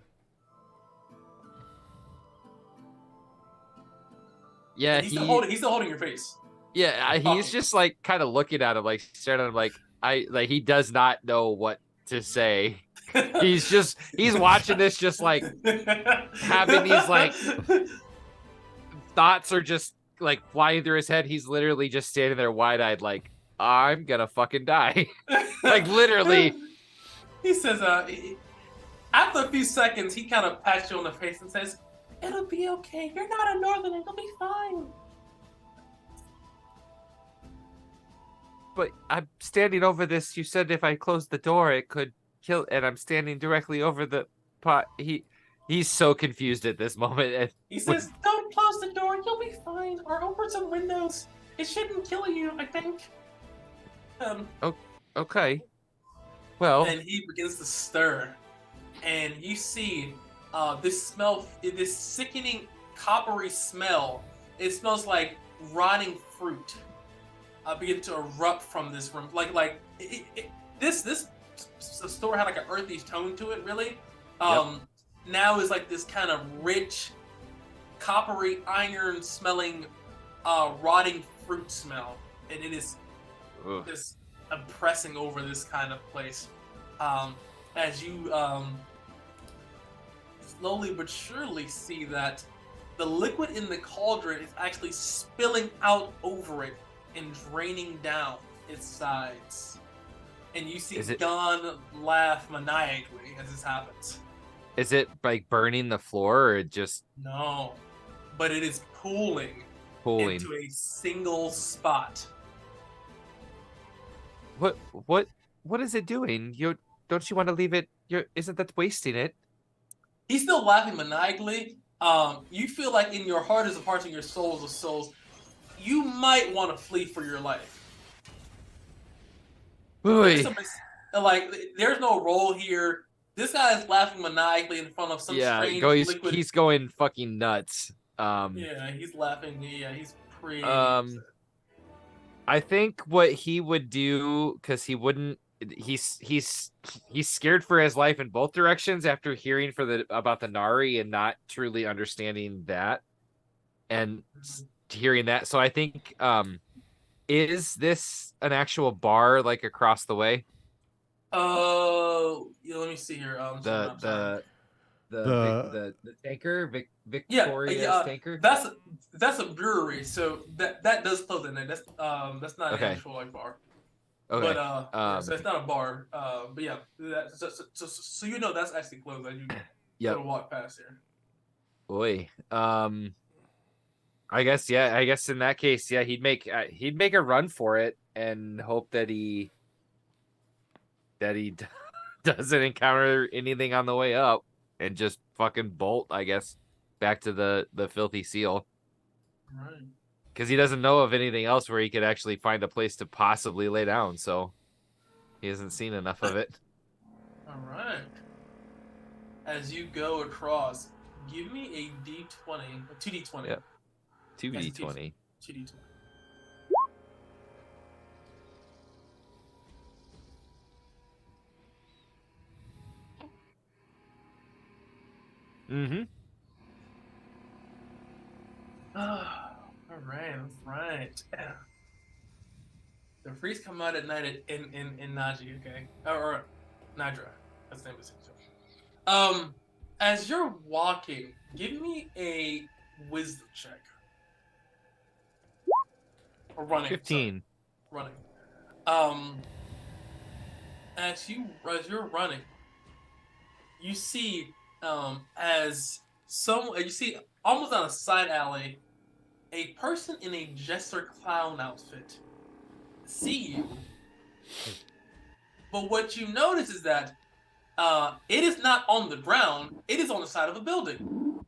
Yeah, he's still holding your face. Yeah, he's just like kind of looking at him, like staring at him, like he does not know what to say. He's watching this, just like having these like thoughts are just like flying through his head. He's literally just standing there wide-eyed, like, I'm gonna fucking die. Like literally. He says, after a few seconds, he kind of pats you on the face and says, it'll be okay. You're not a northerner. It'll be fine. But I'm standing over this. You said if I closed the door, it could kill. And I'm standing directly over the pot. He's so confused at this moment. He says, don't close the door. You'll be fine. Or open some windows. It shouldn't kill you, I think. Okay. Well. And he begins to stir. And you see this sickening coppery smell. It smells like rotting fruit. Begin to erupt from this room. This store had like an earthy tone to it, really. Now is like this kind of rich, coppery, iron smelling, rotting fruit smell. And it is this impressing over this kind of place. As you slowly but surely see that the liquid in the cauldron is actually spilling out over it and draining down its sides. And you see Don laugh maniacally as this happens. Is it like burning the floor or just... No, but it is pooling into a single spot. What is it doing? Don't you want to leave it? Isn't that wasting it? He's still laughing maniacally. You feel like in your heart of hearts and your souls of souls, you might want to flee for your life. There's no role here This guy is laughing maniacally in front of some strange liquid. He's going fucking nuts. Yeah, he's laughing. Yeah, he's pretty. I think what he would do, because he wouldn't. He's scared for his life in both directions after hearing about the Nari and not truly understanding that, and hearing that. So I think, is this an actual bar like across the way? Yeah, let me see here. The tanker, Victoria's tanker. That's a brewery, so that does close in there. That's not an actual like bar. Okay. But so it's not a bar. But yeah, so you know that's actually closed. You gotta walk past here. Boy, I guess in that case, yeah, he'd make a run for it and hope that he doesn't encounter anything on the way up and just fucking bolt, I guess, back to the filthy seal. Right. Because he doesn't know of anything else where he could actually find a place to possibly lay down, so he hasn't seen enough of it. All right. As you go across, give me a D20, a 2D20. Yep. 2D20. 2D20. Mm-hmm. All right. The freaks come out at night in Naji, okay? Or Nidra. That's the name of the situation. As you're walking, give me a wisdom check. Or running. 15. Sorry. Running. As you're running, you see you see almost on a side alley, a person in a jester clown outfit see you. But what you notice is that it is not on the ground, it is on the side of a building.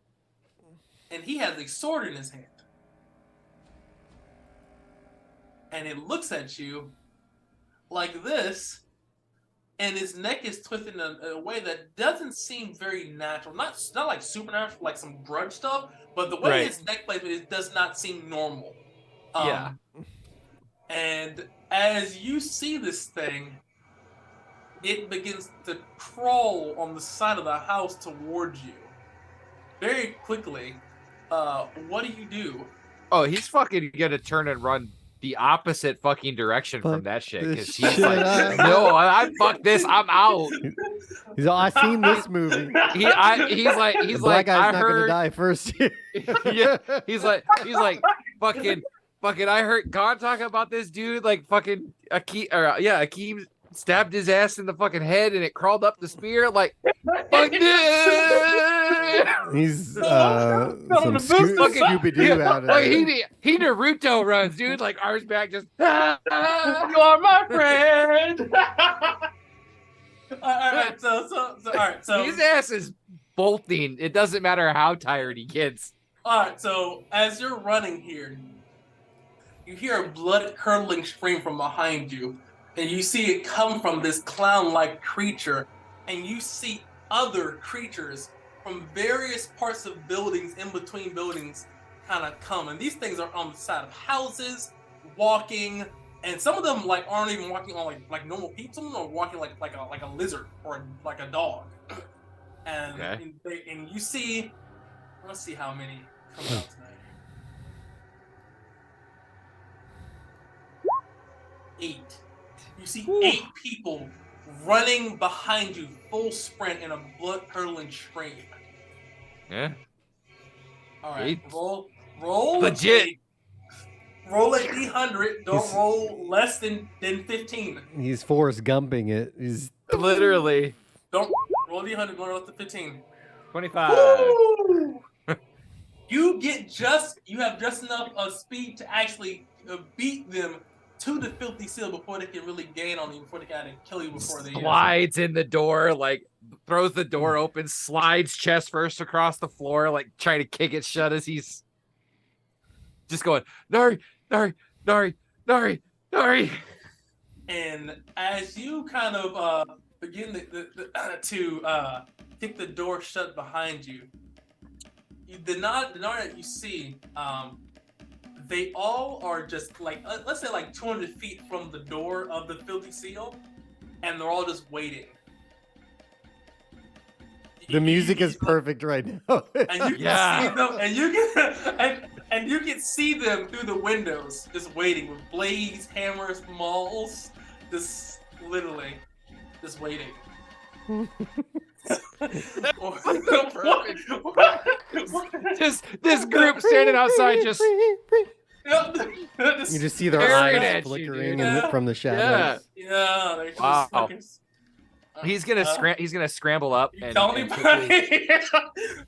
And he has a sword in his hand. And it looks at you like this, and his neck is twisted in a way that doesn't seem very natural. Not like supernatural, like some grudge stuff, but the way his neck placement does not seem normal. Yeah. And as you see this thing, it begins to crawl on the side of the house towards you. Very quickly. What do you do? Oh, he's fucking gonna turn and run the opposite fucking direction from that shit, because he's like, no, I fuck this, I'm out. He's like, I seen this movie. He's like, Black guy's I not heard. Gonna die first. Yeah, he's like, fucking. I heard Gon talk about this dude, like fucking Akeem stabbed his ass in the fucking head and it crawled up the spear, like, fuck this. He's some Scooby-Doo out of like it. he Naruto runs, dude, like arms back, just You are my friend. all right, so his ass is bolting. It doesn't matter how tired he gets. All right, so as you're running here, you hear a blood-curdling scream from behind you, and you see it come from this clown-like creature, and you see other creatures from various parts of buildings, in between buildings, kind of come. And these things are on the side of houses, walking, and some of them like aren't even walking on like normal people. Some of them are walking like a lizard or like a dog. And and you see, let's see how many come out tonight. 8. You see 8 people running behind you, full sprint in a blood-curdling stream. Yeah. All right. Roll. Legit. Roll a D100. Don't roll less than 15. He's Forrest Gumping it. He's literally. Don't roll a D100. Don't roll less than 15. 25. You have just enough speed to actually beat them to the filthy seal before they can really gain on you, before they can kill you before they slides in the door, like throws the door open, slides chest first across the floor, like trying to kick it shut as he's just going, Nari. And as you kind of begin to kick the door shut behind you. The nod that you see, they all are just like, let's say like 200 feet from the door of the Filthy Seal, and they're all just waiting. The music is perfect right now. And you can see them, and you can see them through the windows, just waiting with blades, hammers, mauls, just literally, just waiting. Just this group standing outside, just you just see their eyes flickering from the shadows. Yeah. Wow. Fucking, he's gonna scramble up and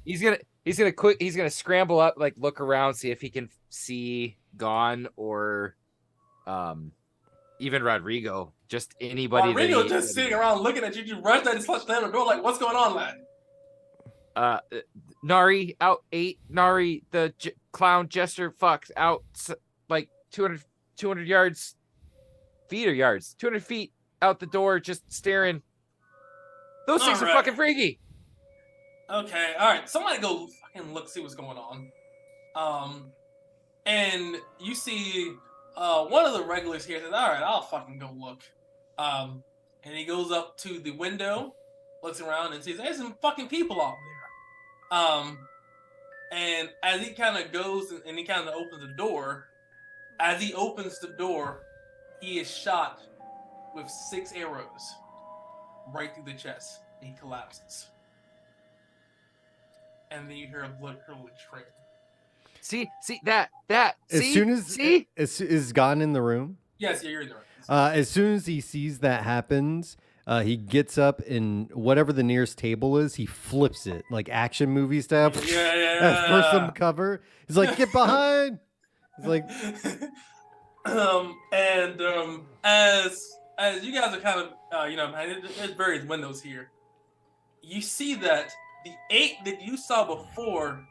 he's gonna scramble up, like look around, see if he can see Gon or even Rodrigo, just anybody. Rodrigo just sitting around looking at you. You rush that and slam the door like, what's going on, lad? Nari out 8. Nari the clown jester fucks out like 200 yards, 200 feet out the door, just staring. Those things are fucking freaky. Okay, all right. Somebody go fucking look, see what's going on. And you see one of the regulars here says, all right, I'll fucking go look. And he goes up to the window, looks around, and sees there's some fucking people out there. And as he kind of goes and he kind of opens the door, as he opens the door, he is shot with 6 arrows right through the chest. And he collapses. And then you hear a blood-curdling scream. See that. As soon as is Gon in the room? Yes, you're in the room. As soon as he sees that happens, he gets up and whatever the nearest table is, he flips it like action movie style. Yeah. For some cover, he's like, "Get behind!" He's like, as you guys are kind of there's various windows here. You see that the 8 that you saw before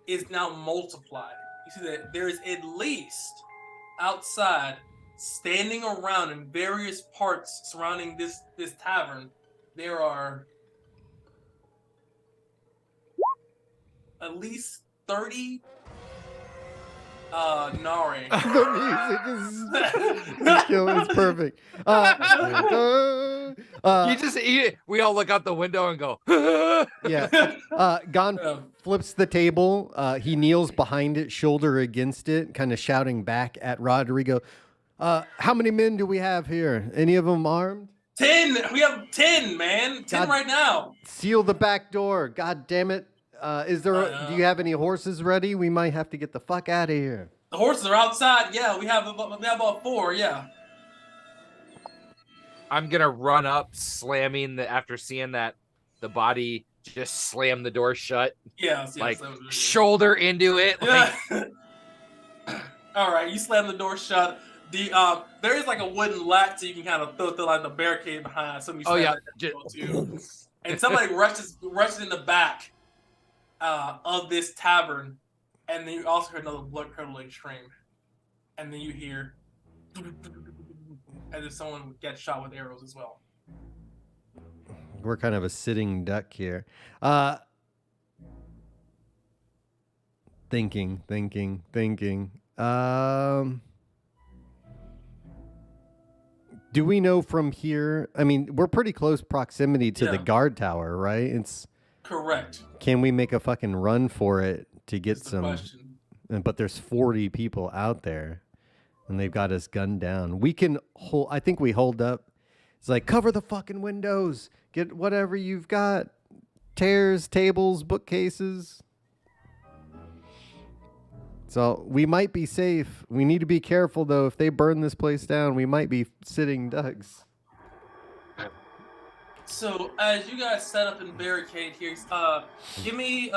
is now multiplied. You see that there is at least outside, standing around in various parts surrounding this tavern, there are at least 30 Nari. The music is perfect. We all look out the window and go, yeah. Gon flips the table. He kneels behind it, shoulder against it, kind of shouting back at Rodrigo. How many men do we have here? Any of them armed? 10. We have 10, man. 10 right now. Seal the back door. God damn it. Do you have any horses ready? We might have to get the fuck out of here. The horses are outside. Yeah, we have about 4. Yeah. I'm gonna run up, slamming after seeing that the body just slam the door shut. Yes, like shoulder into it. Yeah. All right, you slam the door shut. There is like a wooden latch so you can kind of throw like the barricade behind. So too. And somebody rushes in the back of this tavern, and then you also hear another blood-curdling scream, and then you hear as if someone gets shot with arrows as well. We're kind of a sitting duck here. Thinking. Do we know from here? I mean, we're pretty close proximity to the guard tower, right? It's correct. Can we make a fucking run for it to get some? Question. But there's 40 people out there, and they've got us gunned down. We can hold. I think we hold up. It's like, cover the fucking windows. Get whatever you've got. Chairs, tables, bookcases. So we might be safe. We need to be careful, though. If they burn this place down, we might be sitting ducks. So as you guys set up and barricade here, give me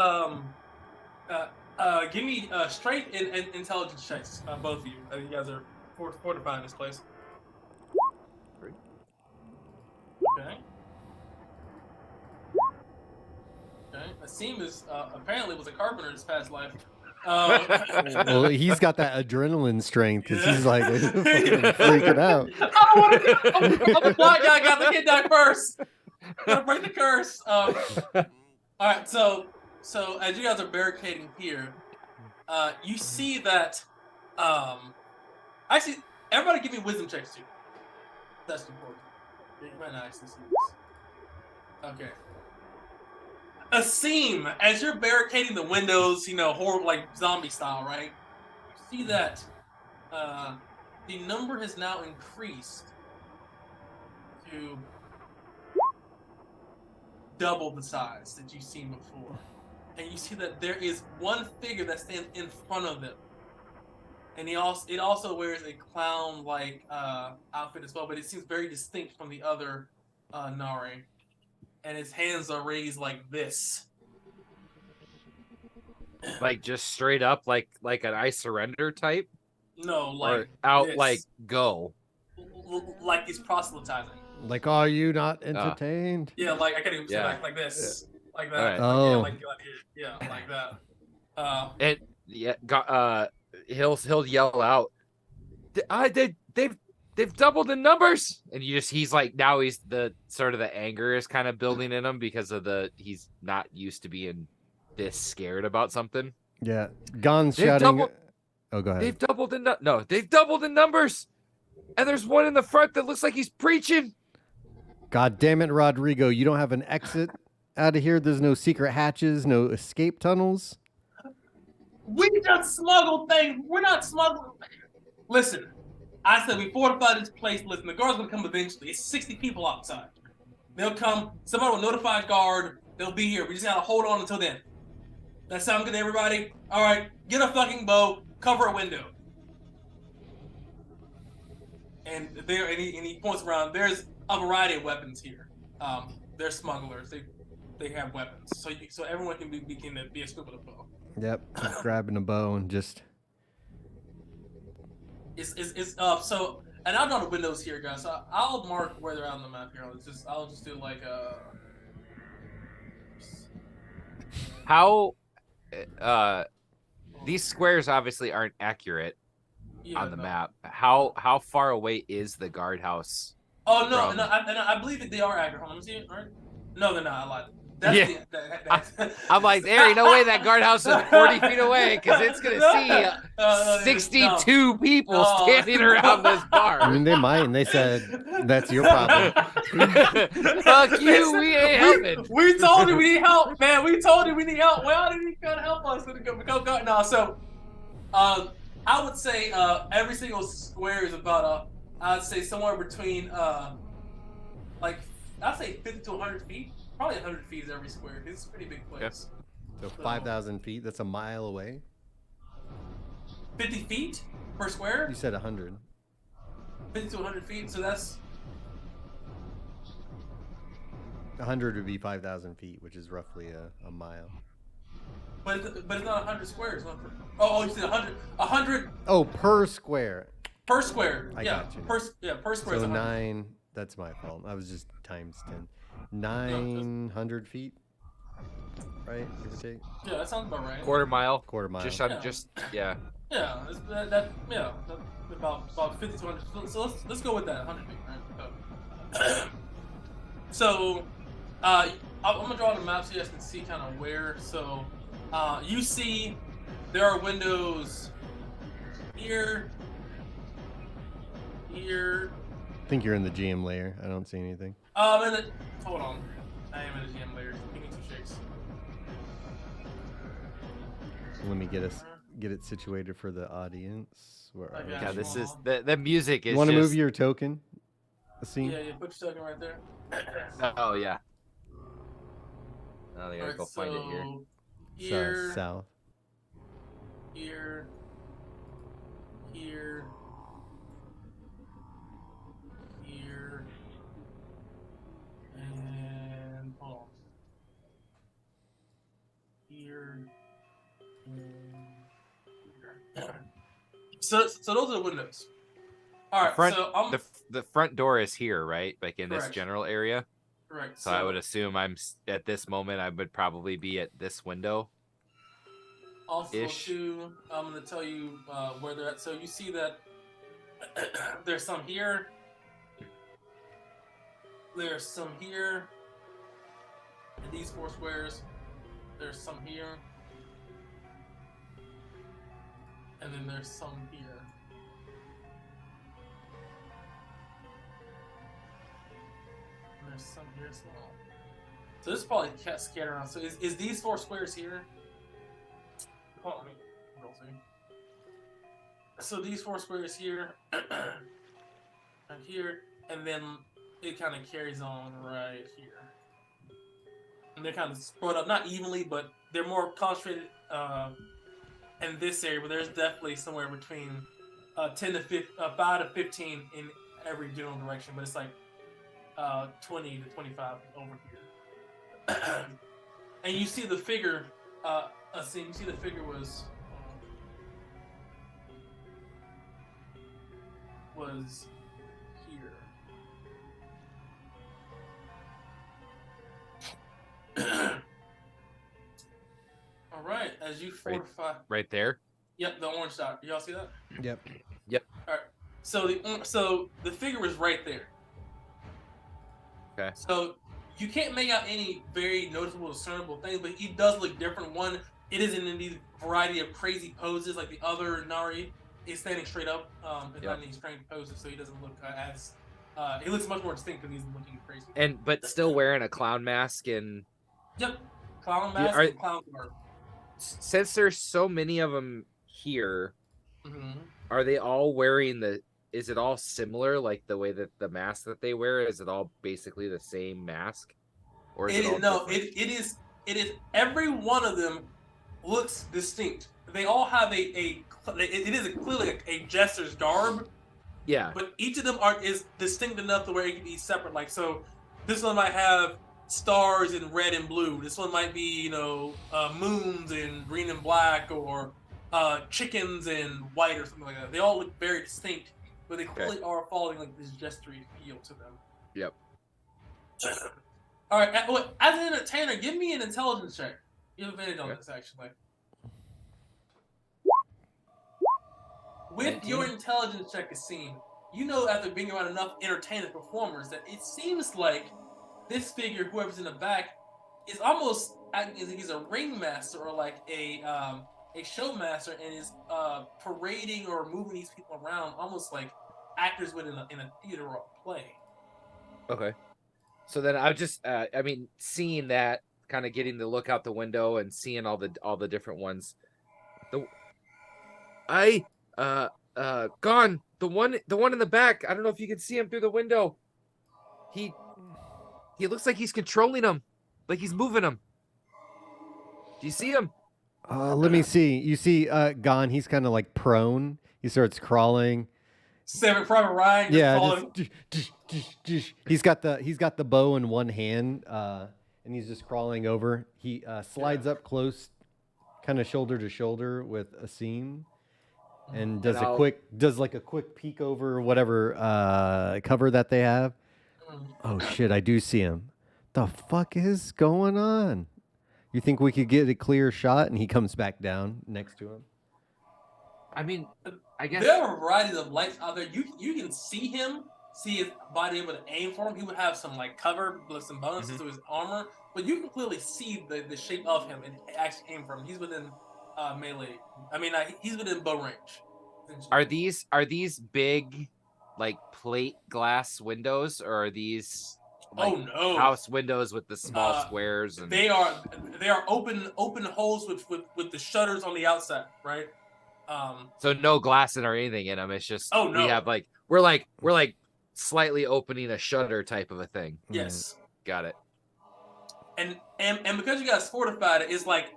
straight and intelligence checks, both of you. You guys are fortifying this place. Okay. Asim is apparently was a carpenter in his past life. Well, he's got that adrenaline strength because he's like freaking out. I don't want to. I'm the blind guy. Got the kid die first. Gotta break the curse. All right. So as you guys are barricading here, you see that. Actually, everybody, give me wisdom checks too. That's important. You might not actually see this. Okay. A seam as you're barricading the windows, horrible like zombie style, right? You see that the number has now increased to double the size that you've seen before. And you see that there is one figure that stands in front of them. And it also wears a clown-like outfit as well, but it seems very distinct from the other Nari. And his hands are raised like this. Like just straight up, like an I surrender type? No, like or out this. like go. Like he's proselytizing. Like, are you not entertained? Yeah, like I can't even say like this. Like that. Right. Oh. Like like that. And he'll yell out, they've doubled the numbers, and he's like, now he's the sort of the anger is kind of building in him because of he's not used to being this scared about something. Yeah, Gon's shouting. Oh, go ahead. They've doubled they've doubled the numbers, and there's one in the front that looks like he's preaching. God damn it, Rodrigo! You don't have an exit out of here. There's no secret hatches, no escape tunnels. We just smuggled things. We're not smuggling. Listen, I said we fortify this place. Listen, the guard's gonna come eventually. It's 60 people outside. They'll come. Somebody will notify a guard. They'll be here. We just gotta hold on until then. That sound good to everybody? All right, get a fucking bow, cover a window. And he points around. There's a variety of weapons here. They're smugglers. They have weapons. So everyone can begin to be equipped with a bow. Yep, just grabbing a bow and just. So and I know the windows here, guys. So I'll mark where they're on the map here. I'll just do like How these squares obviously aren't accurate on the map. How far away is the guardhouse? Oh no, I believe that they are accurate. Let me see it. Right? No, they're not. I lied. I'm like, there ain't no way that guardhouse is 40 feet away because it's gonna see 62 people standing around this bar. I mean, they might, and they said that's your problem. Fuck you, we ain't helping. We told you we need help, man. We told you we need help. Well, did he gotta help us? No, so I would say every single square is about I'd say somewhere between like I'd say 50 to 100 feet. Probably 100 feet is every square. It's a pretty big place. Yep. So 5,000 feet. That's a mile away. 50 feet per square? You said 100. 50 to 100 feet. So that's 100 would be 5,000 feet, which is roughly a mile. But it's not 100 squares. Oh, you said 100. 100. Oh, per square. Per square. I got you. Per square. So is 9. That's my fault. I was just times 10. 900 feet, right? Give or take. Yeah, that sounds about right. Quarter mile. Yeah. Yeah, about 50 to 100. So let's go with that 100 feet, right? So, I'm gonna draw the map so you guys can see kind of where. So, you see, there are windows here. I think you're in the GM layer. I don't see anything. Hold on. I am in the GM layer. Give me 2 shakes. Let me get it situated for the audience. Where are we? Yeah, this is the music is. You want to move your token? Scene? Yeah, put your token right there. Oh yeah. I think I go find it here. Here. South. Here. Here. Here. And hold on. Here. So those are the windows. All right. So the front door is here, right? Like in Correct. this general area. Correct. So I would assume I'm at this moment. I would probably be at this window. Also, too, I'm going to tell you where they're at. So you see that there's some here. There's some here. In these 4 squares. There's some here. And then there's some here. And there's some here as well. So this is probably scattered around. So is these 4 squares here? Hold on, let me see. So these 4 squares here, and here, and then it kind of carries on right here. And they're kind of spread up, not evenly, but they're more concentrated in this area. But there's definitely somewhere between 5 to 15 in every general direction. But it's like 20 to 25 over here. And you see the figure. You see the figure was here. All right, as you fortify. Right there. Yep, the orange dot. Y'all see that? Yep. All right. So the figure was right there. Okay. So you can't make out any very noticeable, discernible things, but he does look different. One, it isn't in these variety of crazy poses like the other Nari is standing straight up, and not in these strange poses, so he doesn't look as. He looks much more distinct because he's looking crazy. But still wearing a clown mask and. Yep, clown mask and clown garb. Since there's so many of them here, are they all wearing the? Is it all similar, like the way that the mask that they wear? Is it all basically the same mask, or is it all no? It is. Every one of them looks distinct. They all have it is clearly a jester's garb. Yeah. But each of them is distinct enough to where it can be separate. Like, so this one might have stars in red and blue. This one might be, moons in green and black, or chickens in white, or something like that. They all look very distinct, but they clearly are following like this gestury feel to them. Yep. All right. As an entertainer, give me an intelligence check. You have advantage on this, actually. With 19. your intelligence check is seen, you know after being around enough entertainers, performers, that it seems like this figure, whoever's in the back, is almost acting as if he's a ringmaster or like a showmaster, and is parading or moving these people around, almost like actors would in a theater or a play. Okay. So then I just, seeing that, kind of getting the look out the window and seeing all the different ones. Gone. The one in the back. I don't know if you can see him through the window. He looks like he's controlling them, like he's moving them. Do you see him? Let me see. You see, Gone. He's kind of like prone. He starts crawling. Saving Private Ryan. He's got the bow in one hand, and he's just crawling over. He slides up close, kind of shoulder to shoulder with Asim, and does a quick peek over whatever cover that they have. Oh shit! I do see him. The fuck is going on? You think we could get a clear shot, and he comes back down next to him? I mean, I guess there are a variety of lights out there. You can see him, see his body able to aim for him. He would have some like cover with some bonuses to his armor, but you can clearly see the shape of him and actually aim for him. He's within melee. He's within bow range. Are these big, like plate glass windows, or are these like house windows with the small squares? And... They are open holes with the shutters on the outside, right? So no glass or anything in them. It's just we have we're like slightly opening a shutter type of a thing. Yes, got it. And because you guys fortified it, it's like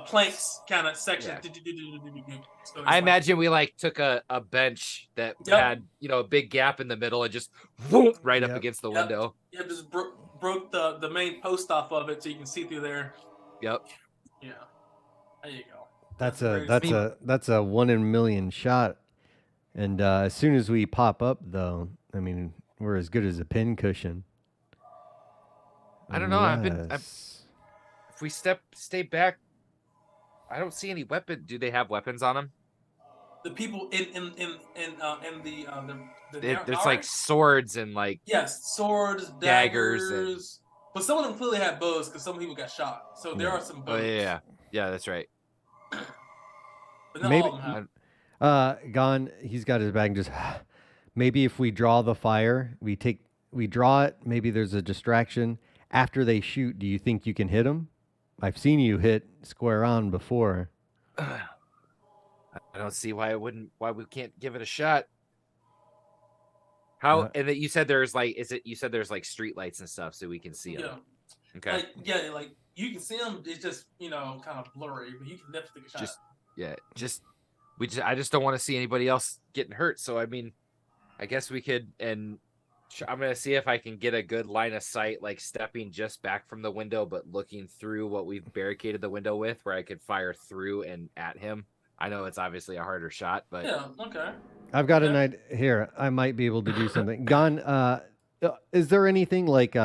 planks kind of section. Yeah. So I imagine we took a bench that had a big gap in the middle and just right up against the window. Yeah, just broke the main post off of it so you can see through there. Yep. Yeah. There you go. That's a 1 in a million shot, and as soon as we pop up, though, we're as good as a pin cushion. I don't know. If we stay back I don't see any weapon. Do they have weapons on them? The people in the There's like swords and like yes, swords, daggers. But some of them clearly have bows because some people got shot. So there are some bows. Oh yeah, that's right. But not all of them have. Gon, he's got his bag and just maybe if we draw the fire, we draw it, maybe there's a distraction. After they shoot, do you think you can hit them? I've seen you hit square on before. I don't see why we can't give it a shot. How and that you said there's like you said there's like street lights and stuff so we can see them. Okay. Like you can see them, it's just, kind of blurry, but you can definitely take a shot. I just don't want to see anybody else getting hurt. So I mean, I guess we could, and I'm gonna see if I can get a good line of sight, like stepping just back from the window, but looking through what we've barricaded the window with, where I could fire through and at him. I know it's obviously a harder shot, but yeah, okay. I've got an idea here. I might be able to do something. Gon, is there anything like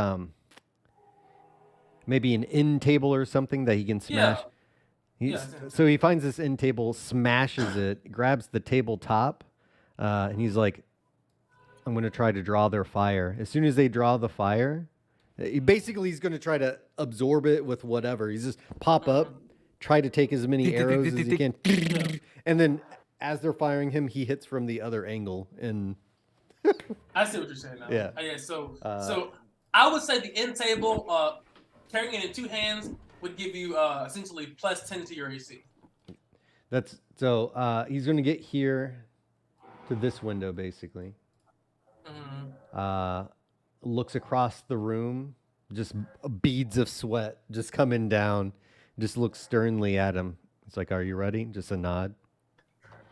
maybe an end table or something that he can smash? So he finds this end table, smashes it, grabs the tabletop, and he's like, I'm going to try to draw their fire. As soon as they draw the fire, he's going to try to absorb it with whatever. He's just pop up, try to take as many arrows as he can. And then as they're firing him, he hits from the other angle. And I see what you're saying now. Yeah. So I would say the end table, carrying it in two hands, would give you essentially +10 to your AC. He's going to get here to this window, basically. Looks across the room, just beads of sweat just coming down, just looks sternly at him. It's like, are you ready? Just a nod.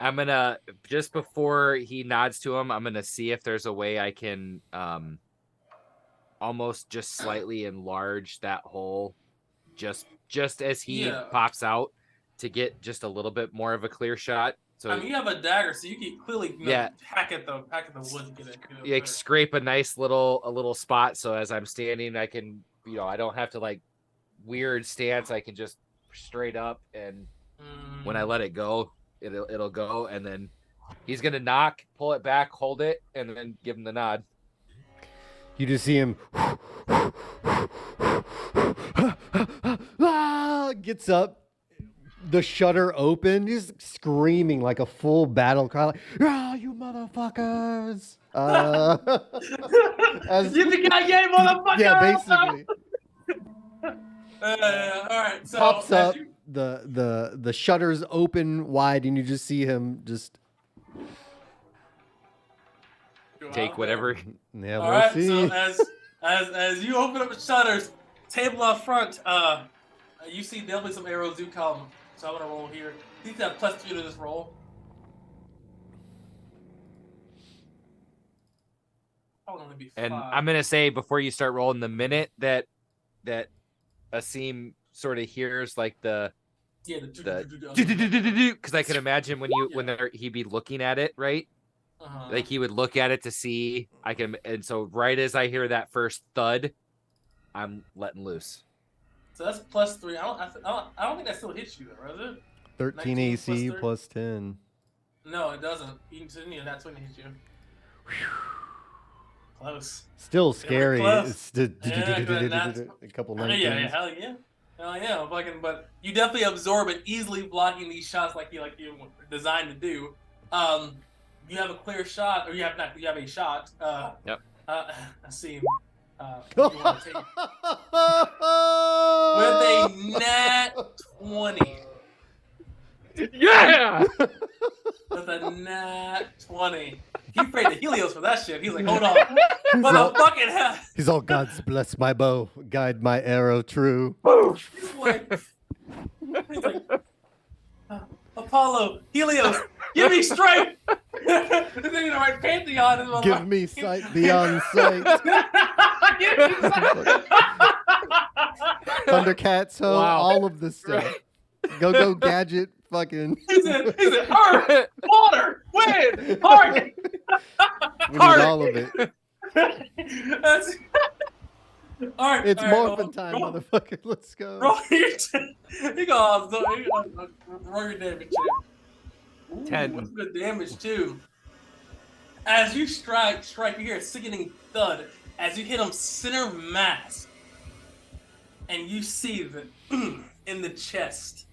I'm gonna, just before he nods to him, I'm gonna see if there's a way I can almost just slightly enlarge that hole just as he pops out to get just a little bit more of a clear shot. So I mean, you have a dagger, so you can clearly hack at the wood to get it. Scrape a nice little spot, so as I'm standing, I can, I don't have to like weird stance. I can just straight up, and when I let it go, it'll go, and then he's gonna knock, pull it back, hold it, and then give him the nod. You just see him gets up. The shutter open, he's screaming like a full battle cry, like, you motherfuckers! Yippee-ki-yay, motherfucker! Yeah, basically. All right, so pops up, the shutters open wide, and you just see him just take whatever. Yeah, all right, see. So as you open up the shutters, table up front, you see definitely some arrows do come. So I'm gonna roll here. You need to have +2 to this roll. Only be 5. And I'm gonna say before you start rolling, the minute that Asim sort of hears like the because I can imagine when he'd be looking at it, right? Like he would look at it to see. And so right as I hear that first thud, I'm letting loose. So that's +3. I don't think that still hits you though, does it? 13 AC +10. No, it doesn't. That's when it hits you. Close. Still scary. Close. A couple 19s. Yeah, hell yeah. But you definitely absorb it, easily blocking these shots like you designed to do. You have a clear shot, or you have a shot. Yep. Let's see. With a nat 20. Yeah! With a nat 20. He prayed to Helios for that shit. He's like, hold on. Motherfucking hell. He's all, God's bless my bow, guide my arrow true. He's like Apollo, Helios, give me strength. This ain't the right pantheon. Give me sight beyond sight. Thundercats, all of this stuff. Right. Go gadget, fucking. He said, earth, water, wind, heart. We need all of it. All right, It's all right, morphin' time, roll, motherfucker. Let's go. roll your you go, roll your damage. Ooh, 10. that's good damage too. As you strike, you hear a sickening thud as you hit him center mass, and you see the in the chest,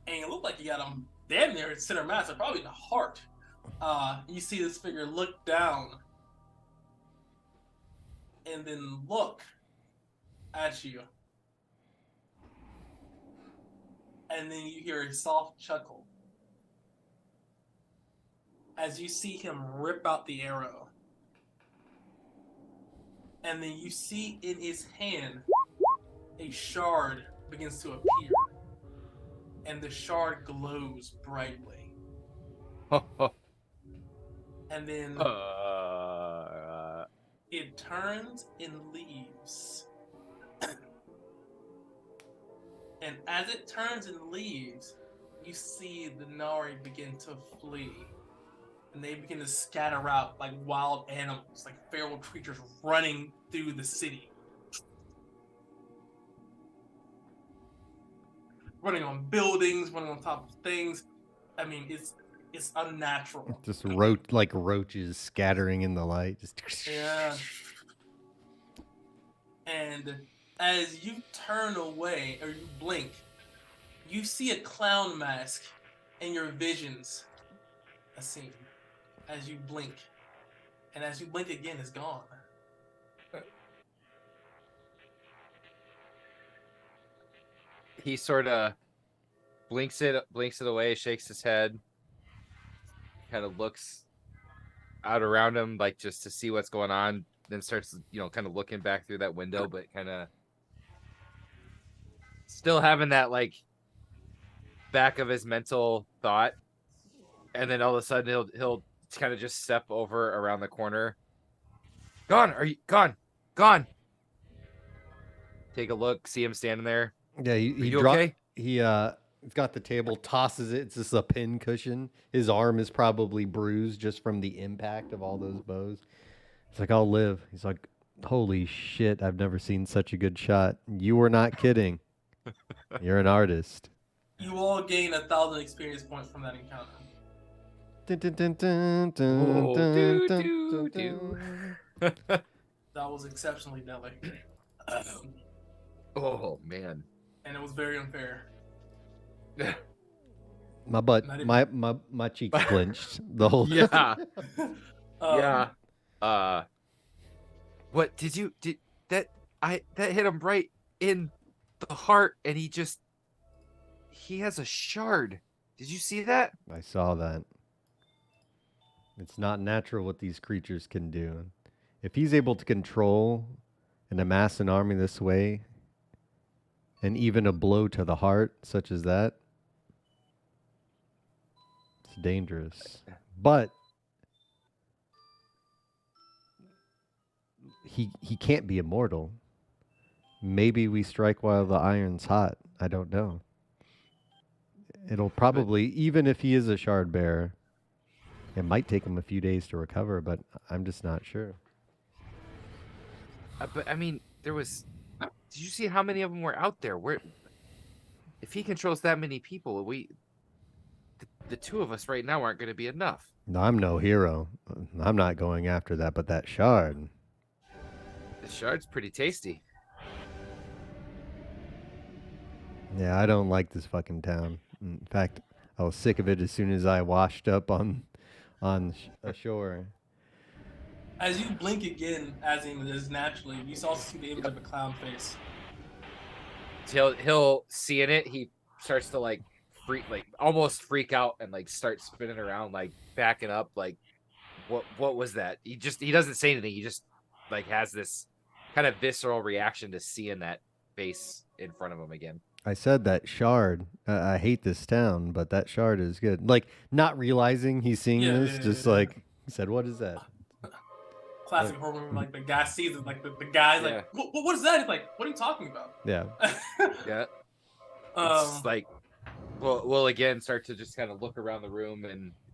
and it looked like you got him damn near center mass, or probably the heart. You see this figure look down, and then look at you, and then you hear a soft chuckle as you see him rip out the arrow. And then you see in his hand a shard begins to appear. And the shard glows brightly. And then it turns and leaves. And as it turns and leaves, you see the Nari begin to flee. And they begin to scatter out like wild animals, like feral creatures running through the city. Running on buildings, running on top of things. I mean, it's unnatural. Just like roaches scattering in the light. Just Yeah. And as you turn away, or you blink, you see a clown mask in your visions. A scene. As you blink. And as you blink again, it's gone. He sort of blinks it away, shakes his head, kind of looks out around him, like just to see what's going on, then starts, kind of looking back through that window, but kind of still having that like back of his mental thought. And then all of a sudden he'll kind of just step over around the corner. Are you gone? Take a look, see him standing there. Yeah, he okay? He's got the table, tosses it. It's just a pin cushion. His arm is probably bruised just from the impact of all those bows. It's like, I'll live. He's like, holy shit, I've never seen such a good shot. You were not kidding. You're an artist. You all gain 1,000 experience points from that encounter. That was exceptionally deadly. Oh man. And it was very unfair. My butt, my cheeks clenched the whole time. Yeah. What did that hit him right in the heart, and he has a shard. Did you see that? I saw that. It's not natural what these creatures can do. If he's able to control and amass an army this way, and even a blow to the heart such as that, it's dangerous. But he can't be immortal. Maybe we strike while the iron's hot. I don't know. It'll probably, even if he is a shard bearer, it might take him a few days to recover, but I'm just not sure. But I mean, did you see how many of them were out there? If he controls that many people, the two of us right now aren't going to be enough. No, I'm no hero. I'm not going after that, but that shard. The shard's pretty tasty. Yeah, I don't like this fucking town. In fact, I was sick of it as soon as I washed up on ashore. As you blink again, as in is naturally, you also see the image of a clown face. He'll see in it. He starts to almost freak out and start spinning around, backing up. What was that? He doesn't say anything. He just has this kind of visceral reaction to seeing that face in front of him again. I said that shard. I hate this town, but that shard is good. Not realizing he's seeing this, he said, "What is that?" Classic horror movie. The guy sees it. The guy's what is that? He's like, "What are you talking about?" Yeah. Yeah. We'll again start to just kind of look around the room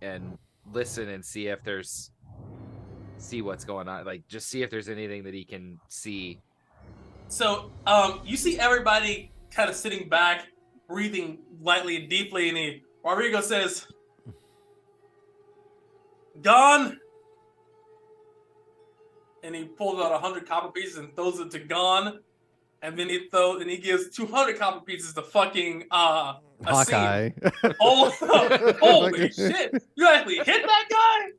and listen and see what's going on. Just see if there's anything that he can see So you see everybody kind of sitting back, breathing lightly and deeply, and Rodrigo says, "Gone." And he pulls out 100 copper pieces and throws it to Gon. And then he gives 200 copper pieces to fucking Hawkeye. Oh, holy shit! You actually hit that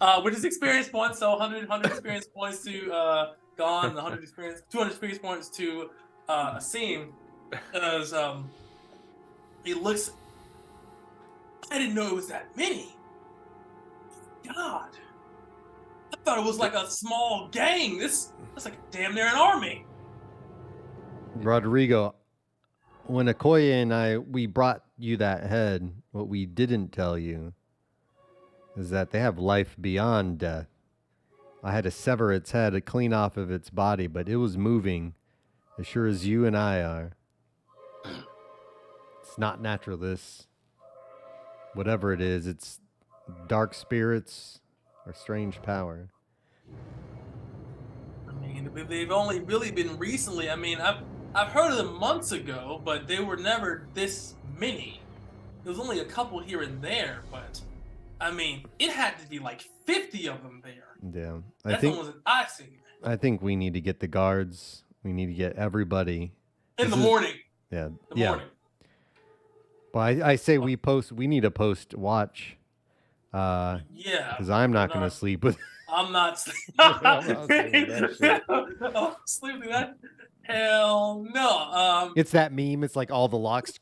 guy, which is experience points. So 100 experience points to Gon, 200 experience points to Asim. As he looks, I didn't know it was that many. God, I thought it was like a small gang. That's like damn near an army. Rodrigo, when Okoye and we brought you that head, what we didn't tell you is that they have life beyond death. I had to sever its head to clean off of its body, but it was moving as sure as you and I are. It's not natural, this. Whatever it is, it's dark spirits or strange power. I mean, they've only really been recently. I mean, I've heard of them months ago, but they were never this many. There was only a couple here and there, but I mean, it had to be like 50 of them there. Yeah, That's almost an icing. I think we need to get the guards. We need to get everybody In the morning. Yeah, The morning. But I say we need a post watch. Yeah. Because I'm not going to sleep with. I'm not sleeping. Sleeping that. Hell no. It's that meme. It's like all the locks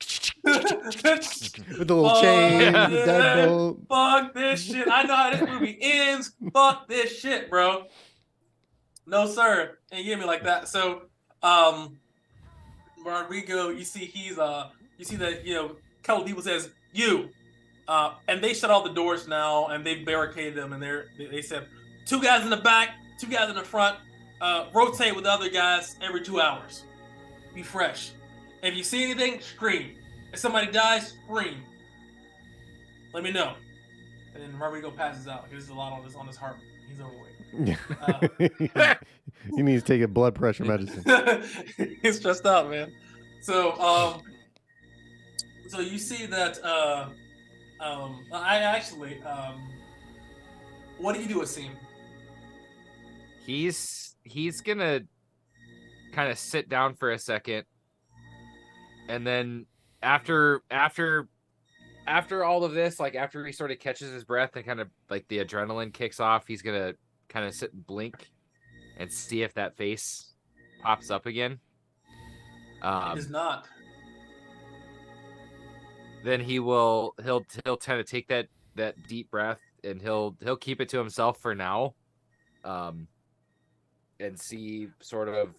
with the little chain, the deadbolt. Fuck this shit. I know how this movie ends. Fuck this shit, bro. No, sir. Ain't give me like that. So, Rodrigo, you see you see that, a couple people says, you. And they shut all the doors now, and they barricaded them, and they said, 2 guys in the back, 2 guys in the front, rotate with the other guys every 2 hours. Be fresh. If you see anything, scream. If somebody dies, scream. Let me know. And then Rodrigo passes out. There's a lot on his heart. He's overweight. He needs to take a blood pressure medicine. He's stressed out, man. So, so you see that. What do you do, Asim? He's gonna kind of sit down for a second, and then after all of this, like after he sort of catches his breath and kind of like the adrenaline kicks off, he's gonna kind of sit and blink and see if that face pops up again. It is not. Then he'll tend to take that deep breath, and he'll keep it to himself for now, and see sort of,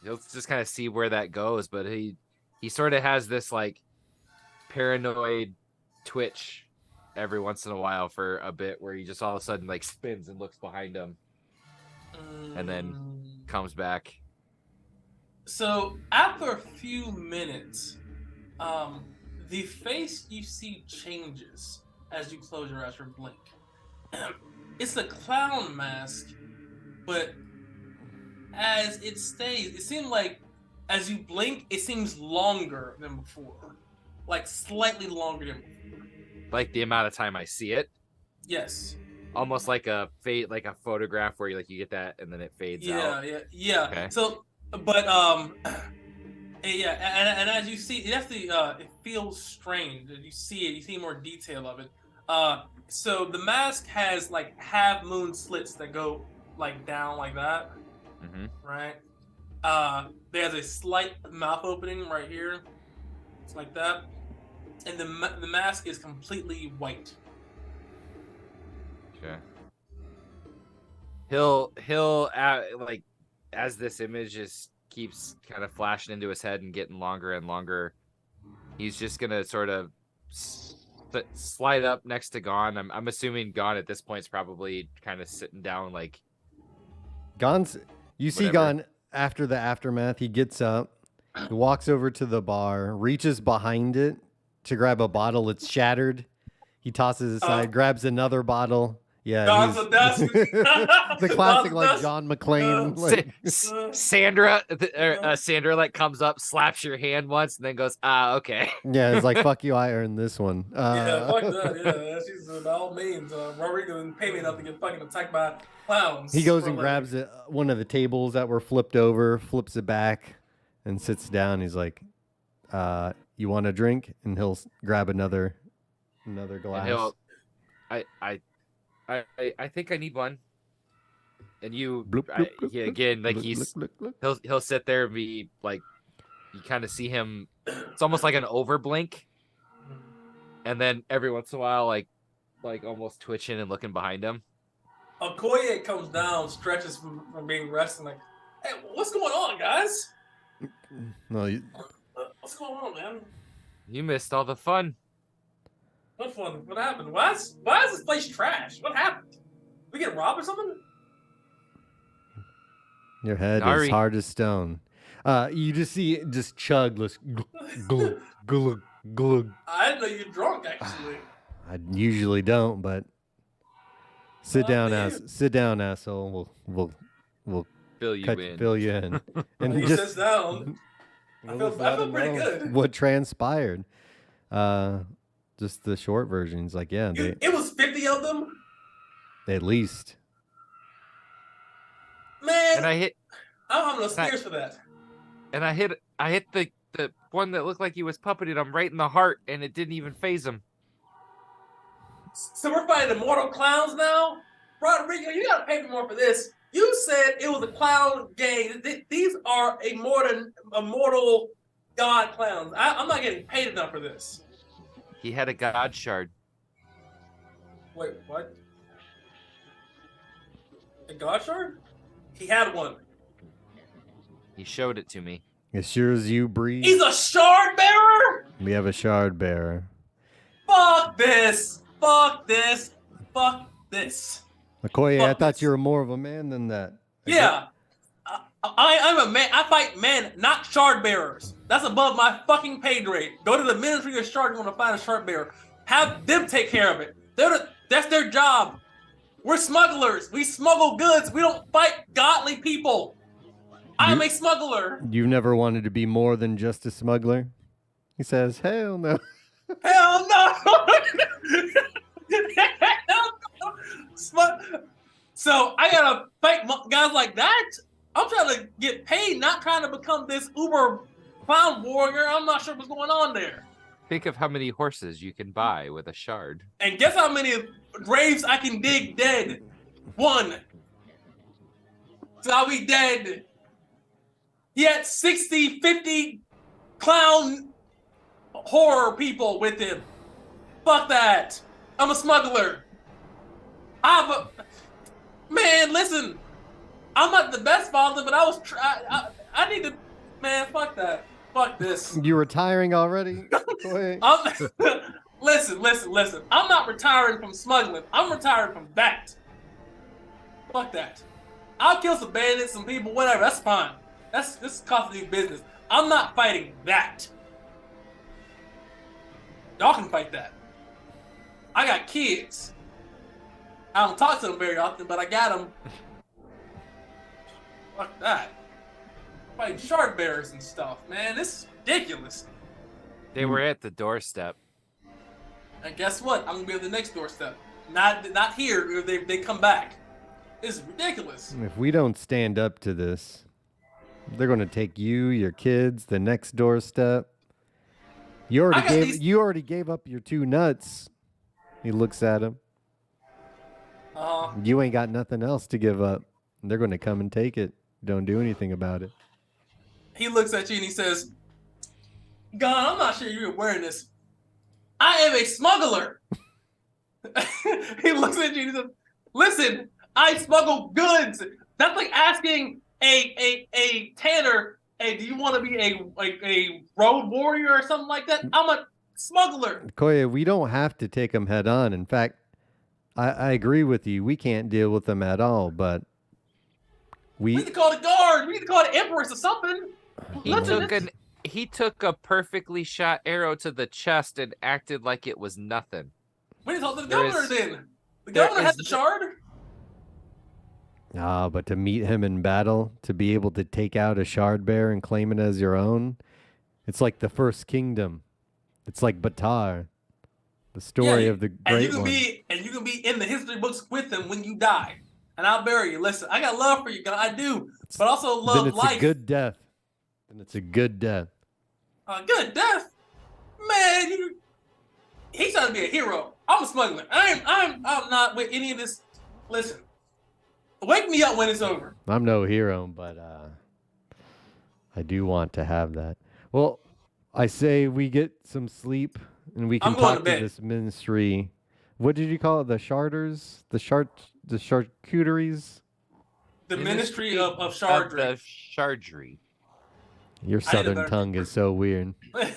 he'll just kind of see where that goes. But he sort of has this like paranoid twitch every once in a while for a bit, where he just all of a sudden like spins and looks behind him, and then comes back. So after a few minutes, the face you see changes as you close your eyes or blink. It's a clown mask, but as it stays, it seems like as you blink, it seems longer than before. Like slightly longer than before. Like the amount of time I see it? Yes. Almost like a photograph where you get that and then it fades out. Yeah. Okay. So, but yeah, and as you see, it feels strange. You see more detail of it. So the mask has like half moon slits that go like down like that, right? There's a slight mouth opening right here, it's like that, and the mask is completely white. Okay. He'll like, as this image just keeps kind of flashing into his head and getting longer and longer, he's just gonna sort of slide up next to Gon. I'm assuming Gon at this point is probably kind of sitting down, like you see Gon after the aftermath. He gets up, he walks over to the bar, reaches behind it to grab a bottle. It's shattered. He tosses it aside, grabs another bottle. Yeah, God's a desk. the classic like God's John McClane. Like, Sandra, Sandra like comes up, slaps your hand once, and then goes, okay. yeah, it's like fuck you. I earned this one. Yeah, fuck that. Yeah, she's by all means. Rodrigo didn't pay me enough to get fucking attacked by clowns. He goes for and a grabs one of the tables that were flipped over, flips it back, and sits down. He's like, "You want a drink?" And he'll grab another glass. And he'll, I think I need one. And you, Bloop, bloop, bloop, yeah, again, like bloop, bloop, bloop, bloop. he'll sit there and be like, you kind of see him. It's almost like an overblink, and then every once in a while, like almost twitching and looking behind him. Okoye comes down, stretches from being resting, like, hey, what's going on, guys? No, What's going on, man? You missed all the fun. What fun? What happened? Why is this place trash? What happened? We get robbed or something? your head Sorry. is hard as stone. You just see it just chug, glug, glug, glug. I didn't know you were drunk, actually. I usually don't, but sit down, damn. sit down, asshole. We'll Fill you in. fill you in, and He just sits down. I we'll feel, just I feel let pretty him know good. what transpired. Just the short version. He's like, yeah, It was 50 of them? they at least. Man, And I hit, I don't have enough spears for that. and I hit the one that looked like he was puppeted him right in the heart, and it didn't even phase him. So we're fighting immortal clowns now? Rodrigo, you gotta pay me more for this. You said it was a clown gang. These are immortal god clowns. I'm not getting paid enough for this. He had a god shard. Wait, what? A god shard? He had one. He showed it to me. As sure as you breathe, He's a shard bearer? we have a shard bearer. Fuck this. Fuck this. Fuck this. Okoye, I Fuck thought this. you were more of a man than that. Yeah. I'm a man. I fight men, not shard bearers. That's above my fucking pay grade. Go to the Ministry of Shard. You want to find a shard bearer. Have them take care of it. That's their job. We're smugglers. We smuggle goods. We don't fight godly people. I'm a smuggler. You've never wanted to be more than just a smuggler? He says, hell no. Hell no. Hell no. So I gotta fight guys like that? I'm trying to get paid, not trying to become this uber clown warrior. I'm not sure what's going on there. Think of how many horses you can buy with a shard. And guess how many graves I can dig dead? One. So I'll be dead. He had 60, 50 clown horror people with him. Fuck that. I'm a smuggler. Man, listen. I'm not the best father, but I need to, man, fuck that. Fuck this. You retiring already? Wait. Listen. I'm not retiring from smuggling. I'm retiring from that. Fuck that. I'll kill some bandits, some people, whatever. That's fine. This is cost of business. I'm not fighting that. Y'all can fight that. I got kids. I don't talk to them very often, but I got them. Fuck that. Fighting shard bearers and stuff, man. This is ridiculous. They were at the doorstep. And guess what? I'm gonna be at the next doorstep. Not here. They come back. This is ridiculous. If we don't stand up to this, they're going to take you, your kids, the next doorstep. You already gave up your 2 nuts. He looks at him. You ain't got nothing else to give up. They're going to come and take it. Don't do anything about it. He looks at you and he says, God, I'm not sure you're wearing this. I am a smuggler. He looks at you and he says, listen, I smuggle goods. That's like asking a tanner, hey, do you want to be a road warrior or something like that? I'm a smuggler. Koya, we don't have to take them head on. In fact, I agree with you. We can't deal with them at all, but we need to call the guard. We need to call the empress or something. He took a perfectly shot arrow to the chest and acted like it was nothing. We need to talk to the governor then. The governor has the shard. But to meet him in battle, to be able to take out a shard bear and claim it as your own, it's like the first kingdom. It's like Batar, the story of the great one. And you can be in the history books with him when you die, and I'll bury you. Listen, I got love for you, I do, but also love then it's life. A good death. Then it's a good death. Good death, man. He's trying to be a hero. I'm a smuggler. I'm not with any of this. Listen, wake me up when it's over. I'm no hero, but I do want to have that. Well, I say we get some sleep and we can talk to this ministry. What did you call it? The Sharders? The charcuteries? The Ministry of Shardry. The Shardry. Your southern tongue is so weird. I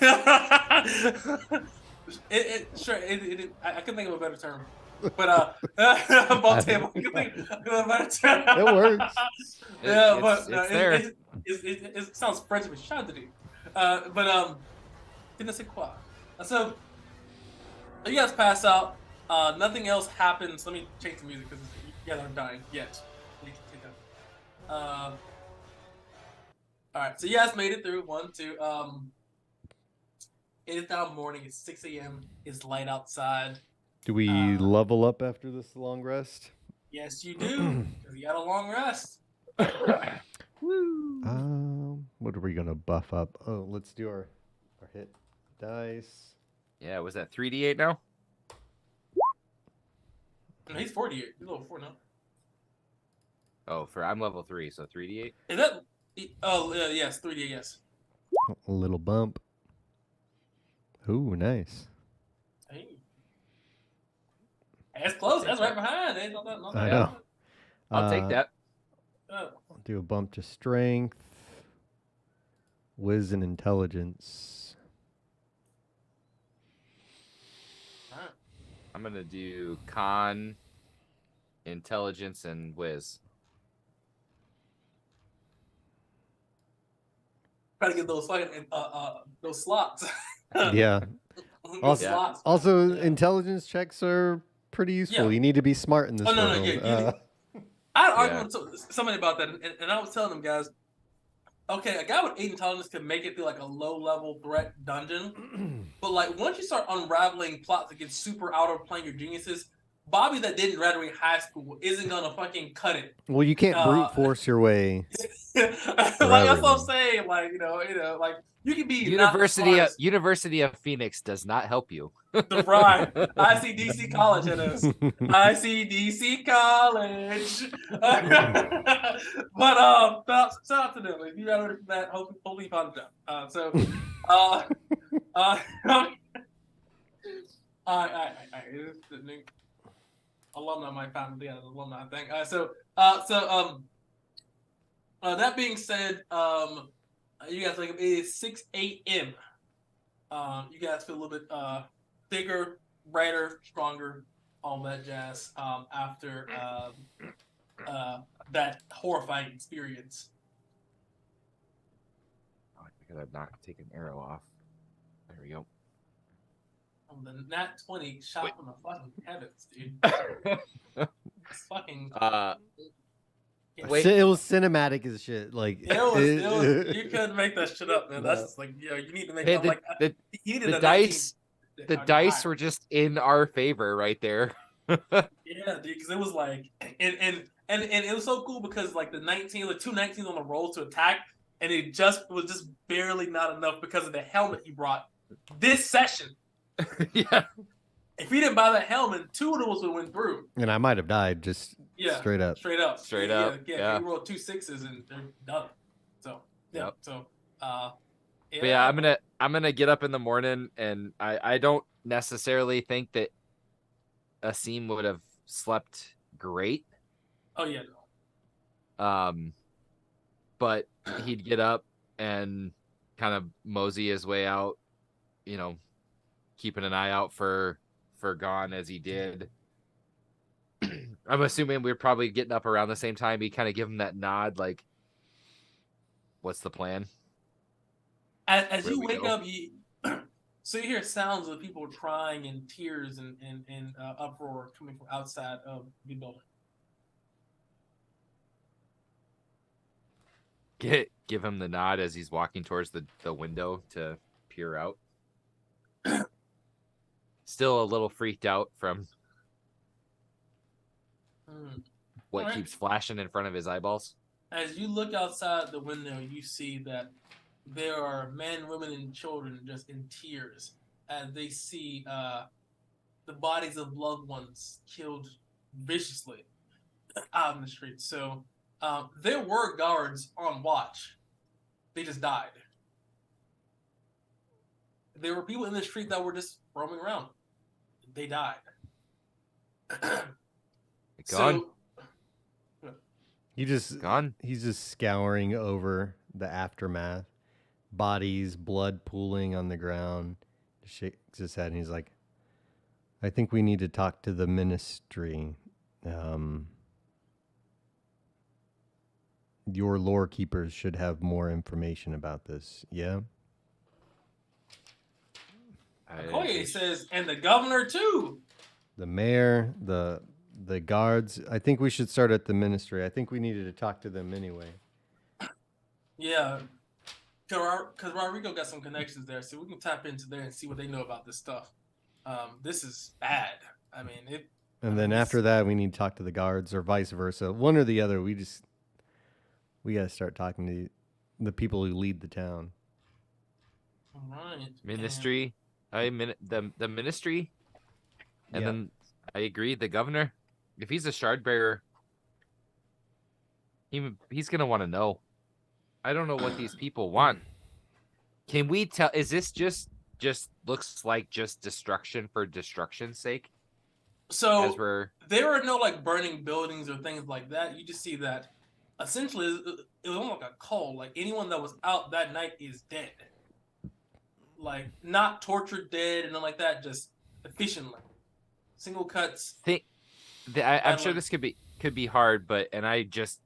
couldn't think of a better term. But ball table. I couldn't think of a better term. It works. Yeah, it's there. It sounds French, but Shardry. Didn't say quoi. So you guys pass out. Nothing else happens. Let me change the music because you guys aren't dying yet. All right, so you guys made it through 1, 2. It is now morning. It's 6 a.m. It's light outside. Do we level up after this long rest? Yes, you do. Because you got a long rest. Woo. What are we gonna buff up? Oh, let's do our hit dice. Yeah, was that 3d8 now? No, he's 48. He's level 4 now. Oh, I'm level 3, so 3d8. Is that? Oh, yes, 3D, yes. A little bump. Ooh, nice. Hey. That's close. That's right behind. Ain't not that I know. I'll take that. I'll do a bump to strength, whiz, and intelligence. Right. I'm going to do con, intelligence, and whiz. Try to get those fucking those slots. Yeah. Also, Yeah. intelligence checks are pretty useful. Yeah. You need to be smart in this world. No, yeah. I had an argument with somebody about that, and I was telling them, guys, okay, a guy with 8 intelligence can make it through like a low-level threat dungeon, but like once you start unraveling plots that get super out of playing your geniuses, Bobby that didn't graduate high school isn't gonna fucking cut it. Well, you can't brute force your way. Like that's what I'm saying. Like you know, like you can be University of Phoenix does not help you. Right. I see DC College in us. I see DC College. But shout out to them. If you got ready for that, hopefully you found a job. Alumni might find the alumni thing. That being said, you guys like it is 6 a.m. You guys feel a little bit bigger, brighter, stronger, all that jazz after that horrifying experience. Oh, because I've not taken arrow off. There we go. The nat 20 shot from the fucking heavens, dude. It's fucking. Wait. It was cinematic as shit. Like it was. You couldn't make that shit up, man. That's just like, you need to make it up. The dice. The dice were just in our favor right there. Yeah, dude, because it was like, and it was so cool because like the 2 19s on the roll to attack, and it was just barely not enough because of the helmet he brought this session. Yeah. If he didn't buy that helmet, 2 of those would have went through. And I might have died straight up. Yeah. You roll 2 6s and they're done. So yeah. Yep. So But yeah, I'm gonna get up in the morning, and I don't necessarily think that Asim would have slept great. Oh yeah. But he'd get up and kind of mosey his way out, keeping an eye out for Gon as he did. I'm assuming we're probably getting up around the same time. He kind of give him that nod, like, "What's the plan?" As you wake up, So you hear sounds of people crying and tears and uproar coming from outside of the building. Give him the nod as he's walking towards the window to peer out. Still a little freaked out from what keeps flashing in front of his eyeballs. As you look outside the window, you see that there are men, women, and children just in tears as they see the bodies of loved ones killed viciously out in the street. So there were guards on watch. They just died. There were people in the street that were just roaming around. They died. Gone. He's just scouring over the aftermath. Bodies, blood pooling on the ground. Shakes his head and he's like, I think we need to talk to the ministry. Your lore keepers should have more information about this. Yeah? Okoye says, and the governor too. The mayor, the guards. I think we should start at the ministry. I think we needed to talk to them anyway. Yeah. Because Rodrigo got some connections there, so we can tap into there and see what they know about this stuff. This is bad. I mean, And then after that, we need to talk to the guards or vice versa. One or the other. We got to start talking to the people who lead the town. All right. Ministry. The ministry. And then I agree, the governor. If he's a shard bearer, he's going to want to know. I don't know what these people want. Can we tell? Is this just looks like just destruction for destruction's sake? So there are no like burning buildings or things like that. You just see that essentially it was almost like a cult. Like anyone that was out that night is dead. Like not tortured dead and nothing like that. Just efficiently, single cuts. I'm sure this could be hard, but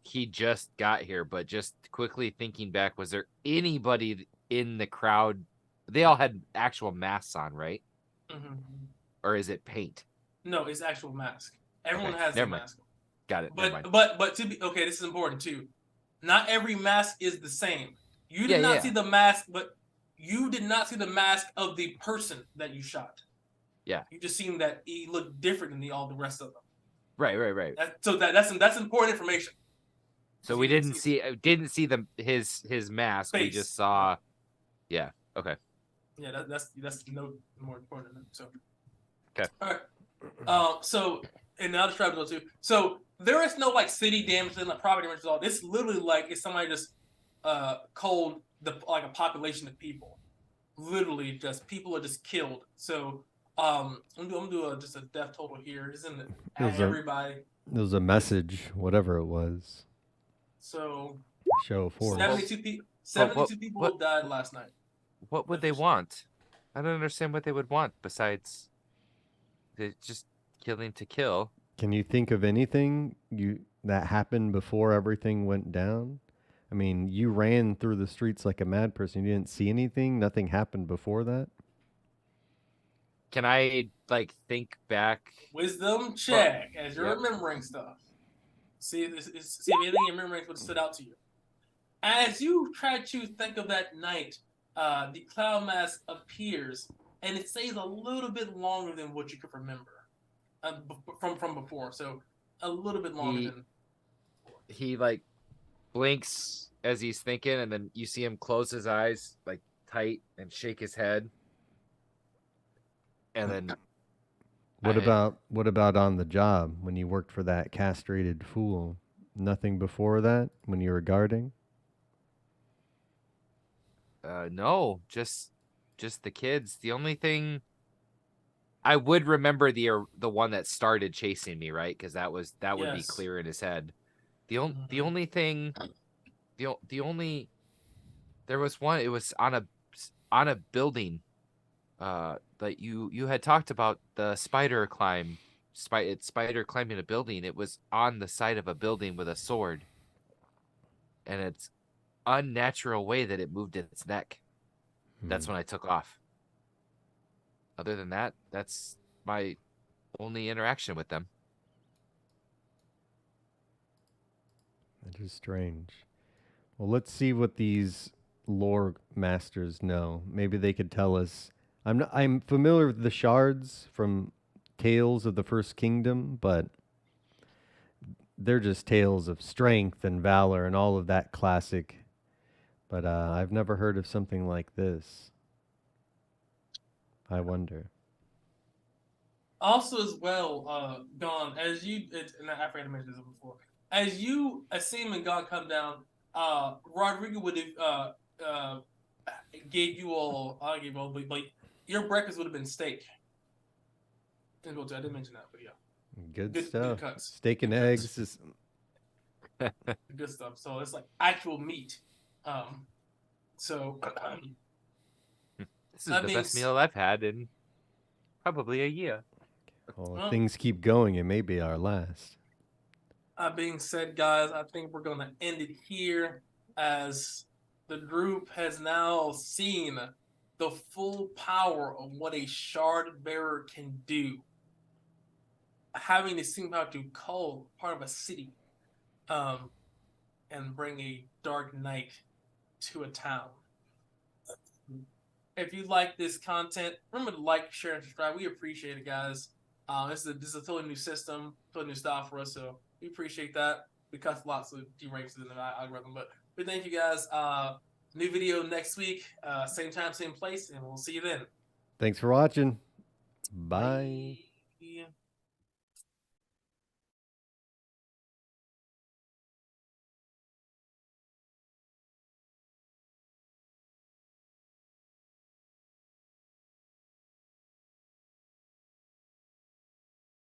he just got here, but just quickly thinking back, was there anybody in the crowd? They all had actual masks on, right? Mm-hmm. Or is it paint? No, it's actual mask. Everyone has a mask. Got it. But to be okay, this is important too. Not every mask is the same. You did not see the mask, but you did not see the mask of the person that you shot. Yeah. You just seen that he looked different than all the rest of them. Right. That's important information. So we didn't see his mask. Face. We just saw. Yeah. Okay. Yeah, that's no more important than that. So. Okay. All right. So and I'll describe those too. So there is no like city damage and like property damage at all. It's literally like if somebody just culled like a population of people. Literally, just people are just killed. So. I'm gonna do just a death total here. Isn't it? Everybody. There was a message, whatever it was. So. Show of force. 72 people died last night. What would they want? I don't understand what they would want besides just killing to kill. Can you think of anything that happened before everything went down? I mean, you ran through the streets like a mad person. You didn't see anything? Nothing happened before that? Can I think back? Wisdom check as you're remembering stuff. See if anything in memory would have stood out to you. As you try to think of that night, the cloud mask appears, and it stays a little bit longer than what you could remember from before. So a little bit longer than. He blinks as he's thinking, and then you see him close his eyes tight and shake his head. And then what about on the job when you worked for that castrated fool? Nothing before that when you were guarding? No, just the kids. The only thing I would remember the one that started chasing me, right? Because that would be clear in his head. The only thing, there was one. It was on a building. That you had talked about the spider climbing a building. It was on the side of a building with a sword, and it's unnatural way that it moved its neck. That's when I took off. other than that, that's my only interaction with them. That is strange. Well, let's see what these lore masters know. Maybe they could tell us. I'm familiar with the Shards from Tales of the First Kingdom, but they're just tales of strength and valor and all of that classic. But I've never heard of something like this. I wonder. Also, as well, Gon, as you, and I forgot to mention this before, as you, Asim and Gon come down, Rodrigo would have gave you all, I gave you all, but your breakfast would have been steak. I didn't mention that, but yeah. Good stuff. Good cuts. Steak and Good eggs cuts. is Good stuff. So it's like actual meat. So This is the best meal I've had in probably a year. well, if things keep going, it may be our last. That being said, guys, I think we're going to end it here as the group has now seen the full power of what a shard bearer can do. Having the same power to call part of a city and bring a dark night to a town. If you like this content, remember to like, share, and subscribe. We appreciate it, guys. This is a totally new system, totally new style for us, so we appreciate that. We cut lots of deranks in the algorithm, but we thank you guys. New video next week, same time, same place, and we'll see you then. Thanks for watching. Bye.